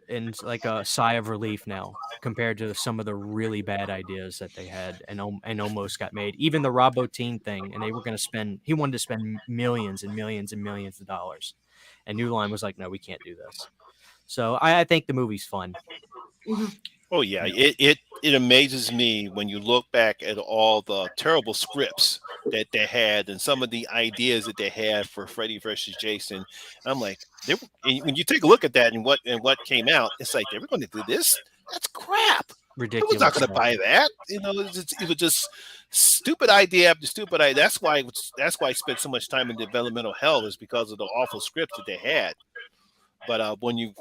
in like a sigh of relief now compared to some of the really bad ideas that they had and almost got made. Even the Rob Bottin thing, and he wanted to spend millions and millions and millions of dollars, and New Line was like, no, we can't do this. So I think the movie's fun. Oh yeah, it amazes me when you look back at all the terrible scripts that they had and some of the ideas that they had for Freddy versus Jason. I'm like, when you take a look at that and what came out, it's like they were going to do this. That's crap. Ridiculous. I was not going to buy that. It was just stupid idea after stupid idea. That's why I spent so much time in developmental hell, is because of the awful scripts that they had. But when you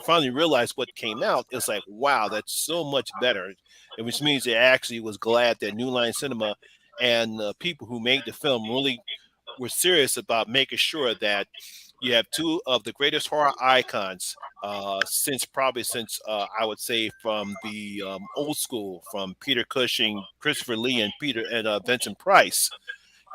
finally realize what came out, it's like, wow, that's so much better. And which means they actually was glad that New Line Cinema and the people who made the film really were serious about making sure that you have two of the greatest horror icons since I would say from the old school, from Peter Cushing, Christopher Lee, and Vincent Price.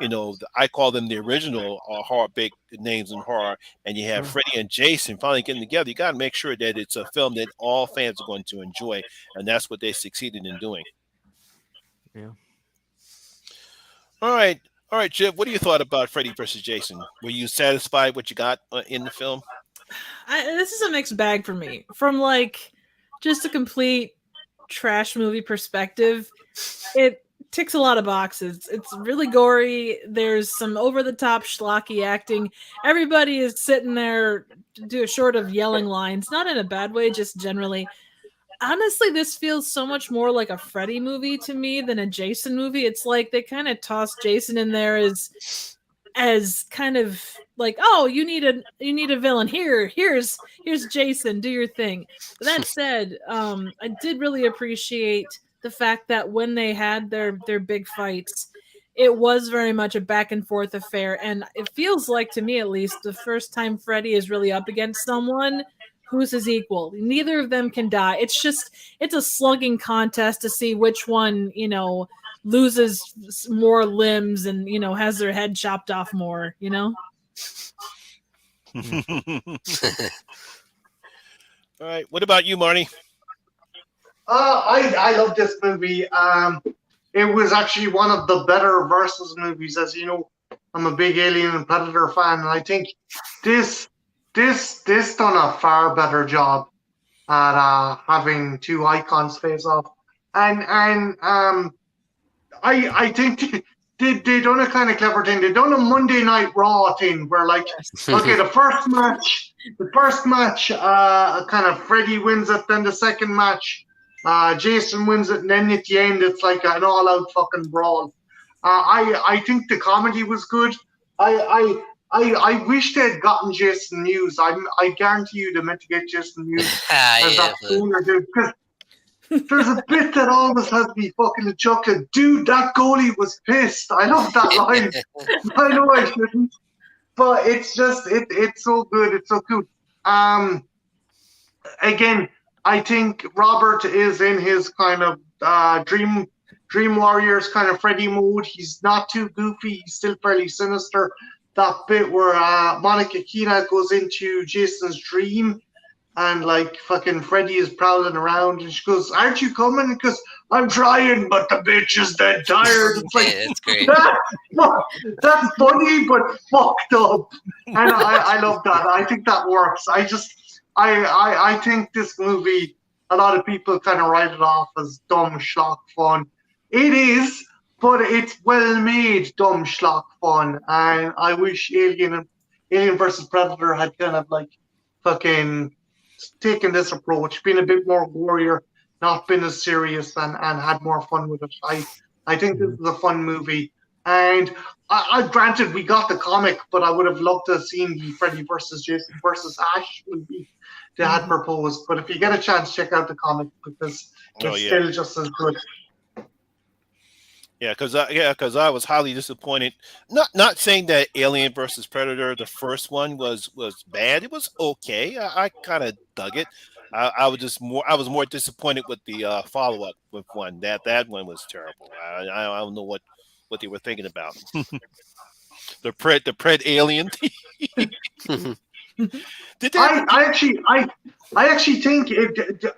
I call them the original horror big names in horror, and you have Freddy and Jason finally getting together. You got to make sure that it's a film that all fans are going to enjoy, and that's what they succeeded in doing. Yeah. All right, Jib, what do you thought about Freddy versus Jason? Were you satisfied what you got in the film? This is a mixed bag for me. From like just a complete trash movie perspective, it ticks a lot of boxes. It's really gory. There's some over-the-top schlocky acting. Everybody is sitting there short of yelling lines, not in a bad way, just generally. Honestly, this feels so much more like a Freddy movie to me than a Jason movie. It's like they kind of tossed Jason in there as kind of like, oh, you need a villain. Here's Jason, do your thing. But that said, I did really appreciate the fact that when they had their big fights, it was very much a back and forth affair. And it feels like, to me at least, the first time Freddy is really up against someone who's his equal. Neither of them can die. It's a slugging contest to see which one, loses more limbs and, has their head chopped off more, All right. What about you, Marty? I love this movie. It was actually one of the better Versus movies. As you know, I'm a big Alien and Predator fan, and I think this done a far better job at having two icons face off. And I think they done a kind of clever thing. They done a Monday Night Raw thing where, like, okay, the first match, kind of Freddy wins it. Then the second match, Jason wins it, and then at the end, it's like an all-out fucking brawl. I think the comedy was good. I wish they'd gotten Jason Mewes. I guarantee you they meant to get Jason Mewes as that sooner, dude. Because there's a bit that always has me fucking chuckling. Dude, that goalie was pissed. I love that line. I know I shouldn't, but it's just it's so good. It's so cool. Again, I think Robert is in his kind of Dream Warriors kind of Freddy mode. He's not too goofy. He's still fairly sinister. That bit where Monica Keena goes into Jason's dream and like fucking Freddy is prowling around and she goes, "Aren't you coming?" Because "I'm trying, but the bitch is dead tired." It's like, yeah, that's great. That's funny, but fucked up. And I love that. I think that works. I think this movie, a lot of people kind of write it off as dumb schlock fun. It is, but it's well made dumb schlock fun. And I wish Alien versus Predator had kind of like fucking taken this approach, been a bit more warrior, not been as serious, and had more fun with it. I think this is a fun movie. And I granted we got the comic, but I would have loved to have seen the Freddy versus Jason versus Ash movie they had proposed. But if you get a chance, check out the comic because it's still just as good. because I was highly disappointed. Not saying that Alien versus Predator, the first one, was bad. It was okay. I kind of dug it. I was more disappointed with the follow up with one. That one was terrible. I don't know what they were thinking about. the pred alien. Did that? I actually think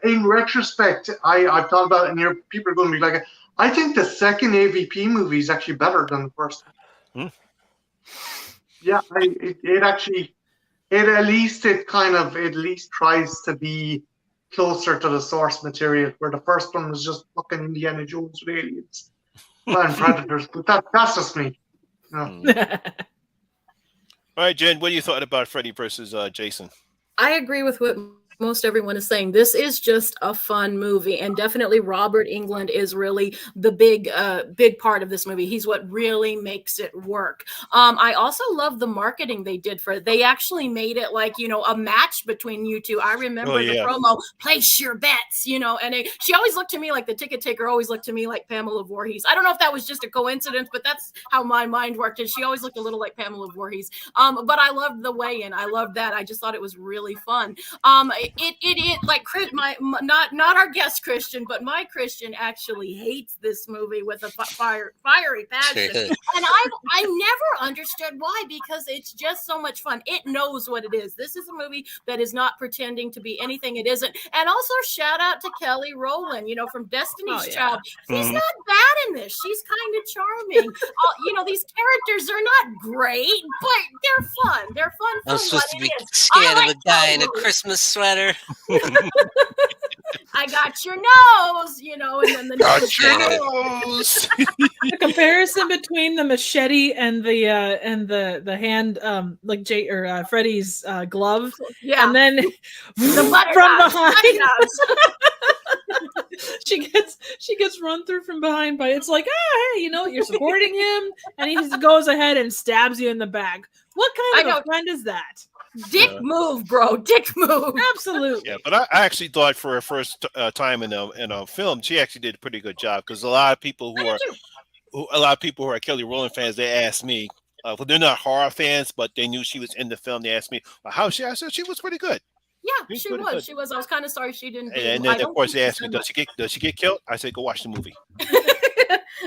in retrospect, I've thought about it, and people are going to be like, I think the second AVP movie is actually better than the first. Yeah, it at least tries to be closer to the source material, where the first one was just fucking Indiana Jones with aliens and predators. But that's just me. All right, Jen, what do you thought about Freddy versus Jason? I agree with what most everyone is saying. This is just a fun movie, and definitely Robert Englund is really the big part of this movie. He's what really makes it work. I also love the marketing they did for it. They actually made it like, a match between you two. I remember the promo, place your bets, and she always looked to me like the ticket taker always looked to me like Pamela Voorhees. I don't know if that was just a coincidence, but that's how my mind worked, and she always looked a little like Pamela Voorhees. But I loved the weigh-in. I loved that. I just thought it was really fun. It like Chris, not our guest Christian, but my Christian actually hates this movie with a fiery passion, and I never understood why, because it's just so much fun. It knows what it is. This is a movie that is not pretending to be anything it isn't. And also shout out to Kelly Rowland, from Destiny's Child. She's not bad in this. She's kind of charming. These characters are not great, but they're fun. They're fun. I'm supposed to be scared of a guy in a Christmas sweater. I got your nose, and then the nose. The comparison between the machete and the hand, like Jay or Freddy's glove, and then from behind, she gets run through from behind by. It's like, hey, you're supporting him, and he goes ahead and stabs you in the back. What kind of a friend is that? Dick move, bro. Dick move. Absolutely. Yeah, but I actually thought for her first time in a film, she actually did a pretty good job, because a lot of people who are Kelly Rowland fans, they asked me, well, they're not horror fans, but they knew she was in the film. They asked me, well, how she? I said she was pretty good. Yeah, she was. She was. I was kind of sorry she didn't. And then of course they asked me, does she get killed? I said, go watch the movie.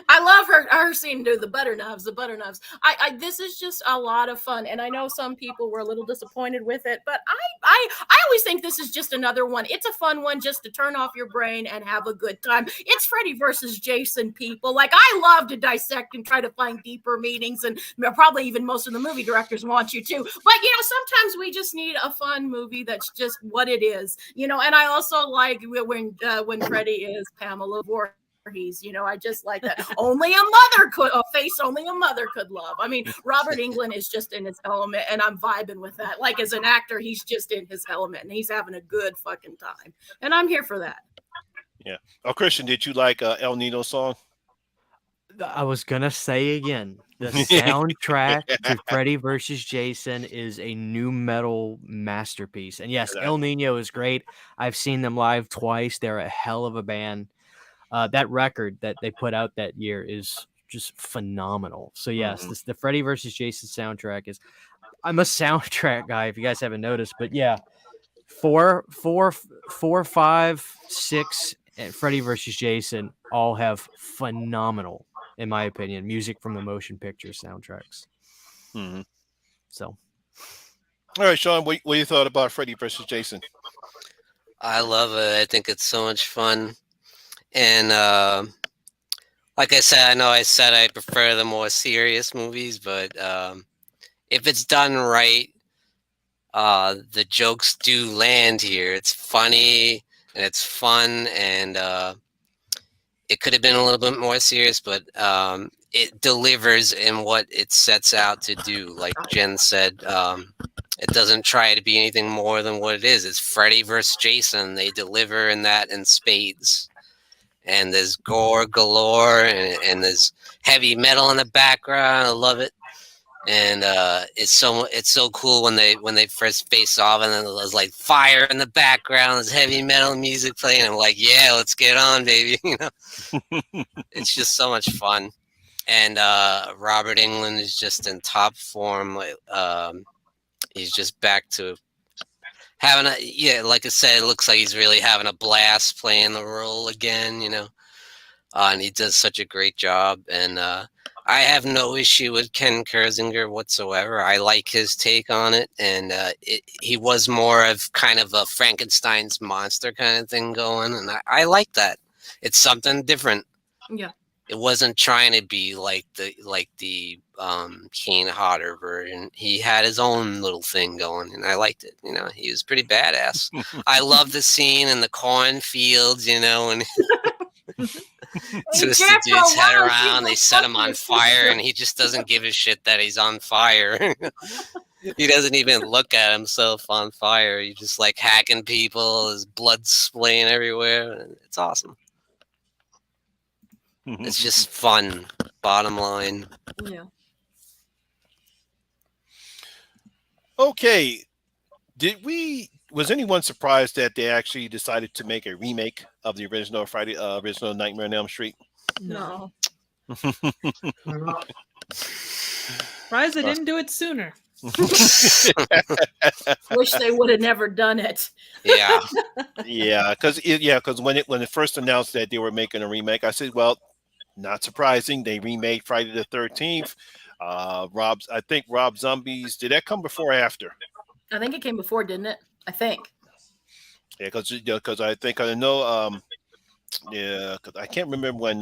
I love her scene, dude. The butter knives. This is just a lot of fun, and I know some people were a little disappointed with it, but I always think this is just another one. It's a fun one just to turn off your brain and have a good time. It's Freddy versus Jason, people. Like, I love to dissect and try to find deeper meanings, and probably even most of the movie directors want you to. But sometimes we just need a fun movie that's just what it is, And I also like when Freddy is Pamela Voorhees. I just like that. Only a mother could love. I mean, Robert Englund is just in his element, and I'm vibing with that. Like, as an actor, he's just in his element, and he's having a good fucking time, and I'm here for that. Yeah. Oh, Christian, did you like El Nino song? I was gonna say again, the soundtrack to Freddy vs. Jason is a new metal masterpiece, and yes, El Nino is great. I've seen them live twice. They're a hell of a band. That record that they put out that year is just phenomenal. So yes, the Freddy versus Jason soundtrack is. I'm a soundtrack guy, if you guys haven't noticed, but yeah, 4, 5, 6, and Freddy versus Jason all have phenomenal, in my opinion, music from the motion picture soundtracks. So, all right, Sean, what you thought about Freddy versus Jason? I love it. I think it's so much fun. And like I said, I prefer the more serious movies, but if it's done right, the jokes do land here. It's funny and it's fun, and it could have been a little bit more serious, but it delivers in what it sets out to do. Like Jen said, it doesn't try to be anything more than what it is. It's Freddy versus Jason. They deliver in that in spades. And there's gore galore, and there's heavy metal in the background. I love it, and it's so cool when they first face off, and then there's like fire in the background. There's heavy metal music playing. I'm like, yeah, let's get on, baby. It's just so much fun. and Robert Englund is just in top form. He's just back to having like I said, it looks like he's really having a blast playing the role again, and he does such a great job. And I have no issue with Ken Kersinger whatsoever. I like his take on it, and he was more of kind of a Frankenstein's monster kind of thing going, and I like that. It's something different. Yeah. It wasn't trying to be like the Kane Hodder version. He had his own little thing going, and I liked it. He was pretty badass. I love the scene in the cornfields, and twist the dude's head around. They set him on fire, and he just doesn't give a shit that he's on fire. He doesn't even look at himself on fire. He's just like hacking people. His blood's splaying everywhere. It's awesome. It's just fun, bottom line. Yeah. Okay. Was anyone surprised that they actually decided to make a remake of the original original Nightmare on Elm Street? No. Surprised they didn't do it sooner. Wish they would have never done it. Yeah. Yeah, because when it first announced that they were making a remake, I said, well, not surprising. They remade Friday the 13th. I think Rob Zombie's. Did that come before or after? I think it came before, didn't it? I think. Yeah, because I think I know. Yeah, because I can't remember when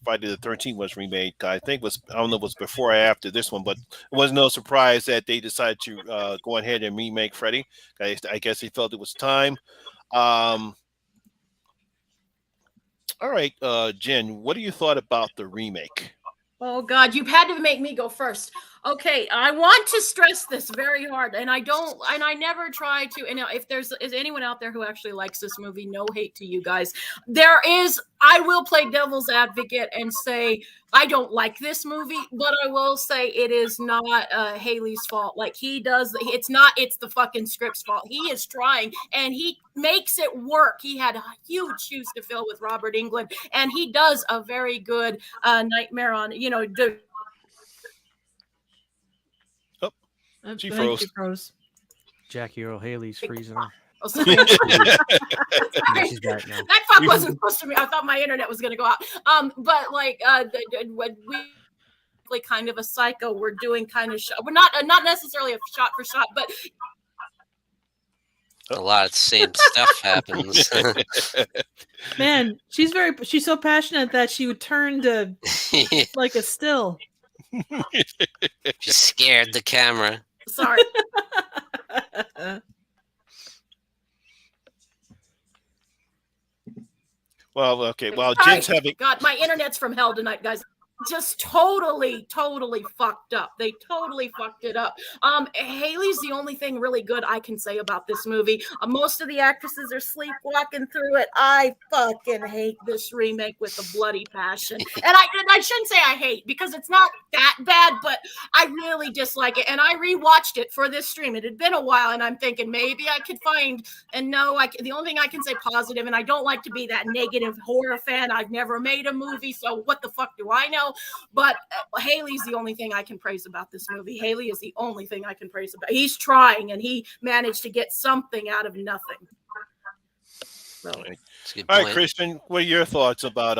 Friday the 13th was remade. I think I don't know if it was before or after this one, but it was no surprise that they decided to go ahead and remake Freddy. I guess they felt it was time. All right, Jen, what do you thought about the remake? Oh God, you've had to make me go first. Okay, I want to stress this very hard, and I never try to. And if is anyone out there who actually likes this movie, no hate to you guys. I will play devil's advocate and say I don't like this movie, but I will say it is not Haley's fault. Like it's the fucking script's fault. He is trying, and he makes it work. He had huge shoes to fill with Robert Englund, and he does a very good Nightmare on, She froze. Jackie Earl Haley's freezing her. Oh, sorry. Yeah, she's back now. That fuck wasn't supposed to be. I thought my internet was going to go out. But like when we kind of a psycho, we're doing kind of we're not necessarily a shot for shot, but a lot of the same stuff happens. Man, she's so passionate that she would turn to like a still. She scared the camera. Sorry. Well, okay. Well, Sorry. Jen's having. God, my internet's from hell tonight, guys. Just totally fucked up. They totally fucked it up. Haley's the only thing really good I can say about this movie. Most of the actresses are sleepwalking through it. I fucking hate this remake with a bloody passion. And I shouldn't say I hate, because it's not that bad, but I really dislike it. And I rewatched it for this stream. It had been a while, and I'm thinking maybe I could find, and no, the only thing I can say positive, and I don't like to be that negative horror fan. I've never made a movie, so what the fuck do I know? But Haley's the only thing I can praise about this movie. Haley is the only thing I can praise about. He's trying, and he managed to get something out of nothing. So. All right, Christian, what are your thoughts about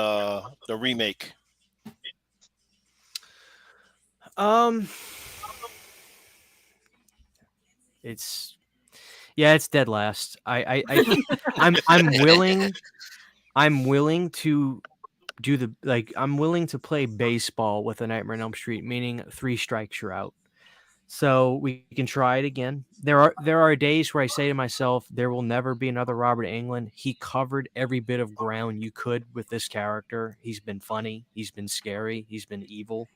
the remake? It's dead last. I'm willing to do I'm willing to play baseball with a Nightmare on Elm Street, meaning 3 strikes you're out. So we can try it again. There are days where I say to myself, there will never be another Robert Englund. He covered every bit of ground you could with this character. He's been funny. He's been scary. He's been evil.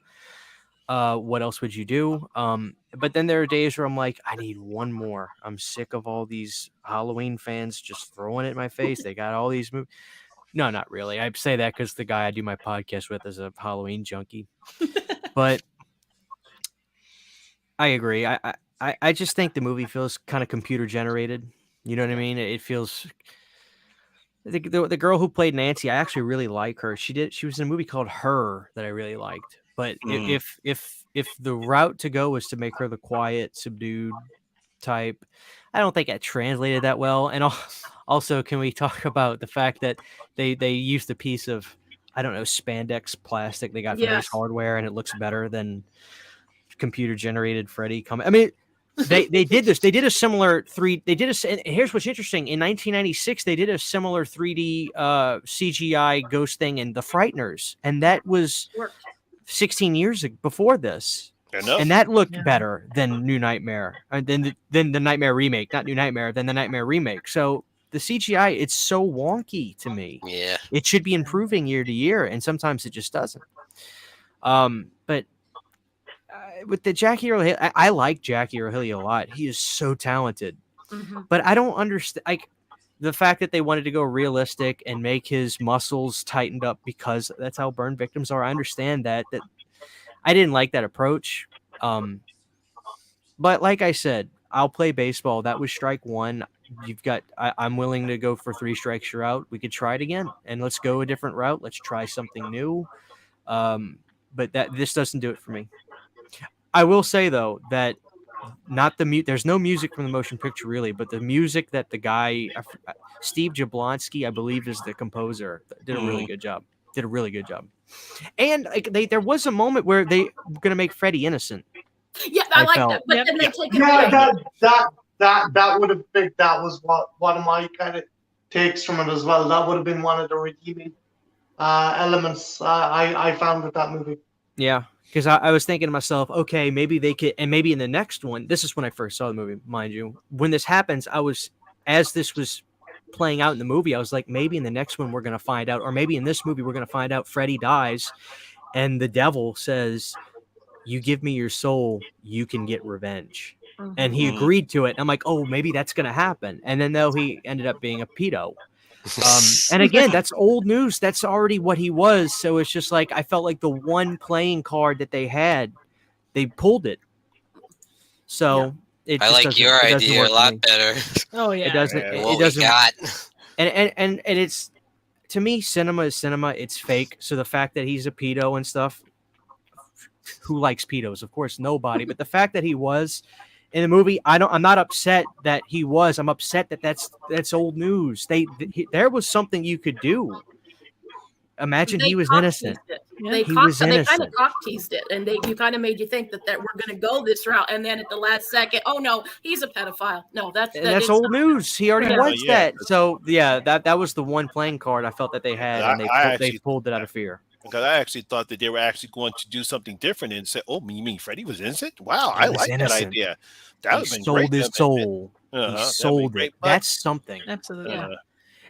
What else would you do? But then there are days where I'm like, I need one more. I'm sick of all these Halloween fans just throwing it in my face. They got all these movies. No, not really. I say that because the guy I do my podcast with is a Halloween junkie. But I agree. I just think the movie feels kind of computer generated. You know what I mean? It feels. The girl who played Nancy, I actually really like her. She was in a movie called Her that I really liked. But Mm. if the route to go was to make her the quiet, subdued type, I don't think it translated that well. And also, can we talk about the fact that they used a piece of, I don't know, spandex plastic they got from Ace Yes. Hardware, and it looks better than computer generated Freddy coming. I mean, they did this. They did a similar and here's what's interesting. In 1996, they did a similar 3D CGI ghost thing in The Frighteners, and that was Worked. 16 years before this. Enough. And that looked Yeah. better than New Nightmare, and then the Nightmare remake, not New Nightmare, then the Nightmare remake. So the CGI, it's so wonky to me. Yeah. It should be improving year to year, and sometimes it just doesn't. But with the Jackie Earle Haley, I like Jackie Earle Haley a lot. He is so talented, Mhm. but I don't understand like the fact that they wanted to go realistic and make his muscles tightened up because that's how burn victims are. I understand that I didn't like that approach. But like I said, I'll play baseball. That was strike one. I'm willing to go for 3 strikes, you're out. We could try it again, and let's go a different route. Let's try something new. But this doesn't do it for me. I will say though that there's no music from the motion picture really, but the music that the guy Steve Jablonsky, I believe, is the composer, did a really good job. And like there was a moment where they were gonna make Freddy innocent. Yeah, I like felt. that. But Yep. then they take it Yeah, away. that would have been, that was one of my kind of takes from it as well. That would have been one of the redeeming elements I found with that movie. Yeah, because I was thinking to myself, okay, maybe they could, and maybe in the next one, this is when I first saw the movie, mind you. When this happens, as this was playing out in the movie, I was like, maybe in the next one we're going to find out, or maybe in this movie we're going to find out Freddy dies, and the devil says, you give me your soul, you can get revenge. And he agreed to it. And I'm like, oh, maybe that's going to happen. And then though he ended up being a pedo. And again, that's old news. That's already what he was. So it's just like I felt like the one playing card that they had, they pulled it. So it I just like doesn't- your it doesn't idea work a for lot me. better. Oh yeah. It doesn't. Yeah. It What we doesn't. got. And it's, to me, cinema is cinema. It's fake. So the fact that he's a pedo and stuff, who likes pedos? Of course, nobody. But the fact that he was in the movie, I'm not upset that he was. I'm upset that that's old news. There was something you could do. Imagine he was innocent. They He kind was of innocent. cock teased it, and you kind of made you think that we're going to go this route, and then at the last second, oh no, he's a pedophile. No, that's old news. He already Yeah. was Yeah. that. So yeah, that was the one playing card I felt that they had, and I they actually- pulled it out of fear. Because I actually thought that they were actually going to do something different and say, "Oh, you mean Freddy was innocent? Wow, He I was like that innocent. idea. That He would have been sold great. his soul. Uh-huh, He that'd be sold great, it. but- That's something. Absolutely. Yeah. You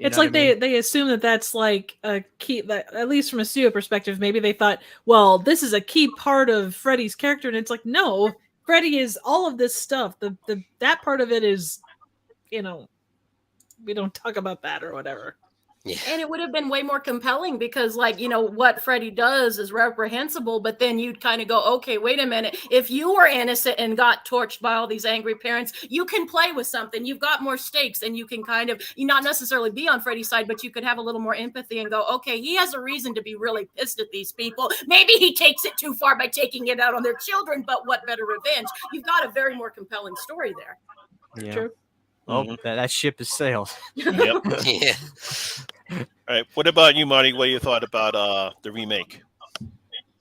It's know like what I mean? they assume that that's like a key, that at least from a studio perspective, maybe they thought, well, this is a key part of Freddy's character, and it's like, no, Freddy is all of this stuff. That part of it is, we don't talk about that or whatever. Yeah. And it would have been way more compelling because, like, what Freddy does is reprehensible, but then you'd kind of go, okay, wait a minute. If you were innocent and got torched by all these angry parents, you can play with something. You've got more stakes, and you can kind of, you not necessarily be on Freddy's side, but you could have a little more empathy and go, okay, he has a reason to be really pissed at these people. Maybe he takes it too far by taking it out on their children, but what better revenge? You've got a very more compelling story there. Yeah. True. Oh, Mhm. that ship has sailed. Yep. Yeah. All right. What about you, Marty? What do you thought about the remake?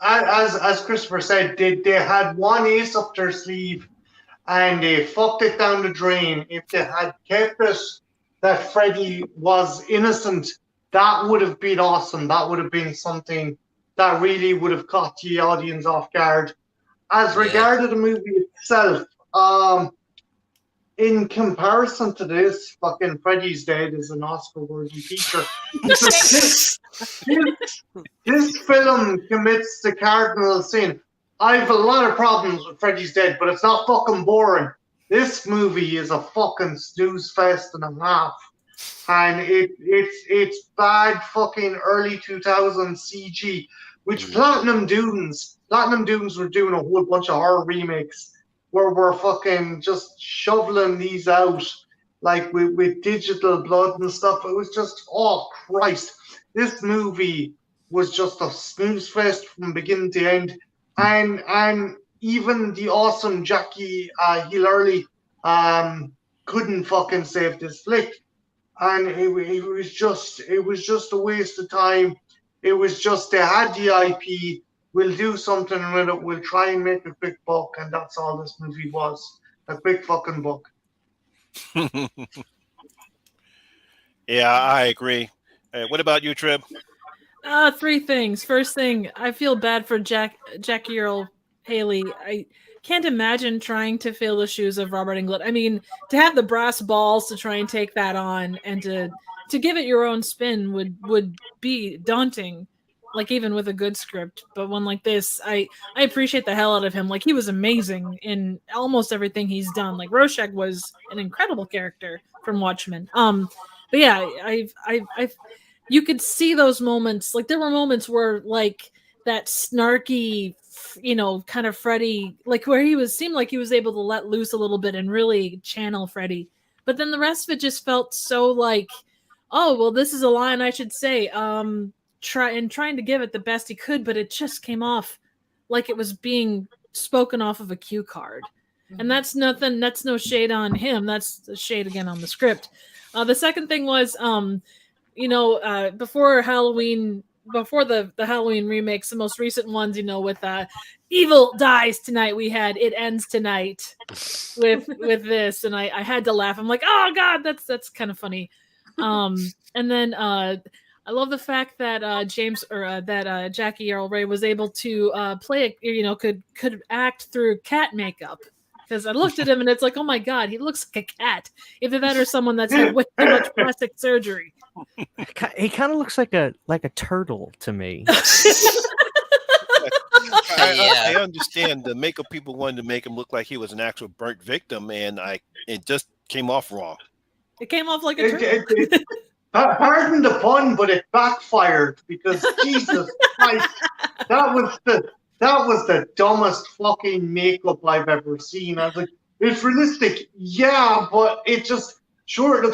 As Christopher said, they had one ace up their sleeve and they fucked it down the drain. If they had kept it that Freddy was innocent, that would have been awesome. That would have been something that really would have caught the audience off guard. As Yeah. regarded the movie itself, in comparison to this, fucking Freddy's Dead is an Oscar-worthy feature. this film commits the cardinal sin. I have a lot of problems with Freddy's Dead, but it's not fucking boring. This movie is a fucking snooze fest and a half. And it's bad fucking early 2000s CG, which Platinum Dunes were doing a whole bunch of horror remakes where we're fucking just shoveling these out like with digital blood and stuff. It was just, oh Christ. This movie was just a snooze fest from beginning to end. and even the awesome Jackie Hill Early couldn't fucking save this flick, and it was just a waste of time. It was just they had the IP. We'll do something with it. We'll try and make a quick buck, and that's all this movie was. A quick fucking buck. Yeah, I agree. What about you, Trib? Three things. First thing, I feel bad for Jackie Earl Haley. I can't imagine trying to fill the shoes of Robert Englund. I mean, to have the brass balls to try and take that on and to give it your own spin would be daunting. Like even with a good script, but one like this, I appreciate the hell out of him. Like he was amazing in almost everything he's done. Like Rorschach was an incredible character from Watchmen. But yeah, I've you could see those moments. Like there were moments where like that snarky, kind of Freddy, like where seemed like he was able to let loose a little bit and really channel Freddy. But then the rest of it just felt so like, oh well, this is a line I should say. Trying to give it the best he could, but it just came off like it was being spoken off of a cue card. And that's nothing. That's no shade on him. That's a shade again on the script. The second thing was, before Halloween, before the Halloween remakes, the most recent ones, with Evil Dies Tonight, we had It Ends Tonight with this, and I had to laugh. I'm like, oh god, that's kind of funny. And then I love the fact that Jackie Earl Ray was able to play, could act through cat makeup. Because I looked at him and it's like, oh my god, he looks like a cat. Either that or someone that's had way too much plastic surgery. He kind of looks like a turtle to me. I understand the makeup people wanted to make him look like he was an actual burnt victim, and it just came off wrong. It came off like a turtle. Pardon the pun, but it backfired because Jesus Christ, that was the dumbest fucking makeup I've ever seen. I was like, it's realistic, yeah, but it looks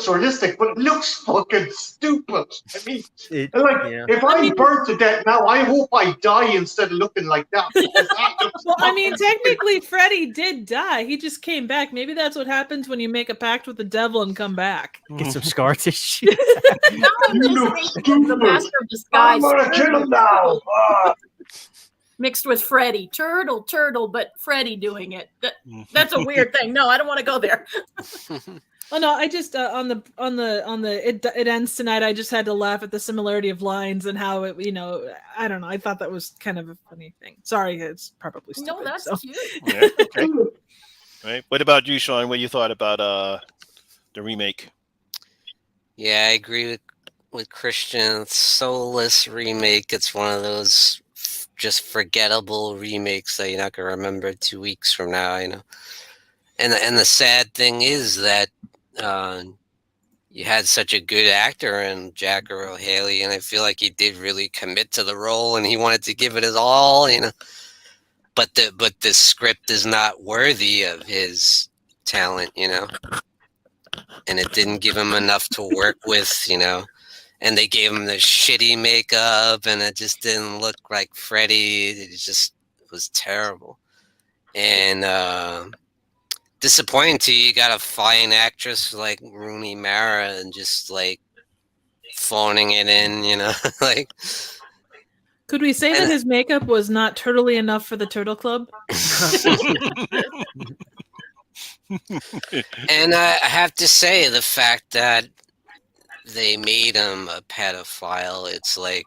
realistic, but it looks fucking stupid. I mean, if I'm burnt to death now, I hope I die instead of looking like that. Well, I mean, technically, Freddy did die. He just came back. Maybe that's what happens when you make a pact with the devil and come back. Get some scar tissue. The master of disguise. I'm gonna kill him now. Mixed with Freddy. Turtle, but Freddy doing it. That's a weird thing. No, I don't want to go there. Oh no, I just on the it ends tonight. I just had to laugh at the similarity of lines and how it, I don't know. I thought that was kind of a funny thing. Sorry, it's probably stupid. No, that's cute. Yeah, okay. Right. What about you, Sean? What you thought about the remake? Yeah, I agree with Christian. Soulless remake. It's one of those just forgettable remakes that you're not gonna remember 2 weeks from now. And the sad thing is that you had such a good actor in Jack Earl Haley, and I feel like he did really commit to the role, and he wanted to give it his all. But the script is not worthy of his talent. And it didn't give him enough to work with. And they gave him the shitty makeup, and it just didn't look like Freddy. It just was terrible. And disappointing to you. You got a fine actress like Rooney Mara and just like phoning it in, like. Could we say that his makeup was not turtly enough for the Turtle Club? And I have to say, the fact that they made him a pedophile, it's like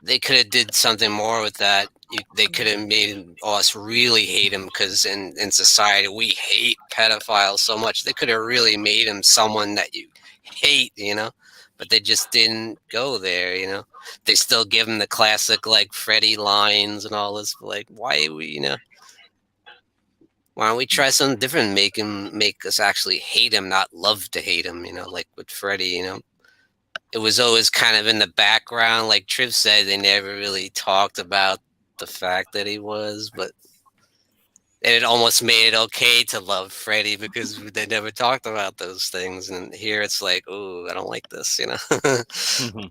they could have did something more with that. They could have made us really hate him, because in society we hate pedophiles so much. They could have really made him someone that you hate, but they just didn't go there. They still give him the classic like Freddy lines and all this. Like, why don't we try something different? Make us actually hate him, not love to hate him. Like with Freddy. It was always kind of in the background. Like Triv said, they never really talked about the fact that he was, but it almost made it okay to love Freddy because they never talked about those things. And here it's like, oh, I don't like this, Mm-hmm.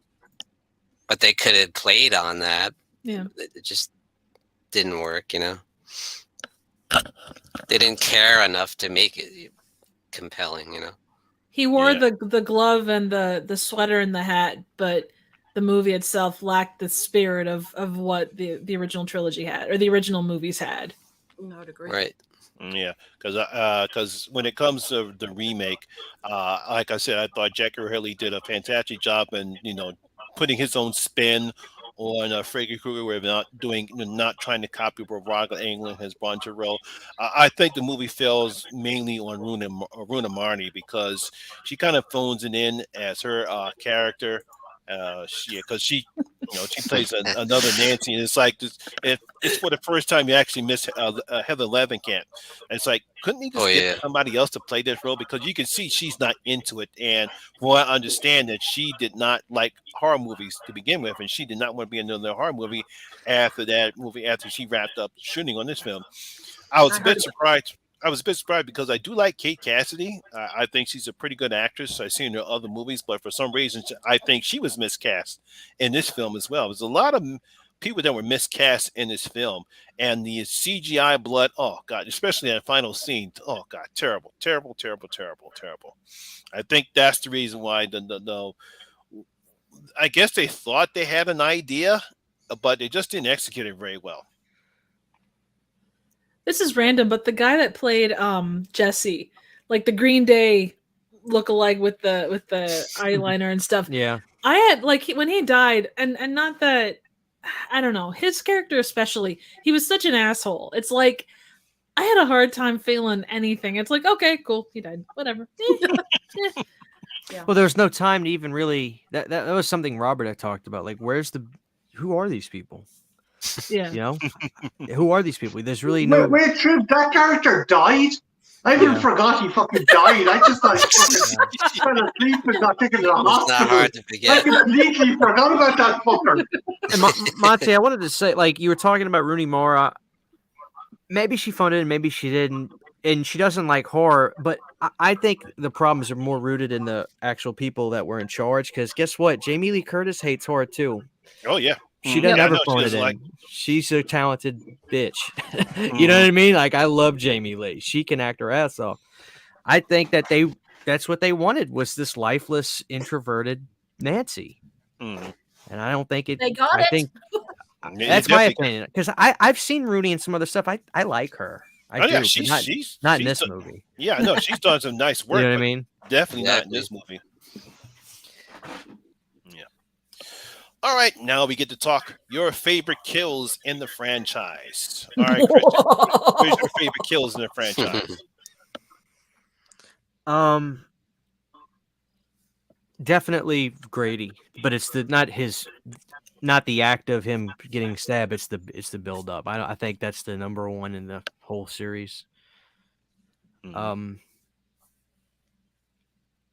But they could have played on that. Yeah. It just didn't work. They didn't care enough to make it compelling. He wore Yeah. the glove and the sweater and the hat, but the movie itself lacked the spirit of what the original trilogy had, or the original movies had. I would agree. Right. Yeah, because when it comes to the remake, like I said, I thought Jackie Hurley did a fantastic job in putting his own spin on Freddy Krueger, where not trying to copy what Robert Englund has brought to role. I think the movie fails mainly on Runa Marnie because she kind of phones it in as her character. Because she plays another Nancy, and it's like it's for the first time you actually miss Heather Levenkamp. And it's like, couldn't he just get somebody else to play this role? Because you can see she's not into it, and well, I understand that she did not like horror movies to begin with, and she did not want to be in another horror movie after that movie. After she wrapped up shooting on this film, I was a bit surprised. Because I do like Kate Cassidy. I think she's a pretty good actress. I've seen her other movies, but for some reason, I think she was miscast in this film as well. There's a lot of people that were miscast in this film, and the CGI blood. Oh God, especially that final scene. Oh God, terrible, terrible, terrible, terrible, terrible. I think that's the reason why the I guess they thought they had an idea, but they just didn't execute it very well. This is random, but the guy that played Jesse, like the Green Day look-alike with the eyeliner and stuff. Yeah. I had when he died, and not that, I don't know, his character especially, he was such an asshole. It's like I had a hard time feeling anything. It's like, okay, cool, he died, whatever. Yeah. Well, there was no time to even really. That was something Robert had talked about. Like, who are these people? Yeah. Who are these people? There's really no. Wait, Trip, that character died? I even forgot he fucking died. I just thought he fucking fell asleep and got taken to the It's not hospital. hard to I forget. completely forgot about that fucker. And Monte, I wanted to say, like, you were talking about Rooney Mara. Maybe she phoned in, maybe she didn't, and she doesn't like horror. But I think the problems are more rooted in the actual people that were in charge. Because guess what? Jamie Lee Curtis hates horror too. Oh yeah. She doesn't ever phone it in. She's a talented bitch. You know what I mean? Like, I love Jamie Lee. She can act her ass off. I think that's what they wanted, was this lifeless, introverted Nancy. And I don't think it. They got I it. think that's my opinion. Because I've seen Rooney in some other stuff. I like her. I do. She's not in this movie. Yeah, no, she's done some nice work. You know what I mean? Definitely not in this movie. Yeah. All right, now we get to talk your favorite kills in the franchise. All right, Christian, where's your favorite kills in the franchise? Definitely Grady, but it's not the act of him getting stabbed. It's the build up. I think that's the number one in the whole series. I'm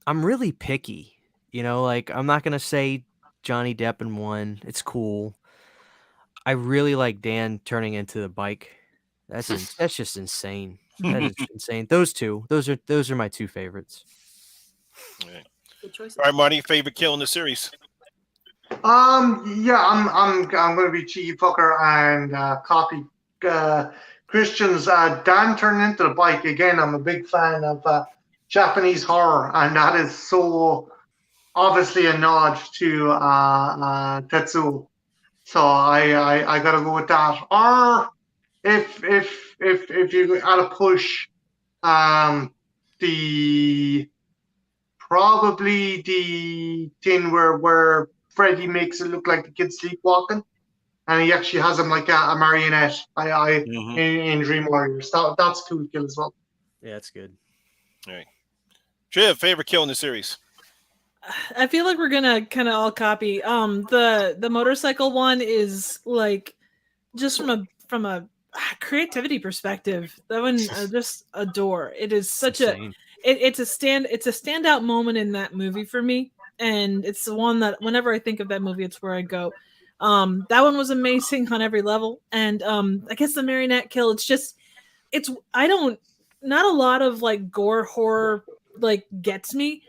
really picky, like I'm not gonna say Johnny Depp in one. It's cool. I really like Dan turning into the bike. That's just insane. That is insane. Those are my two favorites. All right. Good choice. All right, Marty, favorite kill in the series? Yeah, I'm gonna be cheeky fucker and copy Christian's Dan turning into the bike again. I'm a big fan of Japanese horror, and that is so obviously a nod to Tetsuo. So I gotta go with that. Or if you add a push, probably the thing where Freddy makes it look like the kid's sleepwalking, and he actually has him like a marionette. In Dream Warriors. That's a cool kill as well. Yeah, that's good. All right, Triv, favorite kill in the series? I feel like we're gonna kind of all copy. The motorcycle one is like, just from a creativity perspective, that one I just adore. It is such insane. It's a standout moment in that movie for me, and it's the one that whenever I think of that movie, it's where I go. That one was amazing on every level, and I guess the marionette kill. Not a lot of like gore horror like gets me,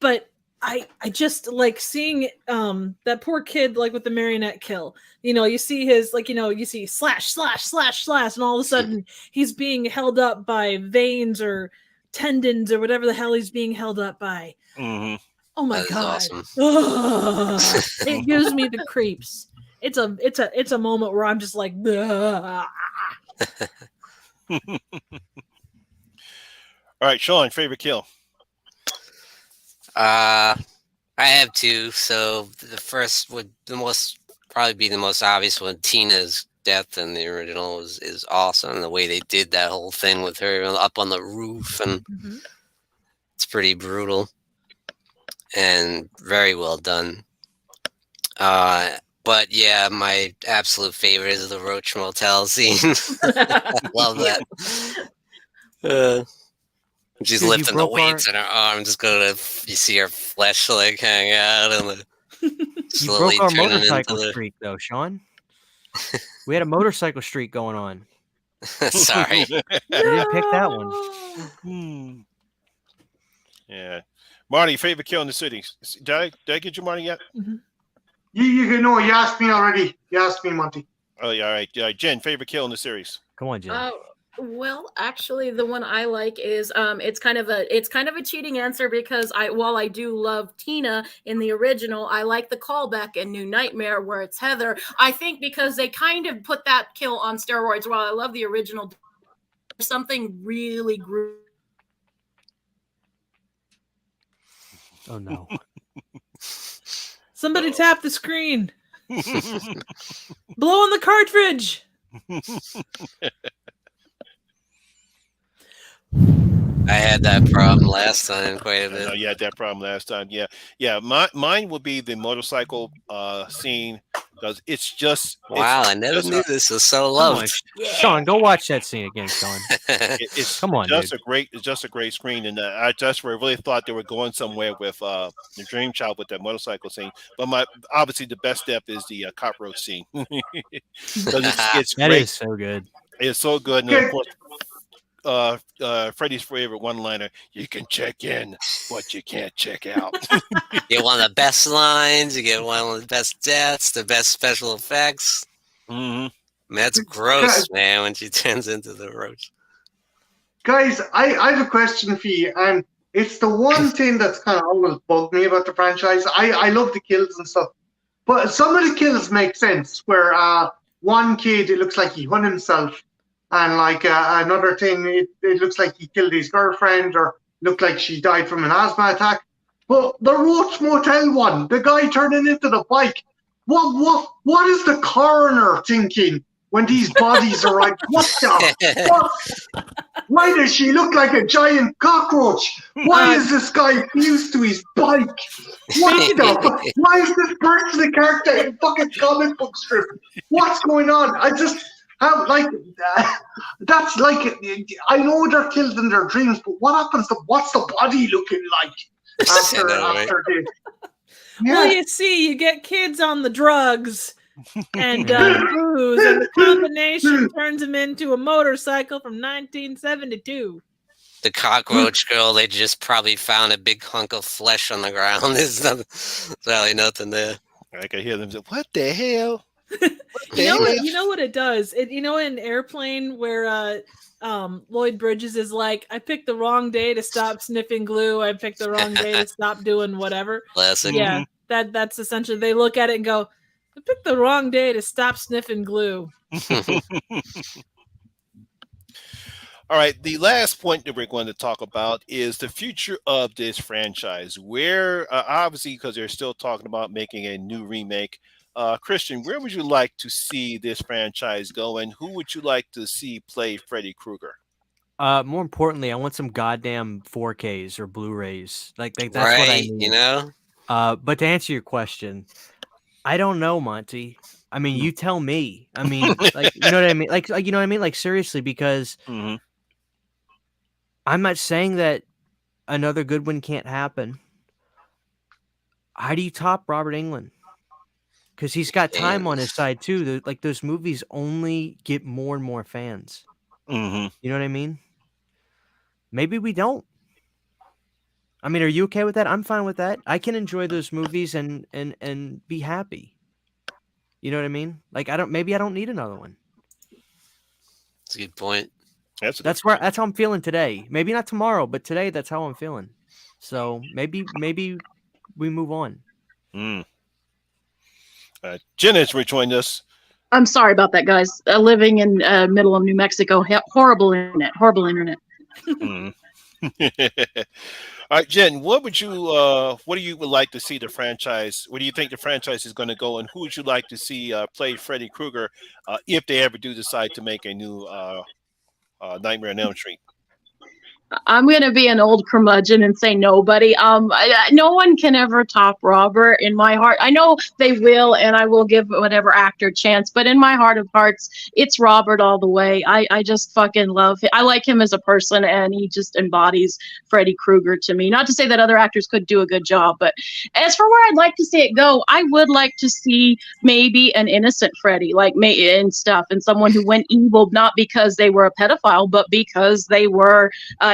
but I just like seeing that poor kid like with the marionette kill. You see his you see slash slash slash slash, and all of a sudden he's being held up by veins or tendons or whatever the hell he's being held up by. Mm-hmm. Oh my That is god! awesome. Ugh. It gives me the creeps. It's a moment where I'm just like, ugh. All right, Sean, favorite kill. I have two. So the first would probably be the most obvious one. Tina's death in the original is awesome. The way they did that whole thing with her up on the roof, and it's pretty brutal and very well done. But yeah, my absolute favorite is the Roach Motel scene. I love that. She's Dude, you lifting the broke weights in her arms, you see her flesh like hang out, and You slowly broke our turning motorcycle into streak, though, Sean. We had a motorcycle streak going on. Sorry. You didn't pick that one. Yeah. Marty, favorite kill in the city. Did I get you, Marty, yet? You know, you asked me already. You asked me, Monty. Oh, yeah, all right. Jen, favorite kill in the series. Come on, Jen. Well, actually, the one I like is it's kind of a cheating answer because while I do love Tina in the original, I like the callback in New Nightmare where it's Heather. I think because they kind of put that kill on steroids. While I love the original, there's something really Oh no! Somebody tap the screen. Blow on the cartridge. I had that problem last time quite a bit. You had that problem last time. Yeah. Mine would be the motorcycle scene because it's just wow. I never knew this was so loved. Sean, go watch that scene again, Sean. It's come on, just dude. It's just a great screen, and I just really thought they were going somewhere with the Dream Child with that motorcycle scene. But obviously the best step is the cockroach scene because it's that great. Is so good. It's so good, and then, of course, Freddy's favorite one-liner: "You can check in, but you can't check out." You get one of the best lines. You get one of the best deaths, the best special effects. Mm-hmm. Man, that's gross, man. When she turns into the roach. Guys, I have a question for you, and it's the one thing that's kind of always bugged me about the franchise. I love the kills and stuff, but some of the kills make sense. Where one kid, it looks like he hung himself. And like another thing, it looks like he killed his girlfriend or looked like she died from an asthma attack. But the Roach Motel one, the guy turning into the bike, what is the coroner thinking when these bodies are like, what? Why does she look like a giant cockroach? Why is this guy fused to his bike? Why is this person a character in fucking comic book strip? What's going on? That's like, I know they're killed in their dreams, but what's the body looking like after this? Yeah. Well, you see, you get kids on the drugs and booze, and the combination turns them into a motorcycle from 1972. The cockroach girl, they just probably found a big hunk of flesh on the ground. There's really nothing there. I can hear them say, "What the hell?" You know what it does? In Airplane where Lloyd Bridges is like, I picked the wrong day to stop sniffing glue. I picked the wrong day to stop doing whatever. Classic. Yeah, that's essentially, they look at it and go, I picked the wrong day to stop sniffing glue. All right, the last point that we're going to talk about is the future of this franchise. Where obviously, because they're still talking about making a new remake. Christian, where would you like to see this franchise go, and who would you like to see play Freddy Krueger? More importantly, I want some goddamn 4Ks or Blu-rays. Like that's right, what I need. You know. But to answer your question, I don't know, Monty. I mean, you tell me. I mean, like, you know what I mean? Like you know what I mean? Like, seriously, because I'm not saying that another good one can't happen. How do you top Robert Englund? Because he's got time on his side too. Like, those movies only get more and more fans. You know what I mean? Maybe we don't. I mean, are you okay with that? I'm fine with that. I can enjoy those movies and be happy. You know what I mean? Like maybe I don't need another one. That's a good point. That's how I'm feeling today. Maybe not tomorrow, but today that's how I'm feeling. So maybe we move on. Jen has rejoined us. I'm sorry about that, guys. Living in middle of New Mexico, horrible internet. All right, Jen, what do you would like to see the franchise? Where do you think the franchise is going to go, and who would you like to see play Freddy Krueger if they ever do decide to make a new Nightmare on Elm Street? I'm going to be an old curmudgeon and say nobody. No one can ever top Robert in my heart. I know they will, and I will give whatever actor a chance, but in my heart of hearts, it's Robert all the way. I just fucking love him. I like him as a person, and he just embodies Freddy Krueger to me. Not to say that other actors could do a good job, but as for where I'd like to see it go, I would like to see maybe an innocent Freddy, and stuff, and someone who went evil not because they were a pedophile, but because they were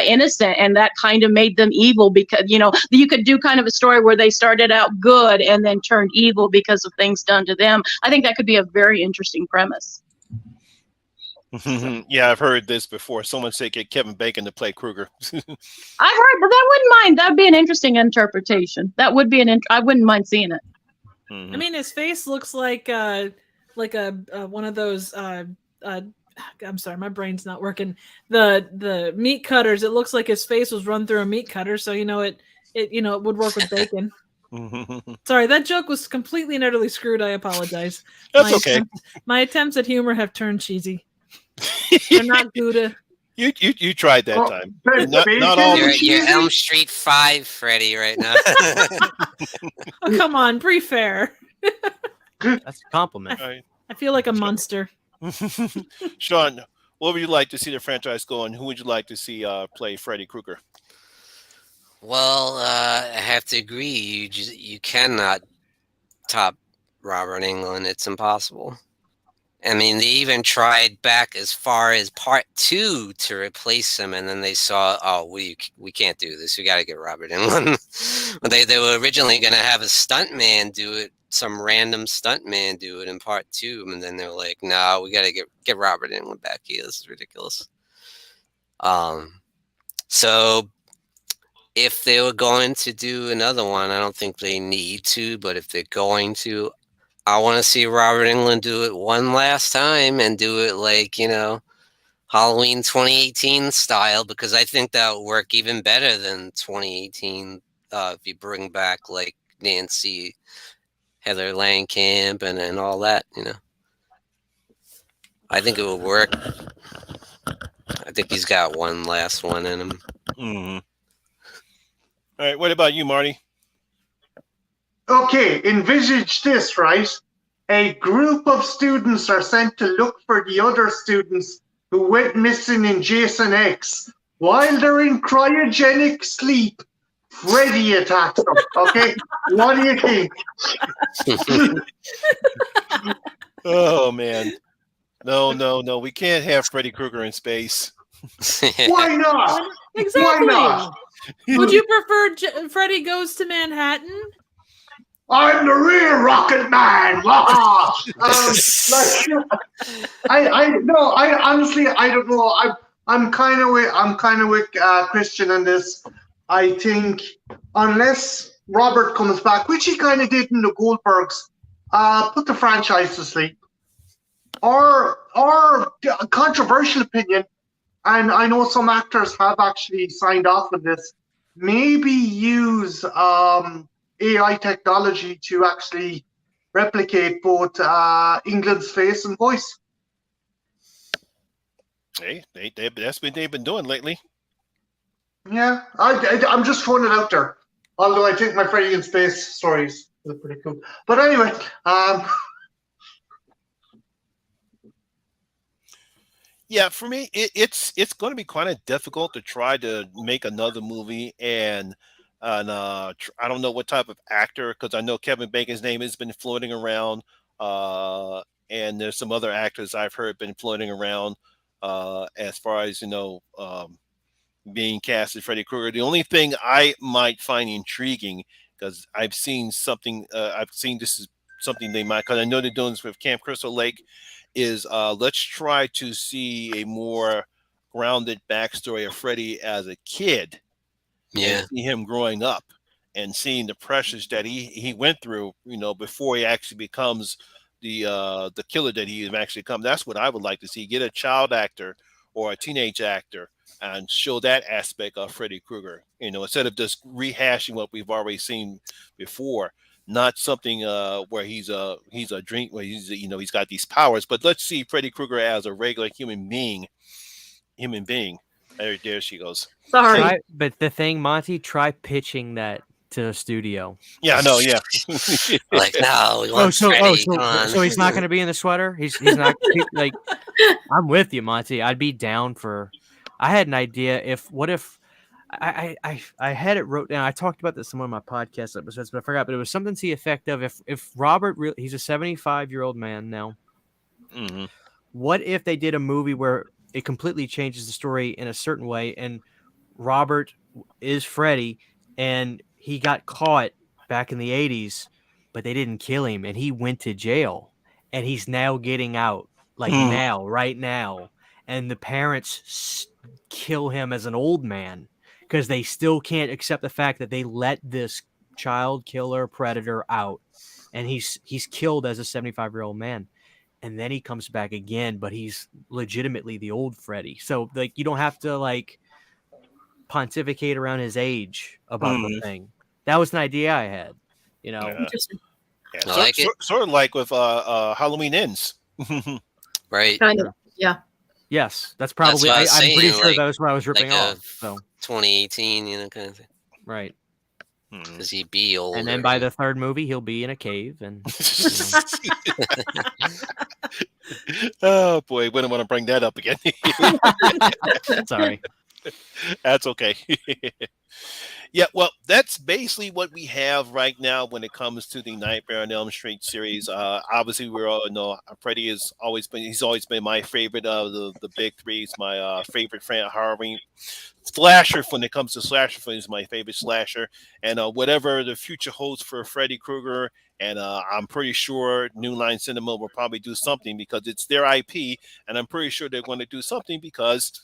innocent, and that kind of made them evil, because you could do kind of a story where they started out good and then turned evil because of things done to them. I think that could be a very interesting premise. Yeah, I've heard this before. Someone said get Kevin Bacon to play Krueger. I've heard, but I wouldn't mind. That'd be an interesting interpretation. That would be I wouldn't mind seeing it. I mean, his face looks like a one of those I'm sorry, my brain's not working. The meat cutters. It looks like his face was run through a meat cutter, so it would work with bacon. Sorry, that joke was completely and utterly screwed. I apologize. That's okay. My attempts at humor have turned cheesy. They're not Gouda. You tried that time. Not all. You're Elm Street 5, Freddy, right now. Oh, come on, be fair. That's a compliment. I feel like a monster. Sean, what would you like to see the franchise go, and who would you like to see play Freddy Krueger? Well, I have to agree. You cannot top Robert Englund. It's impossible. I mean, they even tried back as far as part 2 to replace him, and then they saw, we can't do this. We got to get Robert Englund. They were originally going to have a stuntman do it, some random stuntman do it in part 2, and then they were like, "No, we got to get Robert Englund back here. This is ridiculous." So if they were going to do another one, I don't think they need to, but if they're going to, I want to see Robert Englund do it one last time and do it like, Halloween 2018 style, because I think that would work even better than 2018 if you bring back like Nancy, Heather Langenkamp, and all that, I think it would work. I think he's got one last one in him. Mm-hmm. All right, what about you, Marty? Okay, envisage this, right? A group of students are sent to look for the other students who went missing in Jason X. While they're in cryogenic sleep, Freddy attacks them, okay? What do you think? Oh, man. No. We can't have Freddy Krueger in space. Why not? Exactly. Why not? Would you prefer Freddy Goes to Manhattan? I'm the real Rocket Man. I honestly, I don't know. I'm kind of with Christian on this. I think unless Robert comes back, which he kind of did in the Goldbergs, put the franchise to sleep. Or controversial opinion, and I know some actors have actually signed off on this. Maybe use AI technology to actually replicate both England's face and voice. Hey, that's what they've been doing lately. Yeah, I'm just throwing it out there. Although I think my Freddy in Space stories are pretty cool. But anyway, yeah, for me, it's going to be kind of difficult to try to make another movie, and I don't know what type of actor, because I know Kevin Bacon's name has been floating around, and there's some other actors I've heard been floating around, as far as being cast as Freddy Krueger. The only thing I might find intriguing, because I've seen something, I've seen this is something they might, because I know they're doing this with Camp Crystal Lake, is let's try to see a more grounded backstory of Freddy as a kid, Yeah. and see him growing up and seeing the pressures that he went through, before he actually becomes the killer that he actually come. That's what I would like to see. Get a child actor or a teenage actor and show that aspect of Freddy Krueger. Instead of just rehashing what we've already seen before. Not something where he's a dream, where he's got these powers. But let's see Freddy Krueger as a regular human being. There she goes. Sorry. But the thing, Monty, try pitching that to the studio. Yeah, I know. Yeah. Like, no, we want Freddy. Come on. So he's not going to be in the sweater. He's not like. I'm with you, Monty. I'd be down for. I had an idea. What if I had it wrote down. I talked about this in one of my podcast episodes, but I forgot. But it was something to the effect of if Robert, he's a 75-year-old man now. Mm-hmm. What if they did a movie where it completely changes the story in a certain way, and Robert is Freddy, and he got caught back in the 80s, but they didn't kill him, and he went to jail, and he's now getting out, right now, and the parents kill him as an old man because they still can't accept the fact that they let this child killer predator out, and he's killed as a 75-year-old man. And then he comes back again, but he's legitimately the old Freddy. So you don't have to pontificate around his age about the thing. That was an idea I had, Interesting. Yeah, I like it. Sort of like with Halloween Ends. Right. Kind of. Yeah. Yes, that's probably. That's what I'm pretty sure that was what I was ripping like off. So 2018, kind of thing. Right. Does he be old? And then by the third movie, he'll be in a cave, and Oh boy, wouldn't want to bring that up again. sorry. That's okay. Yeah, well, that's basically what we have right now when it comes to the Nightmare on Elm Street series. Obviously, we all know Freddy he's always been my favorite of the big three. He's my favorite Halloween slasher. When it comes to slasher, he's my favorite slasher. And whatever the future holds for Freddy Krueger, and I'm pretty sure New Line Cinema will probably do something because it's their IP, and I'm pretty sure they're going to do something because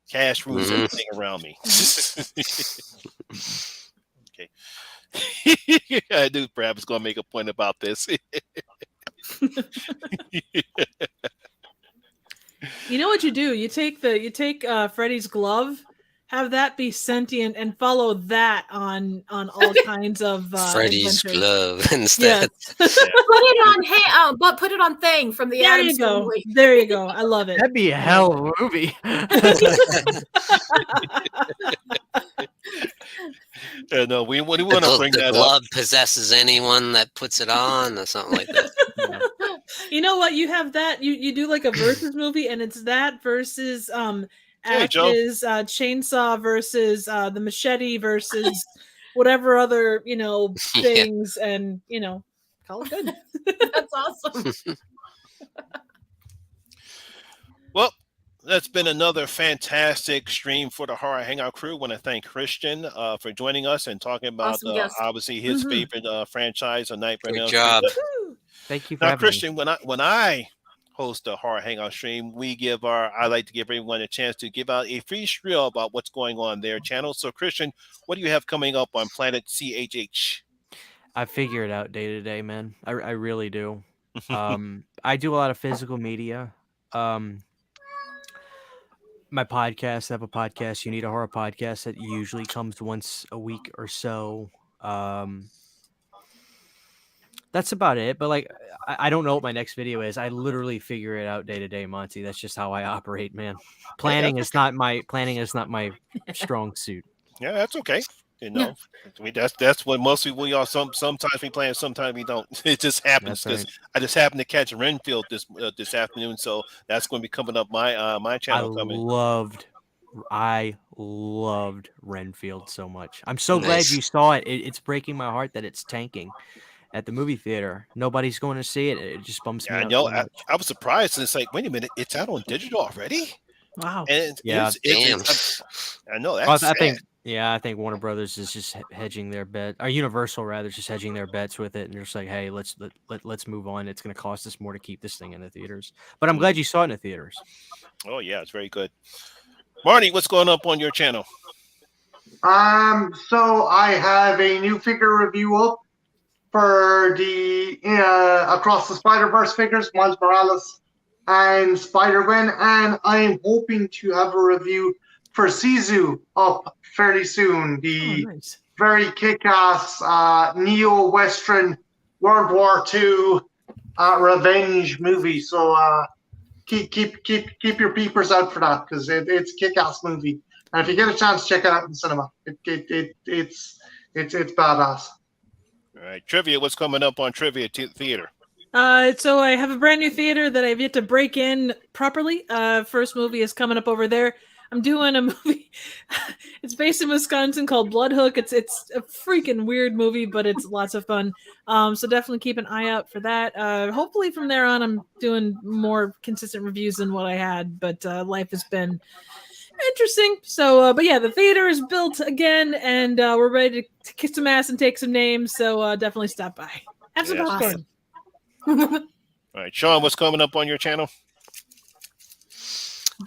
cash rules everything around me. Okay. I knew Brad was going to make a point about this. You know what you do? You take Freddy's glove, have that be sentient, and follow that on all kinds of Freddy's adventures. glove instead. Yes. Put it on Thing from the There Addams you go. Family. There you go. I love it. That'd be a hell of a movie. No, we want to bring the that glove up. possesses anyone that puts it on, or something like that. You know what? You have that. You do like a versus movie, and it's that versus Ash's chainsaw versus the machete versus whatever other things, and call it good. That's awesome. Well, that's been another fantastic stream for the Horror Hangout crew. I want to thank Christian for joining us and talking about Awesome guest. obviously his favorite franchise, A Nightmare on Good Elm job. Street. Thank you for Now, having Christian, when I host a Horror Hangout stream, I like to give everyone a chance to give out a free spiel about what's going on their channel. So, Christian, what do you have coming up on Planet CHH? I figure it out day to day, man. I really do. I do a lot of physical media. My podcast, I have a podcast, You Need a Horror Podcast, that usually comes once a week or so. That's about it. But I don't know what my next video is. I literally figure it out day to day, Monty. That's just how I operate, man. Planning is not my strong suit. Yeah, that's okay. I mean, that's what most people we are. Sometimes we plan, sometimes we don't. It just happens because I just happened to catch Renfield this afternoon, so that's going to be coming up my channel. I loved Renfield so much. I'm so glad you saw it. It's breaking my heart that it's tanking at the movie theater. Nobody's going to see it. It just bums me out. I was surprised. It's like, wait a minute, it's out on digital already? Wow. And Yeah. I know that's I sad. think Warner Brothers is just hedging their bet, or Universal rather, just hedging their bets with it, and they're just like, hey, let's move on. It's going to cost us more to keep this thing in the theaters. But I'm glad you saw it in the theaters. Oh yeah, it's very good. Marty, what's going up on your channel? So I have a new figure review up for the Across the Spider-Verse figures, Miles Morales and Spider-Gwen, and I'm hoping to have a review for Sisu up fairly soon. The nice. very kick-ass neo-Western World War II revenge movie. So keep your peepers out for that, because it's a kick-ass movie. And if you get a chance, check it out in the cinema. It's badass. All right, trivia. What's coming up on Trivia Theater? So I have a brand new theater that I've yet to break in properly. First movie is coming up over there. I'm doing a movie. It's based in Wisconsin called Bloodhook. It's a freaking weird movie, but it's lots of fun. So definitely keep an eye out for that. Hopefully from there on, I'm doing more consistent reviews than what I had, but life has been interesting. So, but yeah, the theater is built again, and we're ready to kick some ass and take some names. So definitely stop by. Have some popcorn. All right, Sean, what's coming up on your channel?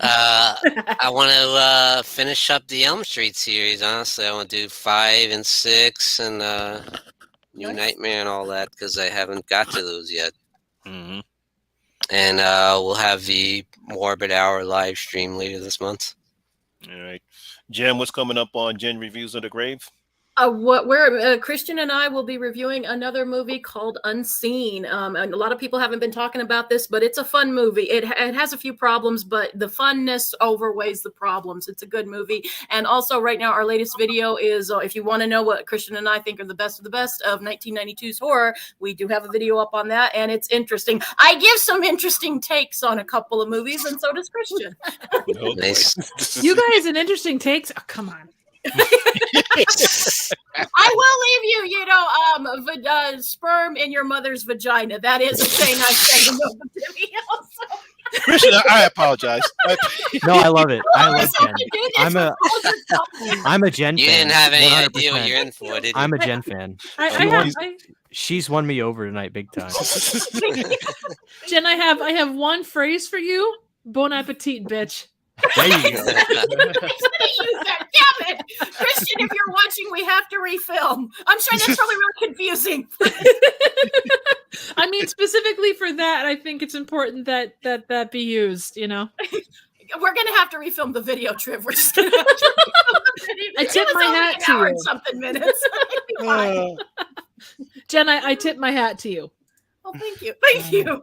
I want to finish up the Elm Street series. Honestly, I want to do 5 and 6 and New Nightmare and all that, because I haven't got to those yet. Mm-hmm. And we'll have the Morbid Hour live stream later this month. All right, Jen, what's coming up on Jen Reviews of the Grave? Christian and I will be reviewing another movie called Unseen. And a lot of people haven't been talking about this, but it's a fun movie. It has a few problems, but the funness overweighs the problems. It's a good movie. And also right now, our latest video is, if you want to know what Christian and I think are the best of 1992's horror, we do have a video up on that, and it's interesting. I give some interesting takes on a couple of movies, and so does Christian. Nice. You guys, an interesting takes. Oh, come on. I will leave you, sperm in your mother's vagina. That is a thing I say in the video. Christian, I apologize. No, I love it. I love Jen. I'm a Jen fan. You didn't have any 100%. idea what you're in for, did you? I'm a Jen fan. She's won me over tonight, big time. Jen, I have one phrase for you. Bon appetit, bitch. There you go. Damn it, Christian! If you're watching, we have to refilm. I'm sure that's probably really confusing. I mean, specifically for that, I think it's important that be used. You know, we're gonna have to refilm the video, Triv. We're just gonna have to refilm the video. I tip my hat to you. Something minutes. Jen, I tip my hat to you. Oh, thank you. Thank you.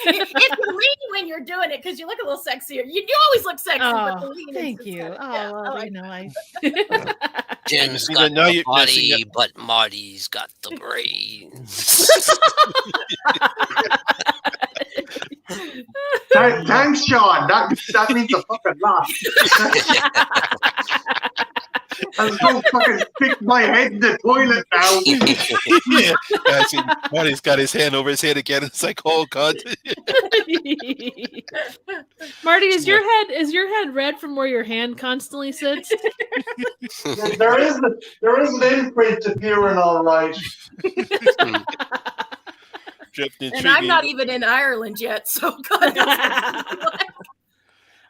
It's the lean when you're doing it, because you look a little sexier. You always look sexy. But the lean thank is you. Kind of, I Jen's got the body, but Marty's got the brains. Thanks, Sean. That means a fucking lot. I'm so fucking stick my head in the toilet now. Yeah, Marty's got his hand over his head again. It's like, oh god. Marty, is your head red from where your hand constantly sits? There is an imprint appearing, all right. And I'm not even in Ireland yet, so God.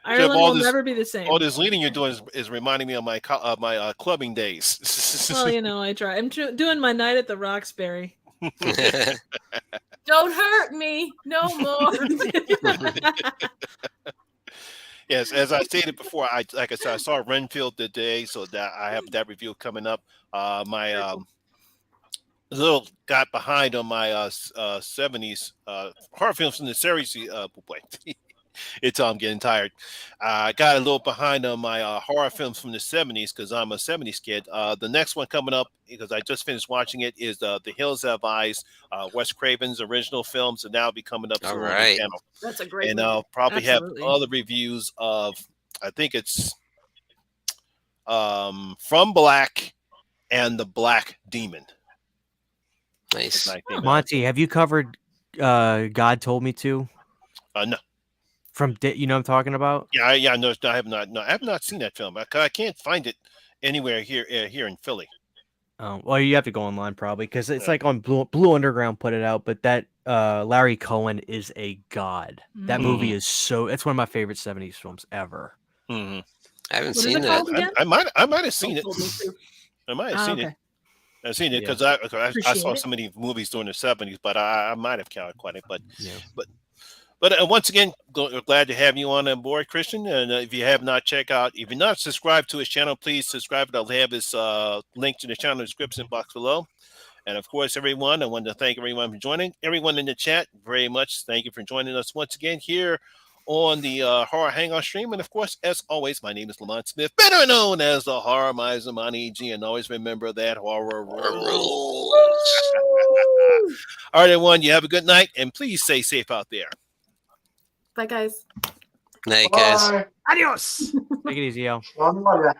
Ireland will never be the same. All this leading you're doing is reminding me of my clubbing days. Well, I try. I'm doing my night at the Roxbury. Don't hurt me no more. Yes, as I stated before, I saw Renfield today, so that I have that review coming up. My little got behind on my 70s horror films from the series. I'm getting tired. I got a little behind on my horror films from the 70s because I'm a 70s kid. The next one coming up, because I just finished watching it, is The Hills Have Eyes, Wes Craven's original films, and that'll be coming up soon on the channel. That's a great And I'll probably have other reviews of, I think it's From Black and The Black Demon. Nice. Monty, have you covered God Told Me To? No. You know what I'm talking about? Yeah. No, I have not. No, I have not seen that film. I can't find it anywhere here in Philly. Well, you have to go online probably because it's Yeah. like on Blue Underground put it out. But that Larry Cohen is a god. That movie is it's one of my favorite '70s films ever. Mm-hmm. I haven't What is seen it it. called again? I might have seen it. I might have seen it. Okay. I've seen it Yeah. because I Appreciate saw it. so many movies during the '70s, but I might have counted quite it. But Yeah. But once again, glad to have you on board, Christian. And if you have not checked out, if you're not subscribed to his channel, please subscribe. I'll have his link to the channel in the description box below. And of course, everyone, I want to thank everyone for joining. Everyone in the chat, very much. Thank you for joining us once again here on the Horror Hangout stream. And of course, as always, my name is Lamont Smith, better known as the Horror Miser Monty G. And always remember that horror rules. All right, everyone, you have a good night, and please stay safe out there. Bye, guys. Night, guys. Bye. Adios. Take it easy, yo. Bye.